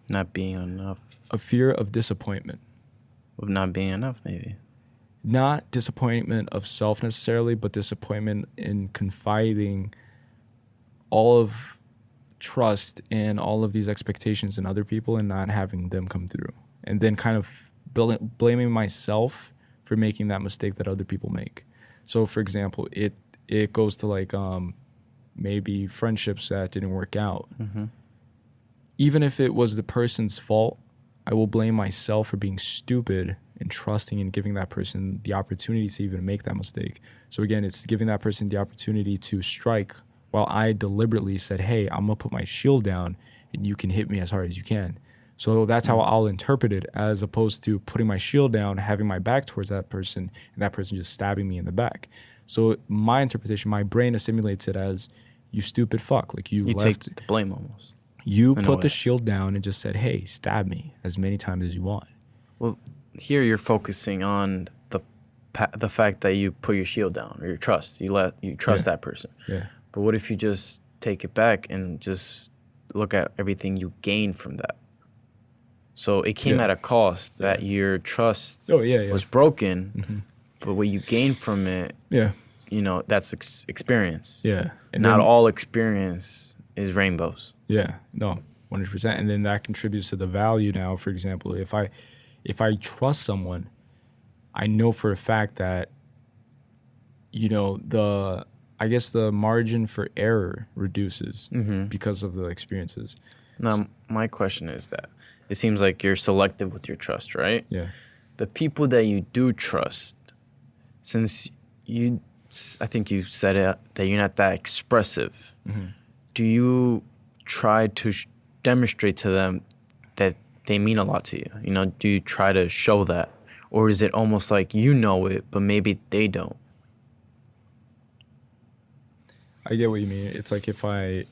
not being enough. A fear of disappointment. Of not being enough, maybe. Not disappointment of self necessarily, but disappointment in confiding all of trust and all of these expectations in other people and not having them come through. And then kind of blaming myself for making that mistake that other people make. So, for example, it goes to like maybe friendships that didn't work out. Even if it was the person's fault, I will blame myself for being stupid and trusting and giving that person the opportunity to even make that mistake. So again, it's giving that person the opportunity to strike while I deliberately said, hey, I'm gonna put my shield down and you can hit me as hard as you can. So that's how I'll interpret it, as opposed to putting my shield down, having my back towards that person, and that person just stabbing me in the back. So my interpretation, my brain assimilates it as, you stupid fuck. Like, you left, take the blame almost. You put the shield down and just said, hey, stab me as many times as you want. Well, here you're focusing on the fact that you put your shield down, or your trust. You trust that person. Yeah. But what if you just take it back and just look at everything you gained from that? So it came at a cost that your trust was broken, but what you gained from it, that's experience. Yeah. And not all experience is rainbows. Yeah, no. 100%. And then that contributes to the value now. For example, if I trust someone, I know for a fact that, I guess the margin for error reduces because of the experiences. Now, my question is that it seems like you're selective with your trust, right? Yeah. The people that you do trust, since I think you said it, that you're not that expressive, do you try to demonstrate to them that they mean a lot to you? Do you try to show that? Or is it almost like you know it, but maybe they don't? I get what you mean. It's like if I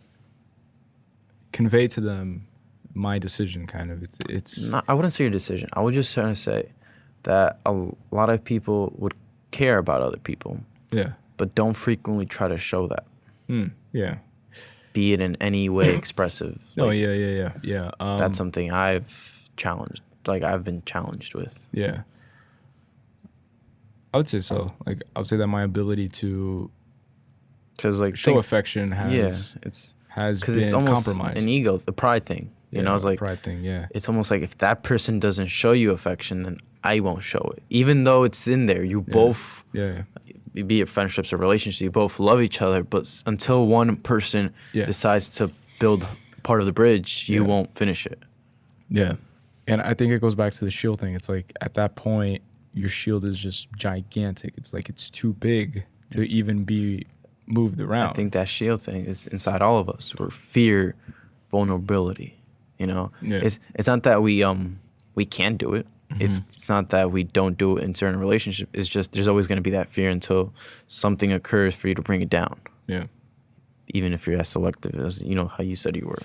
convey to them my decision, kind of. It's not, I wouldn't say your decision. I was just trying to say that a lot of people would care about other people. Yeah. But don't frequently try to show that. Yeah. Be it in any way expressive. No, yeah. That's something I've challenged. Like, I've been challenged with. Yeah. I would say so. Like, I would say that my ability to show affection has been it's almost compromised. An ego, the pride thing. It's like pride thing. Yeah. It's almost like if that person doesn't show you affection, then I won't show it. Even though it's in there, you both, be it friendships or relationships, you both love each other. But until one person decides to build part of the bridge, you won't finish it. Yeah. And I think it goes back to the shield thing. It's like at that point, your shield is just gigantic. It's like it's too big to even be moved around. I think that shield thing is inside all of us. We're fear, vulnerability. It's not that we can't do it. It's not that we don't do it in certain relationships. It's just there's always going to be that fear until something occurs for you to bring it down. Yeah. Even if you're as selective as how you said you were.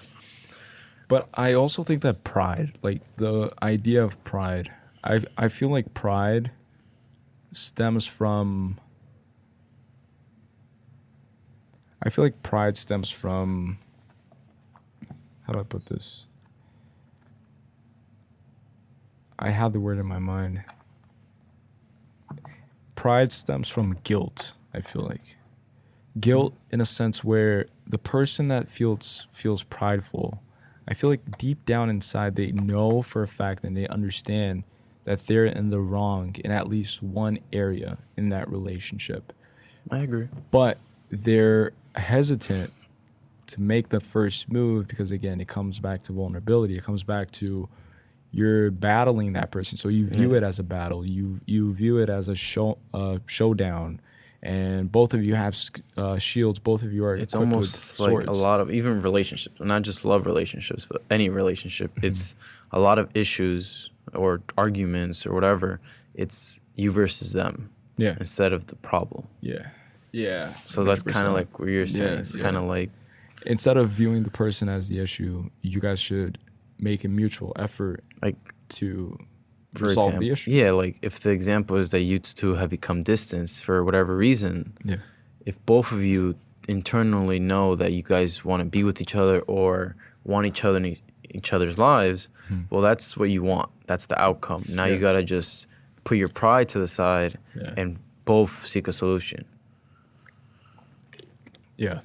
But I also think that pride, like the idea of pride, I feel like pride stems from. How do I put this? I had the word in my mind. Pride stems from guilt, I feel like. Guilt in a sense where the person that feels prideful, I feel like deep down inside they know for a fact and they understand that they're in the wrong in at least one area in that relationship. I agree. But they're hesitant to make the first move because, again, it comes back to vulnerability. It comes back to you're battling that person. So you view it as a battle. You view it as a showdown. And both of you have shields. Both of you are It's equipped almost with swords. like a lot of, even relationships, not just love relationships, but any relationship. It's a lot of issues or arguments or whatever. It's you versus them instead of the problem. Yeah. So that's kind of like what you're saying. It's kind of like, instead of viewing the person as the issue, you guys should make a mutual effort like to for resolve example, the issue. Yeah, like if the example is that you two have become distant for whatever reason, if both of you internally know that you guys want to be with each other or want each other in each other's lives, well, that's what you want. That's the outcome. Now you got to just put your pride to the side and both seek a solution. Yeah.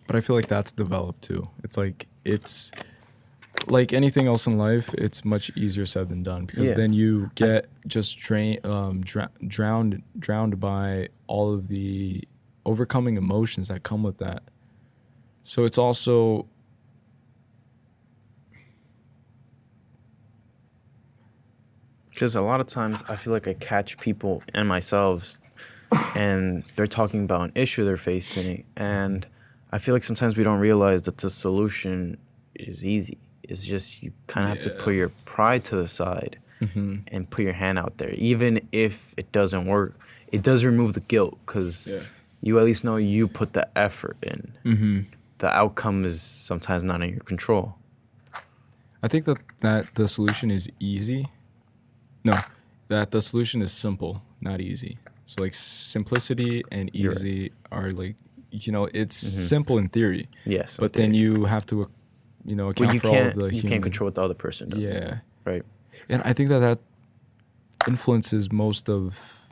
But I feel like that's developed too. It's like anything else in life, it's much easier said than done because then you get just drowned by all of the overcoming emotions that come with that. So it's also because a lot of times I feel like I catch people and myself and they're talking about an issue they're facing, and I feel like sometimes we don't realize that the solution is easy. It's just you kind of have to put your pride to the side and put your hand out there. Even if it doesn't work, it does remove the guilt because you at least know you put the effort in. The outcome is sometimes not in your control. I think that the solution is easy. No, that the solution is simple, not easy. So like simplicity and easy are like, it's simple in theory. Yes. But then you have to, account for all of the you can't control what the other person does. Yeah. Right. And I think that influences most of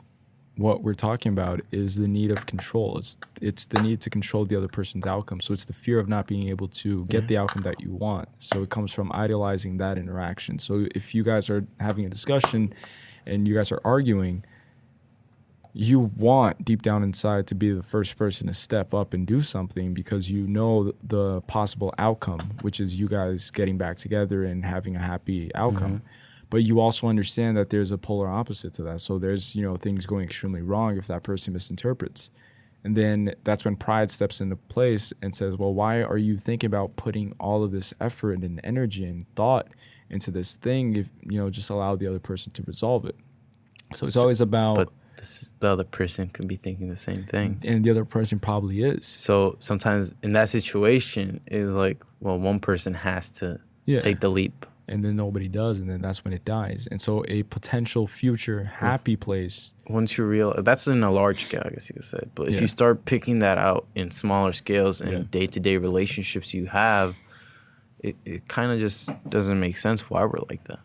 what we're talking about is the need of control. It's the need to control the other person's outcome. So it's the fear of not being able to get the outcome that you want. So it comes from idealizing that interaction. So if you guys are having a discussion and you guys are arguing, you want deep down inside to be the first person to step up and do something because you know the possible outcome, which is you guys getting back together and having a happy outcome. But you also understand that there's a polar opposite to that. So there's, things going extremely wrong if that person misinterprets. And then that's when pride steps into place and says, well, why are you thinking about putting all of this effort and energy and thought into this thing if, just allow the other person to resolve it? So it's always about... But the other person could be thinking the same thing. And the other person probably is. So sometimes in that situation, it's like, well, one person has to take the leap. And then nobody does, and then that's when it dies. And so a potential future happy place... Once you realize... That's in a large scale, I guess you could say. But if you start picking that out in smaller scales and day-to-day relationships you have, it kind of just doesn't make sense why we're like that.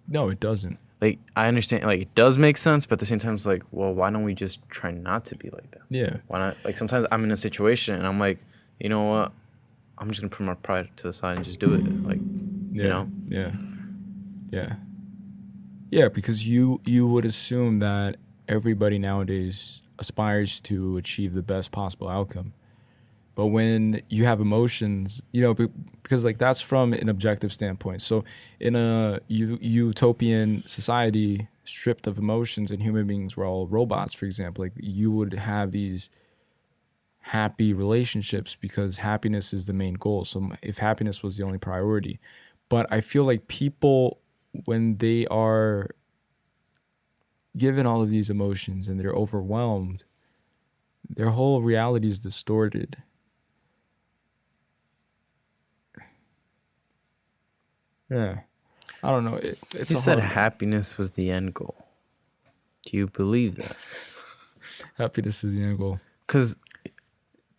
No, it doesn't. Like, I understand, like, it does make sense, but at the same time, it's like, well, why don't we just try not to be like that? Yeah. Why not? Like, sometimes I'm in a situation, and I'm like, you know what? I'm just going to put my pride to the side and just do it. Like, you know? Yeah, because you would assume that everybody nowadays aspires to achieve the best possible outcome. But when you have emotions, because like that's from an objective standpoint. So in a utopian society stripped of emotions and human beings were all robots, for example, like you would have these happy relationships because happiness is the main goal. So if happiness was the only priority. But I feel like people, when they are given all of these emotions and they're overwhelmed, their whole reality is distorted. Yeah. I don't know. You said happiness was the end goal. Do you believe that? Happiness is the end goal. Because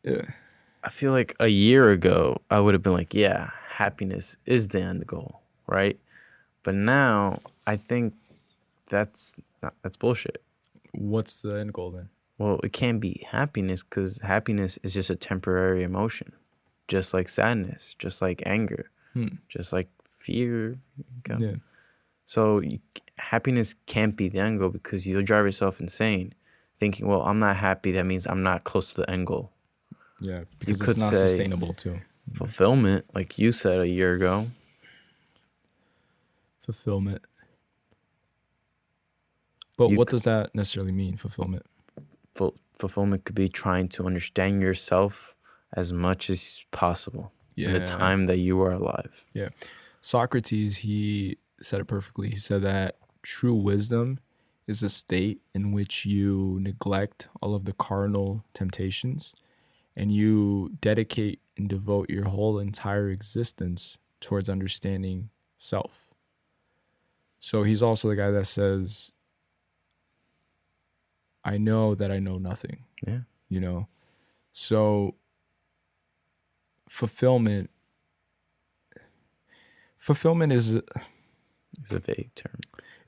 I feel like a year ago, I would have been like, yeah, happiness is the end goal, right? But now I think that's bullshit. What's the end goal then? Well, it can't be happiness because happiness is just a temporary emotion, just like sadness, just like anger, just like fear. Yeah. So happiness can't be the end goal because you'll drive yourself insane thinking, well, I'm not happy. That means I'm not close to the end goal. Yeah, because it's not sustainable too. Fulfillment, like you said a year ago. Fulfillment. But what does that necessarily mean, fulfillment? Fulfillment could be trying to understand yourself as much as possible in the time that you are alive. Yeah. Socrates, he said it perfectly. He said that true wisdom is a state in which you neglect all of the carnal temptations and you dedicate and devote your whole entire existence towards understanding self. So he's also the guy that says, I know that I know nothing. Yeah. So fulfillment is a vague term.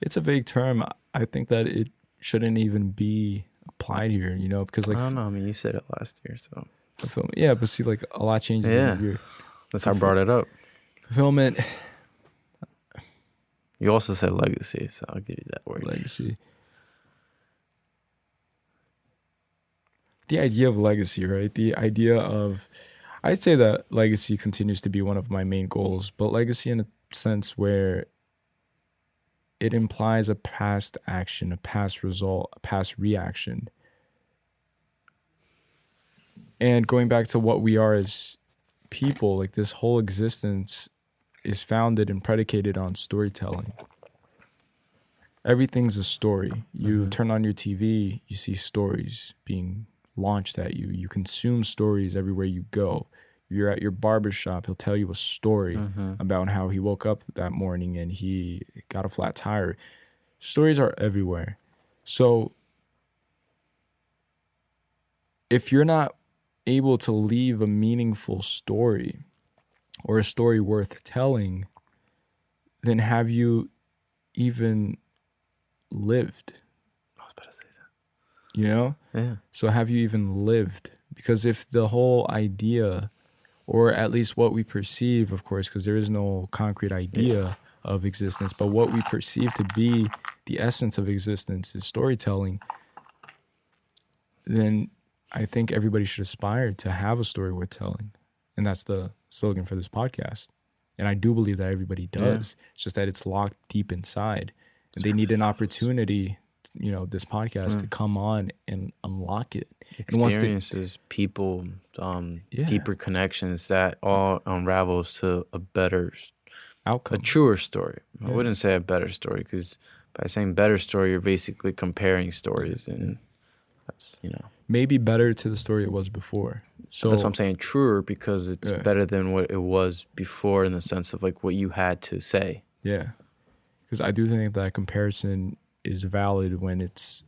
It's a vague term. I think that it shouldn't even be applied here, because like I don't know. I mean, you said it last year, so fulfillment. Yeah, but see, like a lot changes in a year. That's how I brought it up. Fulfillment. You also said legacy, so I'll give you that word. Legacy. The idea of legacy, right? The idea of, I'd say that legacy continues to be one of my main goals, but legacy in a sense where it implies a past action, a past result, a past reaction. And going back to what we are as people, like this whole existence is founded and predicated on storytelling. Everything's a story. You turn on your TV, you see stories being launched at you. You consume stories everywhere you go. You're at your barbershop, he'll tell you a story about how he woke up that morning and he got a flat tire. Stories are everywhere. So if you're not able to leave a meaningful story or a story worth telling, then have you even lived? I was about to say you know? Yeah. So have you even lived? Because if the whole idea, or at least what we perceive, of course, because there is no concrete idea of existence, but what we perceive to be the essence of existence is storytelling, then I think everybody should aspire to have a story worth telling. And that's the slogan for this podcast. And I do believe that everybody does. Yeah. It's just that it's locked deep inside. And they need an opportunity, you know, this podcast to come on and unlock it. Experiences, people, deeper connections, that all unravels to a better outcome, a truer story. I wouldn't say a better story, because by saying better story, you're basically comparing stories, and that's, you know, maybe better to the story it was before. So that's what I'm saying, truer, because it's better than what it was before, in the sense of like what you had to say. Yeah, because I do think that comparison is valid when it's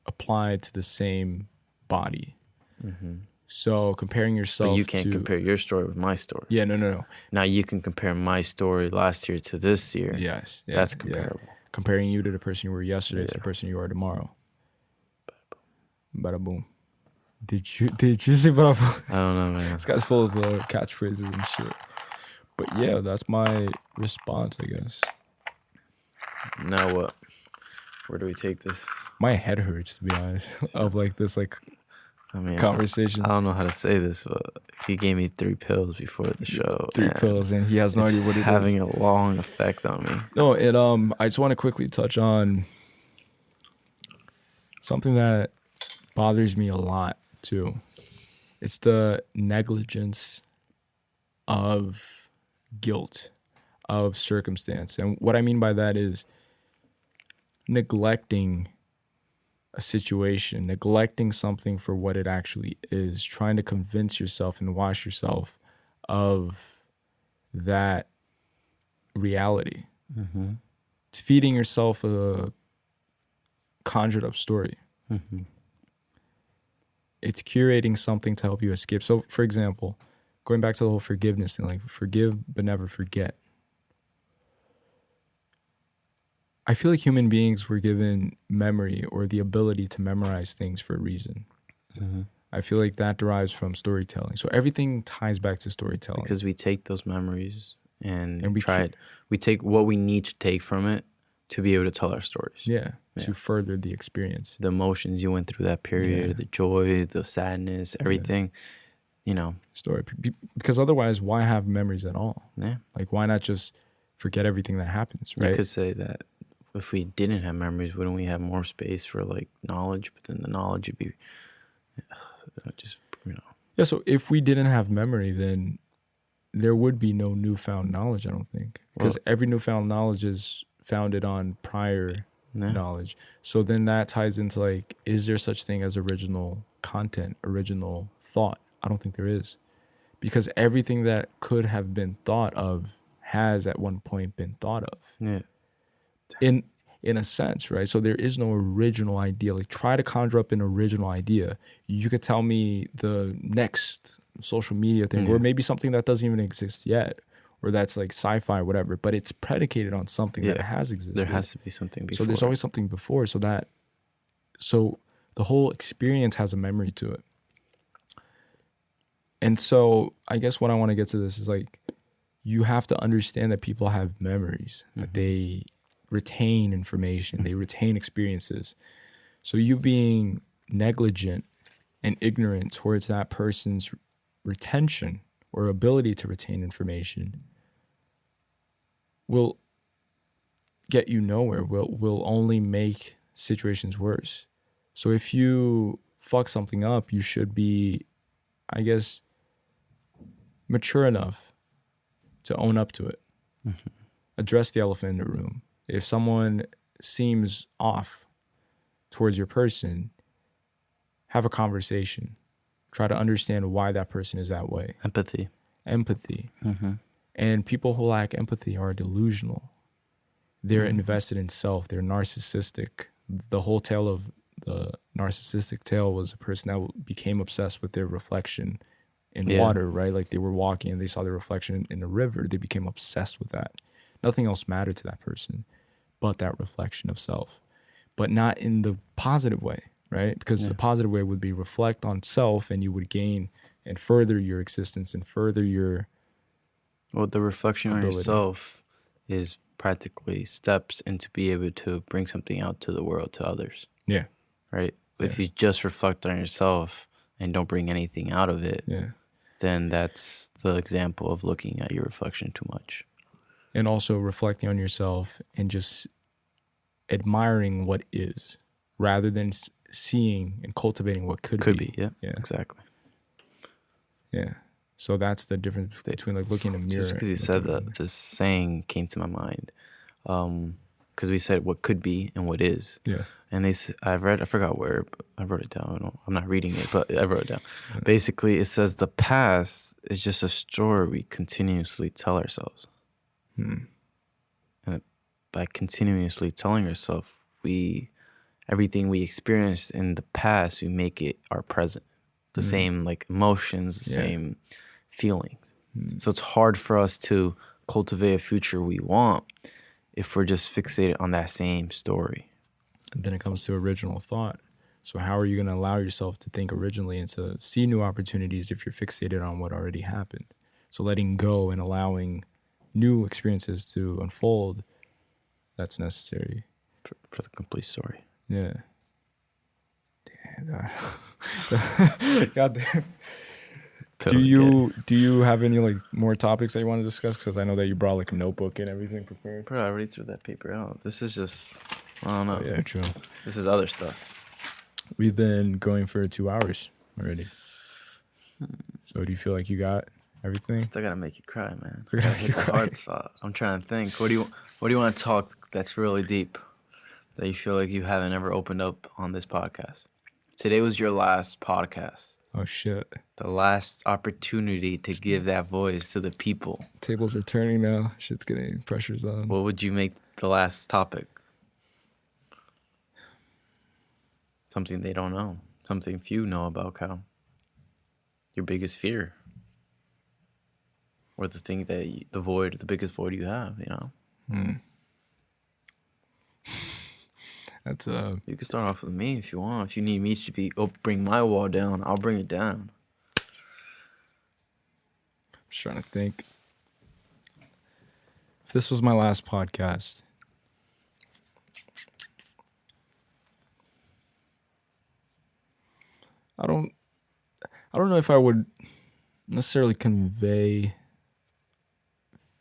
applied to the same body. So comparing yourself, but you can't compare your story with my story. Yeah, no. Now you can compare my story last year to this year. Yes, that's comparable. Comparing you to the person you were yesterday to the person you are tomorrow. Bada boom. Did you say bada boom? I don't know, man. This guy's full of catchphrases and shit. But yeah, that's my response, I guess. Now what? Where do we take this? My head hurts, to be honest, of like this conversation. I don't know how to say this, but he gave me 3 pills before the show. 3 pills, and he has no idea what it is. Having a long effect on me. No, I just want to quickly touch on something that bothers me a lot too. It's the negligence of guilt, of circumstance. And what I mean by that is neglecting a situation, neglecting something for what it actually is, trying to convince yourself and wash yourself of that reality. It's feeding yourself a conjured up story. It's curating something to help you escape. So, for example, going back to the whole forgiveness thing, like forgive but never forget. I feel like human beings were given memory or the ability to memorize things for a reason. I feel like that derives from storytelling. So everything ties back to storytelling. Because we take those memories and we take what we need to take from it to be able to tell our stories. Yeah, to further the experience. The emotions you went through that period, the joy, the sadness, everything, you know. Story. Because otherwise, why have memories at all? Yeah. Like, why not just forget everything that happens, right? You could say that if we didn't have memories, wouldn't we have more space for, like, knowledge? But then the knowledge would be just, you know. Yeah, so if we didn't have memory, then there would be no newfound knowledge, I don't think. Because every newfound knowledge is founded on prior knowledge. So then that ties into, like, is there such thing as original content, original thought? I don't think there is. Because everything that could have been thought of has at one point been thought of. Yeah. In a sense, right? So there is no original idea. Like, try to conjure up an original idea. You could tell me the next social media thing, or maybe something that doesn't even exist yet, or that's like sci-fi or whatever, but it's predicated on something that has existed. There has to be something before. So there's always something before. So the whole experience has a memory to it. And so I guess what I want to get to this is, like, you have to understand that people have memories, that they retain information, they retain experiences. So you being negligent and ignorant towards that person's retention or ability to retain information will get you nowhere, will only make situations worse. So if you fuck something up, you should be, I guess, mature enough to own up to it. Address the elephant in the room. If someone seems off towards your person, have a conversation. Try to understand why that person is that way. Empathy. And people who lack empathy are delusional. They're invested in self. They're narcissistic. The whole tale of the narcissistic tale was a person that became obsessed with their reflection in water, right? Like, they were walking and they saw their reflection in a river. They became obsessed with that. Nothing else mattered to that person but that reflection of self, but not in the positive way, right? Because a positive way would be reflect on self, and you would gain and further your existence and further your Well, the reflection on ability. yourself is practically steps into be able to bring something out to the world, to others. Yeah. Right? If you just reflect on yourself and don't bring anything out of it, then that's the example of looking at your reflection too much. And also reflecting on yourself and just admiring what is rather than seeing and cultivating what could be. Yeah, exactly. Yeah. So that's the difference between like looking in a mirror. Just because you said that, this saying came to my mind. Because we said what could be and what is. Yeah. And I forgot where, but I wrote it down. I'm not reading it, but I wrote it down. Basically, it says the past is just a story we continuously tell ourselves. And by continuously telling ourselves, everything we experienced in the past, we make it our present. The same like emotions, the same feelings. So it's hard for us to cultivate a future we want if we're just fixated on that same story. And then it comes to original thought. So how are you going to allow yourself to think originally and to see new opportunities if you're fixated on what already happened? So letting go and allowing new experiences to unfold, that's necessary. For the complete story. Yeah. Damn. God damn. Do you have any like more topics that you want to discuss? Because I know that you brought like a notebook and everything prepared. Bro, I already threw that paper out. This is just, I don't know. Yeah, true. This is other stuff. We've been going for 2 hours already. So do you feel like you got everything? Still gotta make you cry, man. Still gotta hit the hard spot. I'm trying to think. What do you want to talk that's really deep that you feel like you haven't ever opened up on this podcast? Today was your last podcast. Oh shit. The last opportunity to give that voice to the people. Tables are turning now. Shit's getting, pressure's on. What would you make the last topic? Something they don't know. Something few know about, Kyle. Your biggest fear. Or the thing that the biggest void you have, you know? That's You can start off with me if you want. If you need me to bring my wall down, I'll bring it down. I'm just trying to think. If this was my last podcast, I don't know if I would necessarily convey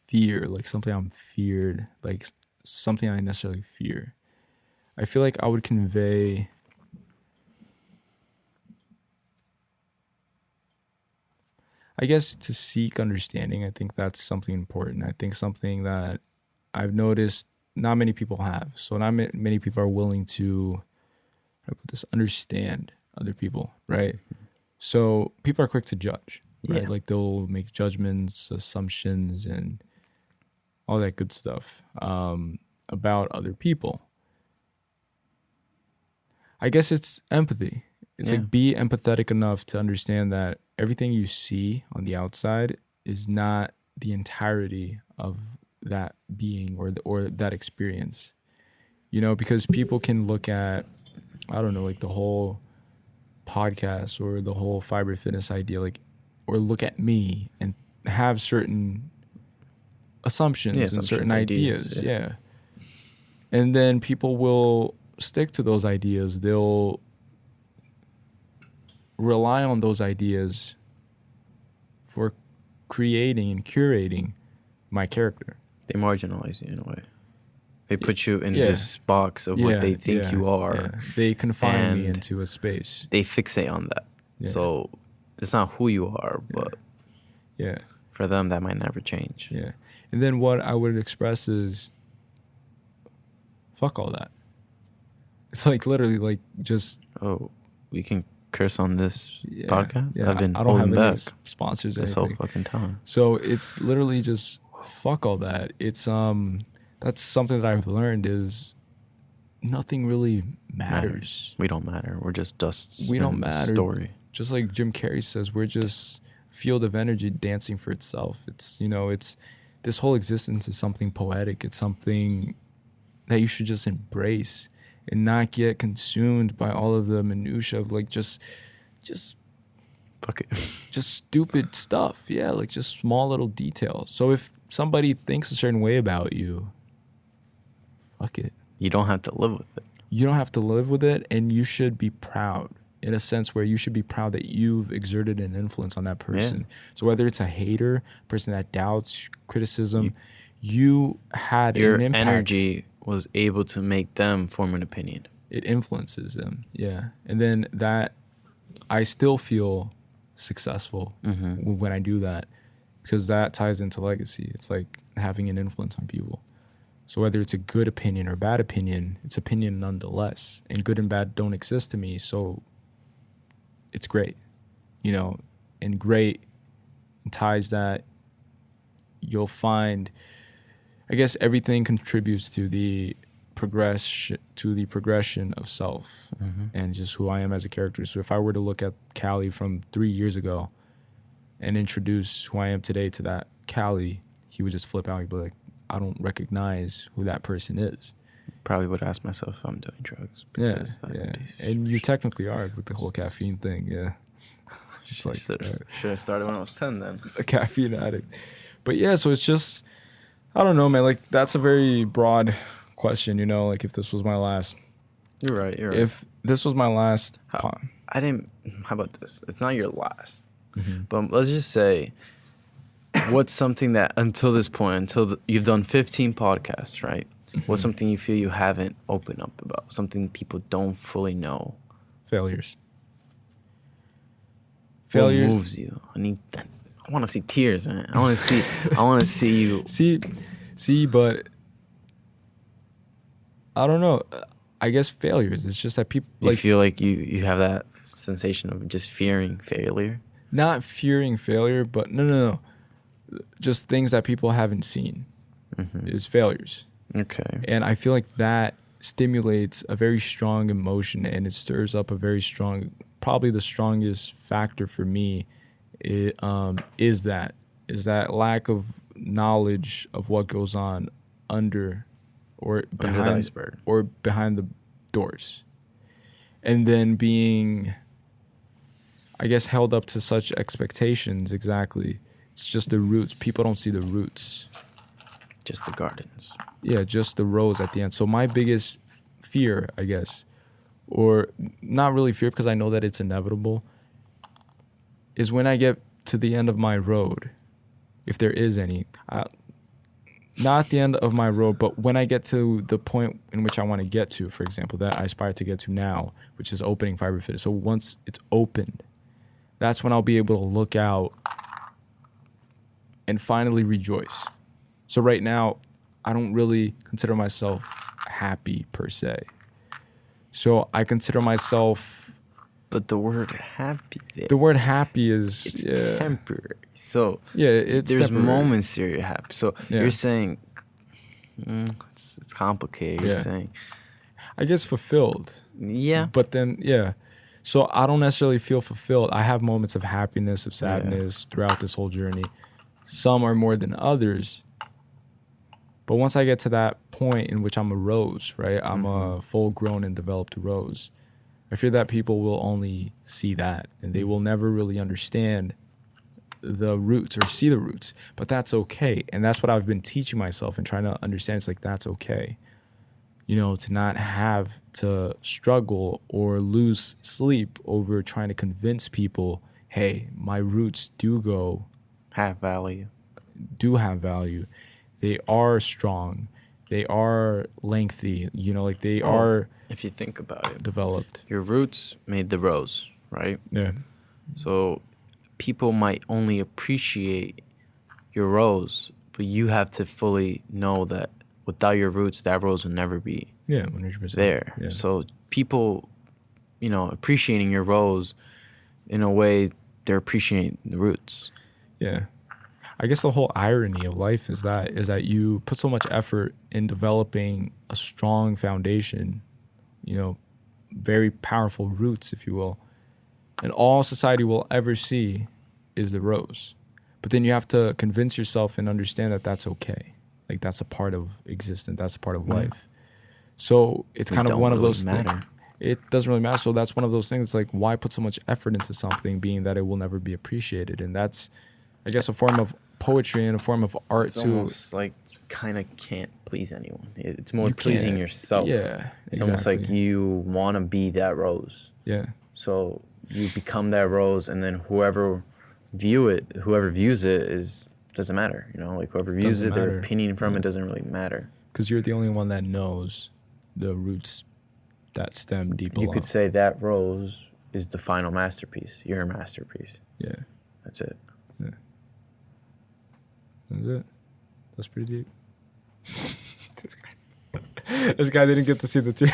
fear, like something I'm feared, like something I necessarily fear. I feel like I would convey I guess to seek understanding. I think that's something important. I think something that I've noticed not many people have. So not many people are willing to, how do I put this, understand other people, right? So people are quick to judge, right? Yeah. Like they'll make judgments, assumptions, and all that good stuff about other people. I guess it's empathy. It's like be empathetic enough to understand that everything you see on the outside is not the entirety of that being or that experience. You know, because people can look at, I don't know, like the whole podcast or the whole fiber fitness idea, like, or look at me and have certain assumptions and certain ideas. Yeah. And then people will stick to those ideas. They'll rely on those ideas for creating and curating my character. They marginalize you in a way. They put you in this box of what they think you are. Yeah. They confine me into a space. They fixate on that. Yeah. So it's not who you are, but for them, that might never change. Yeah. And then what I would express is, fuck all that. It's like literally like just... Oh, we can curse on this podcast? Yeah, I've been I don't have back any sponsors or this anything. whole fucking time. So it's literally just fuck all that. It's that's something that I've learned is nothing really matters. We don't matter. We're just dust. We don't matter. Story. Just like Jim Carrey says, we're just a field of energy dancing for itself. It's, you know, it's this whole existence is something poetic. It's something that you should just embrace and not get consumed by all of the minutia of like just Fuck it. just stupid stuff. Yeah, like just small little details. So if somebody thinks a certain way about you, fuck it. You don't have to live with it. You don't have to live with it, and you should be proud in a sense where you should be proud that you've exerted an influence on that person. Yeah. So whether it's a hater, person that doubts, criticism, you had Your an impact. energy was able to make them form an opinion. It influences them. Yeah. And then that, I still feel successful when I do that, because that ties into legacy. It's like having an influence on people. So whether it's a good opinion or bad opinion, it's opinion nonetheless. And good and bad don't exist to me, so it's great. And great ties that you'll find, I guess everything contributes to the progression of self and just who I am as a character. So if I were to look at Callie from 3 years ago and introduce who I am today to that Callie, he would just flip out. He'd be like, I don't recognize who that person is. Probably would ask myself if I'm doing drugs. Yeah. And you technically are with the whole caffeine thing. Yeah. It's like, should have started when I was 10 then. A caffeine addict. But yeah, so it's just, I don't know, man. Like, that's a very broad question, like if this was my last. You're right. If this was my last. How about this? It's not your last. But let's just say, what's something that until this point, you've done 15 podcasts, right? What's something you feel you haven't opened up about? Something people don't fully know? Failures. What moves you? I want to see tears, man. I want to see you. See, but I don't know. I guess failures. It's just that people feel like you have that sensation of just fearing failure. Not fearing failure, but no. Just things that people haven't seen is failures. Okay. And I feel like that stimulates a very strong emotion, and it stirs up a very strong, probably the strongest factor for me is that lack of knowledge of what goes on under the iceberg or behind the doors. And then being, I guess, held up to such expectations. Exactly. It's just the roots. People don't see the roots. Just the gardens. Yeah, just the rows at the end. So my biggest fear, I guess, or not really fear because I know that it's inevitable, is when I get to the end of my road, if there is any, not the end of my road, but when I get to the point in which I want to get to, for example, that I aspire to get to now, which is opening Fiber Fitness. So once it's opened, that's when I'll be able to look out and finally rejoice. So right now, I don't really consider myself happy per se. So I consider myself. But the word happy. The word happy is. It's temporary. So yeah, there's temporary. Moments here you're happy. So you're saying it's complicated. You're saying, I guess fulfilled. Yeah. But then so I don't necessarily feel fulfilled. I have moments of happiness, of sadness throughout this whole journey. Some are more than others. But once I get to that point in which I'm a rose, right? I'm a full-grown and developed rose. I fear that people will only see that, and they will never really understand the roots or see the roots. But that's okay, and that's what I've been teaching myself and trying to understand. It's like, that's okay, to not have to struggle or lose sleep over trying to convince people, hey, my roots do have value. They are strong. They are lengthy. They are. If you think about it, developed. Your roots made the rose, right? Yeah. So people might only appreciate your rose, but you have to fully know that without your roots, that rose will never be 100% there. Yeah. So people, appreciating your rose, in a way, they're appreciating the roots. Yeah. I guess the whole irony of life is that you put so much effort in developing a strong foundation, very powerful roots, if you will, and all society will ever see is the rose. But then you have to convince yourself and understand that that's okay. Like, that's a part of existence. That's a part of life. So it's kind of don't one of really those things. matter. It doesn't really matter. So that's one of those things. It's like, why put so much effort into something, being that it will never be appreciated? And that's, I guess, a form of poetry and a form of art It's too. almost like you kind of can't please anyone. It's more You pleasing can't- yourself. Yeah, It's almost like exactly. you want to be that rose. Yeah, So you become that rose, and then whoever views it doesn't matter. Like whoever views Doesn't it, their matter. opinion from it doesn't really matter. because you're the only one that knows the roots that stem deep You below. could say that rose is the final masterpiece. Your masterpiece. Yeah, That's it. that's it. That's pretty deep. This guy didn't get to see the tea.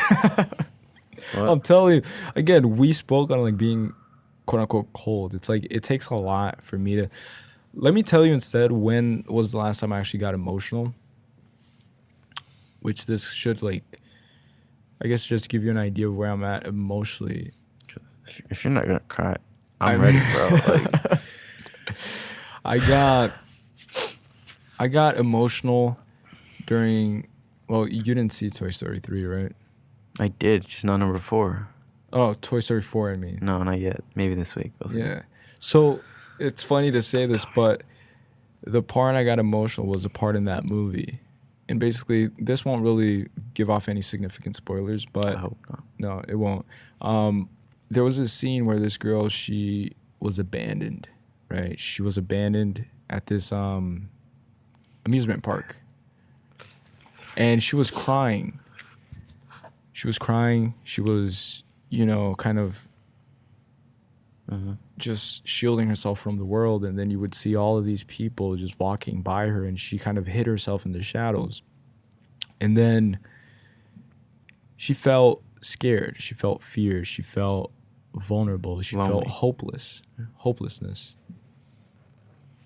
What? I'm telling you, again, we spoke on like being quote unquote cold. It's like it takes a lot for me to. Let me tell you instead, when was the last time I actually got emotional? Which this should like, I guess, just give you an idea of where I'm at emotionally. If you're not gonna cry, I I'm mean- ready, bro. Like, I got emotional during. Well, you didn't see Toy Story 3, right? I did, just not number 4. Oh, Toy Story 4, I mean. No, not yet. Maybe this week. We'll see. Yeah. So it's funny to say this, but the part I got emotional was a part in that movie. And basically, this won't really give off any significant spoilers, but I hope not. no, it won't. There was a scene where this girl, she was abandoned, right? She was abandoned at this amusement park. And she was crying. She was crying. She was, kind of just shielding herself from the world. And then you would see all of these people just walking by her, and she kind of hid herself in the shadows. And then she felt scared. She felt fear. She felt vulnerable. She Lonely. felt hopelessness.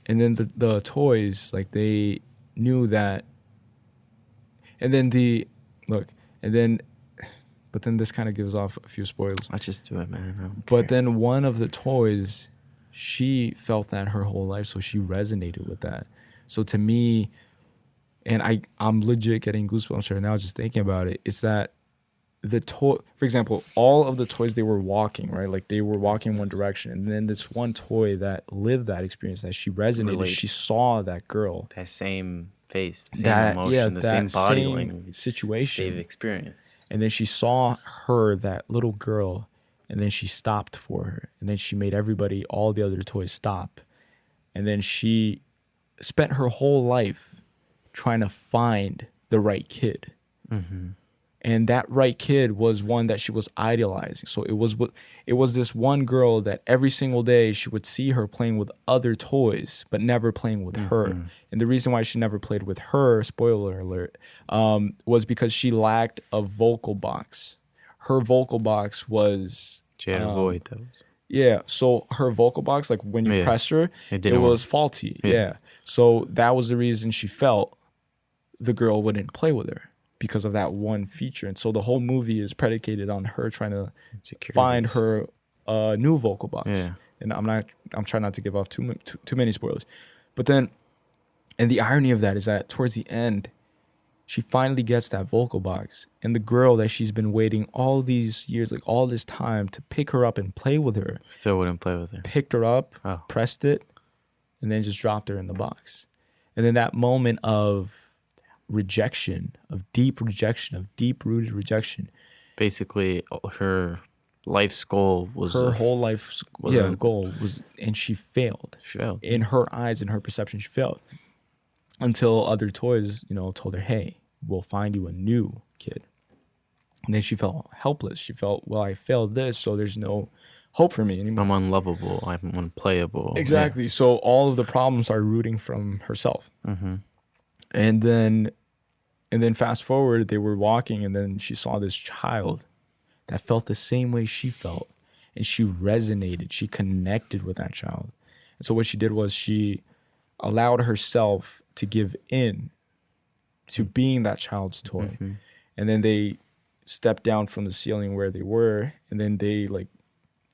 And then the toys, like, they knew that. And then but then this kind of gives off a few spoilers. Let's just do it, man. I don't But care. then one of the toys, she felt that her whole life, so she resonated with that. So to me, and I'm legit getting goosebumps right now just thinking about it, it's that the toy, for example, all of the toys, they were walking, right? Like they were walking one direction. And then this one toy that lived that experience, that she resonated, Relate. she saw that girl. That same face, the same That, emotion, the that same body same language situation. they've experienced. And then she saw her, that little girl, and then she stopped for her. And then she made everybody, all the other toys, stop. And then she spent her whole life trying to find the right kid. Mm-hmm. And that right kid was one that she was idealizing. So it was this one girl that every single day she would see her playing with other toys, but never playing with her. And the reason why she never played with her, spoiler alert, was because she lacked a vocal box. Her vocal box was She had to avoid those. yeah. So her vocal box, like when you Yeah. press her, It it didn't was work. faulty. Yeah. Yeah. So that was the reason she felt the girl wouldn't play with her, because of that one feature. And so the whole movie is predicated on her trying to find her new vocal box. Yeah. And I'm trying not to give off too many spoilers. But then, and the irony of that is that towards the end, she finally gets that vocal box. And the girl that she's been waiting all these years, like all this time, to pick her up and play with her, Still wouldn't play with her. picked her up, Oh. pressed it, and then just dropped her in the box. And then that moment of rejection, of deep rooted rejection. Basically, her life's goal was Her whole life's goal was, and she failed. She failed. In her eyes, in her perception, she failed. Until other toys, told her, hey, we'll find you a new kid. And then she felt helpless. She felt, well, I failed this, so there's no hope for me anymore. I'm unlovable. I'm unplayable. Exactly. So all of the problems are rooting from herself. Mm-hmm. And then fast forward, they were walking, and then she saw this child that felt the same way she felt. And she resonated. She connected with that child. And so what she did was she allowed herself to give in to being that child's toy. Mm-hmm. And then they stepped down from the ceiling where they were, and then they like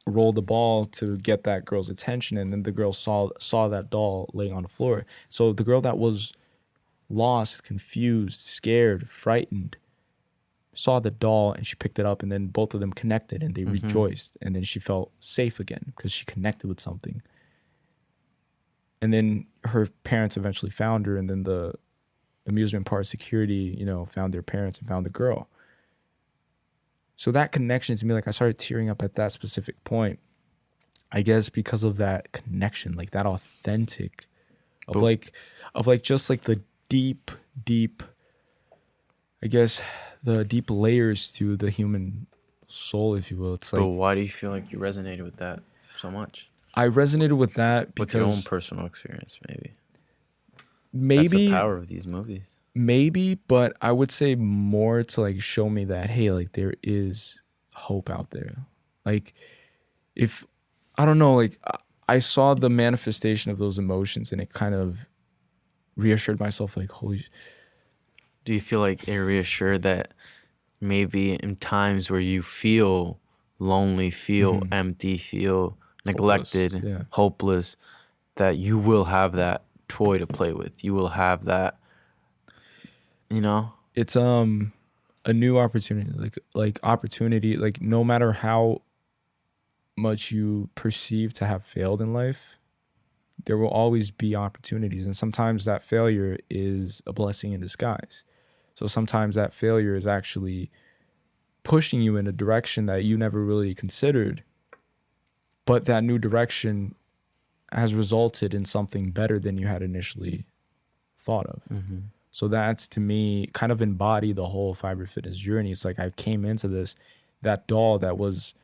rolled the ball to get that girl's attention. And then the girl saw that doll laying on the floor. So the girl that was lost, confused, scared, frightened, saw the doll and she picked it up, and then both of them connected and they rejoiced, and then she felt safe again because she connected with something. And then her parents eventually found her, and then the amusement park security, you know, found their parents and found the girl. So that connection to me, like I started tearing up at that specific point, I guess because of that connection, like that authentic of like just like the deep, I guess, the deep layers to the human soul, if you will. It's like, But why do you feel like you resonated with that so much? I resonated with that because What's your own personal experience, maybe? Maybe that's the power of these movies. Maybe, but I would say more to like show me that, hey, like there is hope out there. Like if, I don't know, like I saw the manifestation of those emotions and it kind of reassured myself like, holy. Do you feel like it reassured that maybe in times where you feel lonely, feel empty, feel neglected, hopeless, that you will have that toy to play with? You will have that, you know? It's a new opportunity, like opportunity, like no matter how much you perceive to have failed in life, there will always be opportunities. And sometimes that failure is a blessing in disguise. So sometimes that failure is actually pushing you in a direction that you never really considered, but that new direction has resulted in something better than you had initially thought of. So that's, to me, kind of embody the whole fiber fitness journey. It's like I came into this, that doll that was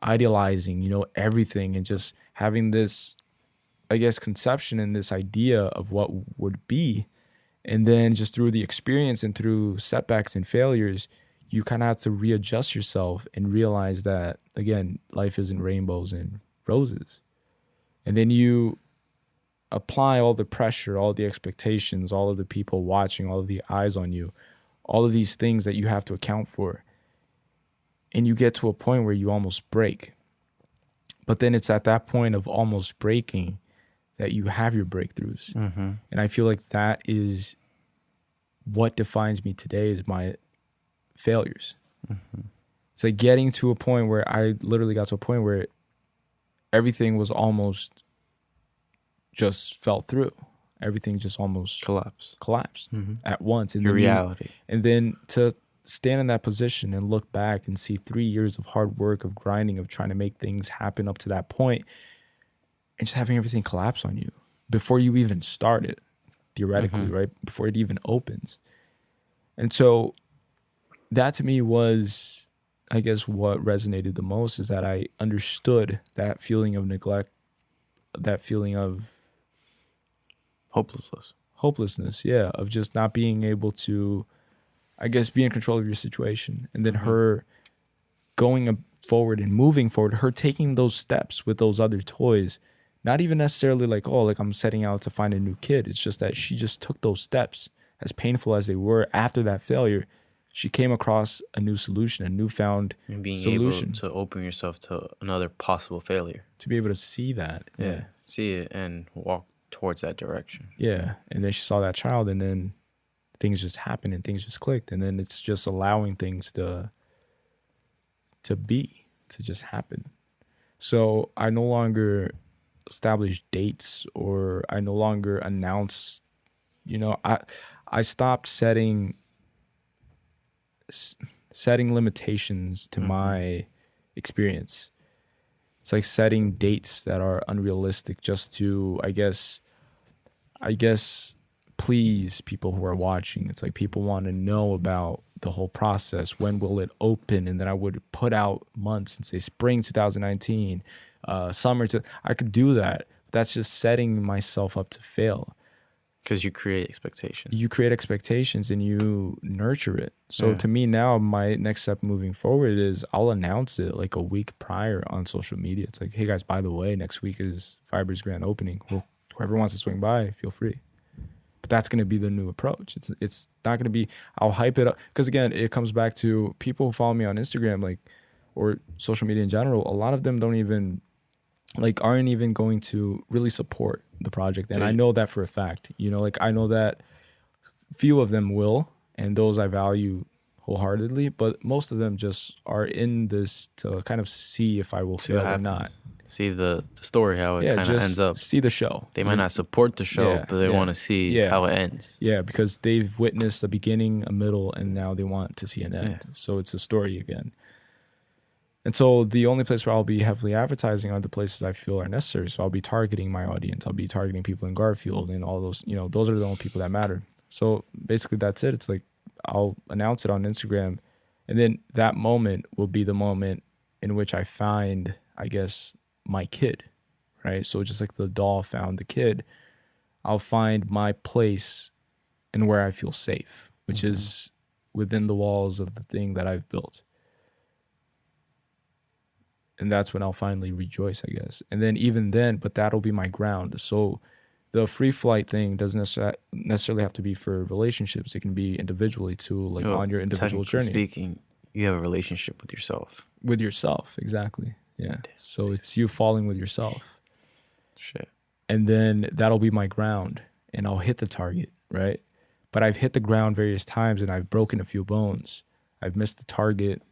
idealizing, you know, everything, and just having this, I guess, conception and this idea of what would be. And then just through the experience and through setbacks and failures, you kind of have to readjust yourself and realize that, again, life isn't rainbows and roses. And then you apply all the pressure, all the expectations, all of the people watching, all of the eyes on you, all of these things that you have to account for. And you get to a point where you almost break. But then it's at that point of almost breaking that you have your breakthroughs. And I feel like that is what defines me today, is my failures. It's like getting to a point where I literally got to a point where everything was almost just fell through. Everything just almost collapsed at once. And your reality. And then to stand in that position and look back and see 3 years of hard work, of grinding, of trying to make things happen up to that point, and just having everything collapse on you before you even start it, theoretically, right? Before it even opens. And so that to me was, I guess, what resonated the most, is that I understood that feeling of neglect, that feeling of hopelessness, yeah, of just not being able to, I guess, be in control of your situation. And then her going forward and moving forward, her taking those steps with those other toys, not even necessarily like, oh, like I'm setting out to find a new kid. It's just that she just took those steps, as painful as they were. After that failure, she came across a new solution, a newfound and being solution. able to open yourself to another possible failure. To be able to see that. Yeah. See it and walk towards that direction. Yeah. And then she saw that child, and then things just happened and things just clicked. And then it's just allowing things to just happen. So I no longer establish dates, or I no longer announce, you know, I stopped setting limitations to my experience. It's like setting dates that are unrealistic just to, I guess, please people who are watching. It's like people want to know about the whole process. When will it open? And then I would put out months and say spring 2019, summer I could do that. But that's just setting myself up to fail. Because you create expectations. You create expectations and you nurture it. So to me now, my next step moving forward is I'll announce it like a week prior on social media. It's like, hey guys, by the way, next week is Fiber's grand opening. Well, whoever wants to swing by, feel free. But that's going to be the new approach. It's not going to be, I'll hype it up. Because again, it comes back to people who follow me on Instagram, like, or social media in general. A lot of them aren't even going to really support the project. And I know that for a fact. You know, like I know that few of them will, and those I value wholeheartedly, but most of them just are in this to kind of see if I will See what fail or happens. not. See the story, how it Yeah, kind of just ends up. see the show. They might not support the show, Yeah, but they yeah, want to see yeah. how it ends. Yeah, because they've witnessed a beginning, a middle, and now they want to see an end. Yeah. So it's a story again. And so the only place where I'll be heavily advertising are the places I feel are necessary. So I'll be targeting my audience. I'll be targeting people in Garfield and all those, those are the only people that matter. So basically that's it. It's like I'll announce it on Instagram, and then that moment will be the moment in which I find, I guess, my kid, right? So just like the doll found the kid, I'll find my place and where I feel safe, which is within the walls of the thing that I've built. And that's when I'll finally rejoice, I guess. And then even then, but that'll be my ground. So the free flight thing doesn't necessarily have to be for relationships. It can be individually too, like on your individual journey. Speaking, you have a relationship with yourself. With yourself, exactly. Yeah. So it's you falling with yourself. Shit. And then that'll be my ground, and I'll hit the target, right? But I've hit the ground various times, and I've broken a few bones. I've missed the target.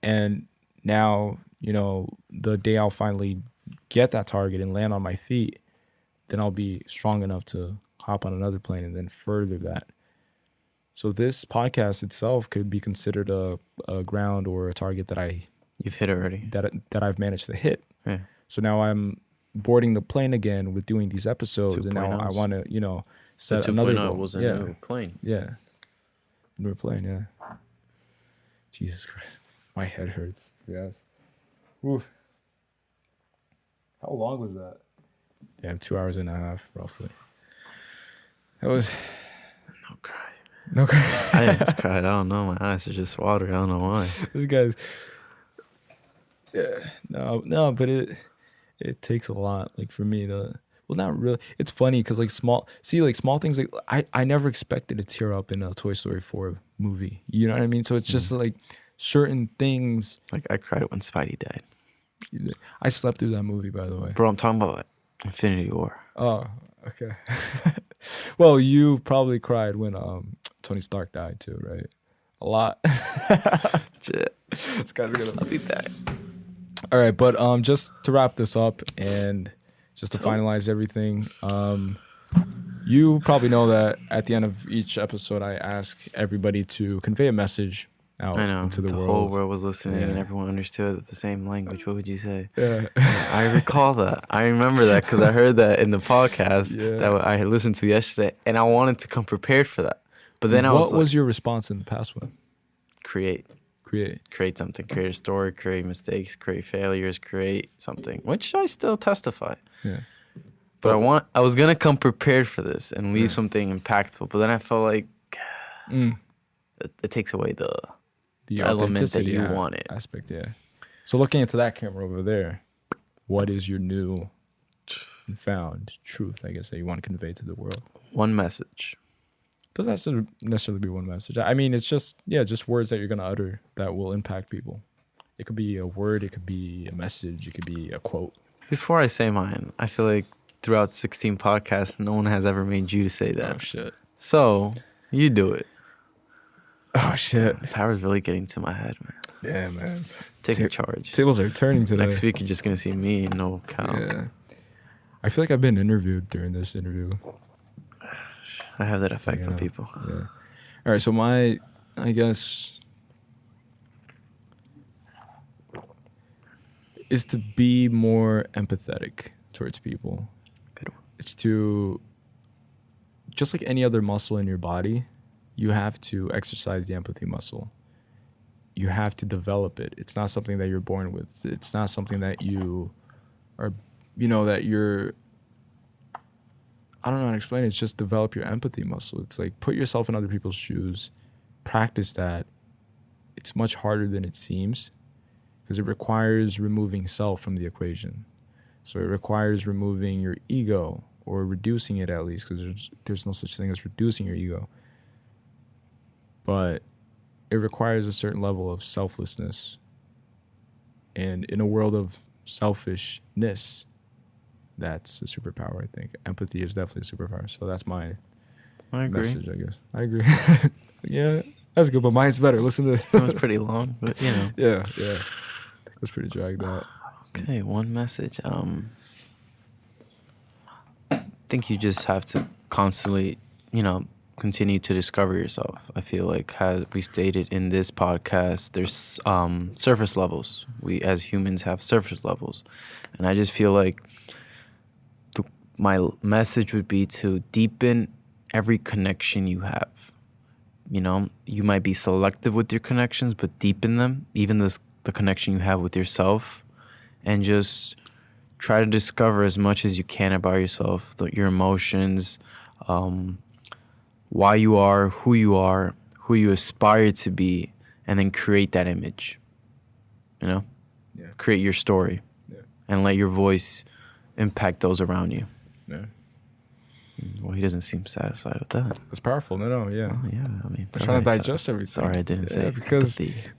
And now, the day I'll finally get that target and land on my feet, then I'll be strong enough to hop on another plane and then further that. So this podcast itself could be considered a ground or a target that you've hit already. That I've managed to hit. Yeah. So now I'm boarding the plane again with doing these episodes, and now I want to, set another goal. Was a new plane. Yeah. New plane, yeah. Jesus Christ. My head hurts, to be honest. Ooh. How long was that? Damn, 2 hours and a half, roughly. That was... No cry. No cry. I just cried. I don't know. My eyes are just watery. I don't know why. This guy's... Yeah. No, but it takes a lot, like, for me to... Well, not really. It's funny, because, like, small things, like, I never expected to tear up in a Toy Story 4 movie. You know what I mean? So it's just, like... certain things. Like, I cried when Spidey died. I slept through that movie, by the way. Bro, I'm talking about Infinity War. Oh, okay. Well, you probably cried when Tony Stark died too, right? A lot. Shit. This guy's gonna... I'll be back. All right, but just to wrap this up and just to finalize everything, you probably know that at the end of each episode, I ask everybody to convey a message out into the world. The whole world was listening and everyone understood the same language. What would you say? Yeah. I recall that. I remember that because I heard that in the podcast that I had listened to yesterday, and I wanted to come prepared for that. But then what was your response in the past one? Create something, create a story, create mistakes, create failures, create something, which I still testify. Yeah. But I was gonna come prepared for this and leave something impactful. But then I felt like it takes away the element that you wanted. Aspect, yeah. So looking into that camera over there, what is your new and found truth, I guess, that you want to convey to the world? One message. Doesn't have to necessarily be one message. I mean, it's just words that you're going to utter that will impact people. It could be a word, it could be a message, it could be a quote. Before I say mine, I feel like throughout 16 podcasts, no one has ever made you say that. Oh, shit. So, you do it. Oh, shit. The power's really getting to my head, man. Yeah, man. Taking charge. Tables are turning today. Next week, you're just going to see me, no count. Yeah. I feel like I've been interviewed during this interview. I have that effect on people. Yeah. All right, so my, I guess, is to be more empathetic towards people. Good one. It's to, just like any other muscle in your body, you have to exercise the empathy muscle. You have to develop it. It's not something that you're born with. It's not something that you are, that you're, I don't know how to explain it. It's just develop your empathy muscle. It's like put yourself in other people's shoes, practice that. It's much harder than it seems because it requires removing self from the equation. So it requires removing your ego or reducing it at least, because there's no such thing as reducing your ego. But it requires a certain level of selflessness. And in a world of selfishness, that's a superpower, I think. Empathy is definitely a superpower. So that's my message, I guess. I agree. Yeah. That's good, but mine's better. Listen to It was pretty long, but you know. Yeah. It was pretty dragged out. Okay, one message. I think you just have to constantly, continue to discover yourself. I feel like, as we stated in this podcast, there's surface levels. We as humans have surface levels, and I just feel like my message would be to deepen every connection you have. You might be selective with your connections, but deepen them, even the connection you have with yourself, and just try to discover as much as you can about yourself, your emotions, why you are, who you aspire to be, and then create that image. Create your story, and let your voice impact those around you. Yeah. Well, he doesn't seem satisfied with that. It's powerful. No, yeah. Oh, yeah, I mean, I'm trying to digest everything. Sorry, I didn't say it.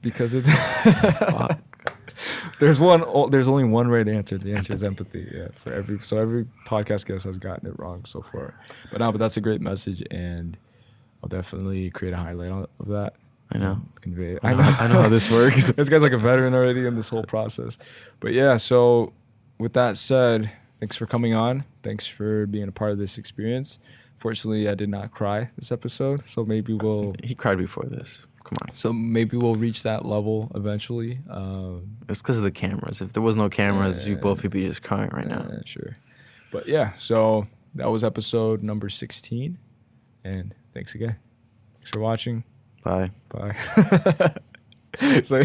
Because it's Fuck. there's only one right answer. The answer is empathy. Yeah, every podcast guest has gotten it wrong so far. But that's a great message, and I'll definitely create a highlight of that. I know. Convey it. I know how this works. This guy's like a veteran already in this whole process. But yeah, so with that said, thanks for coming on. Thanks for being a part of this experience. Fortunately, I did not cry this episode, so maybe we'll... He cried before this. Come on. So maybe we'll reach that level eventually. It's because of the cameras. If there was no cameras, you both would be just crying right now. Sure. But yeah, so that was episode number 16. And thanks again. Thanks for watching. Bye. So,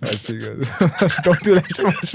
I see you guys. Don't do that too much.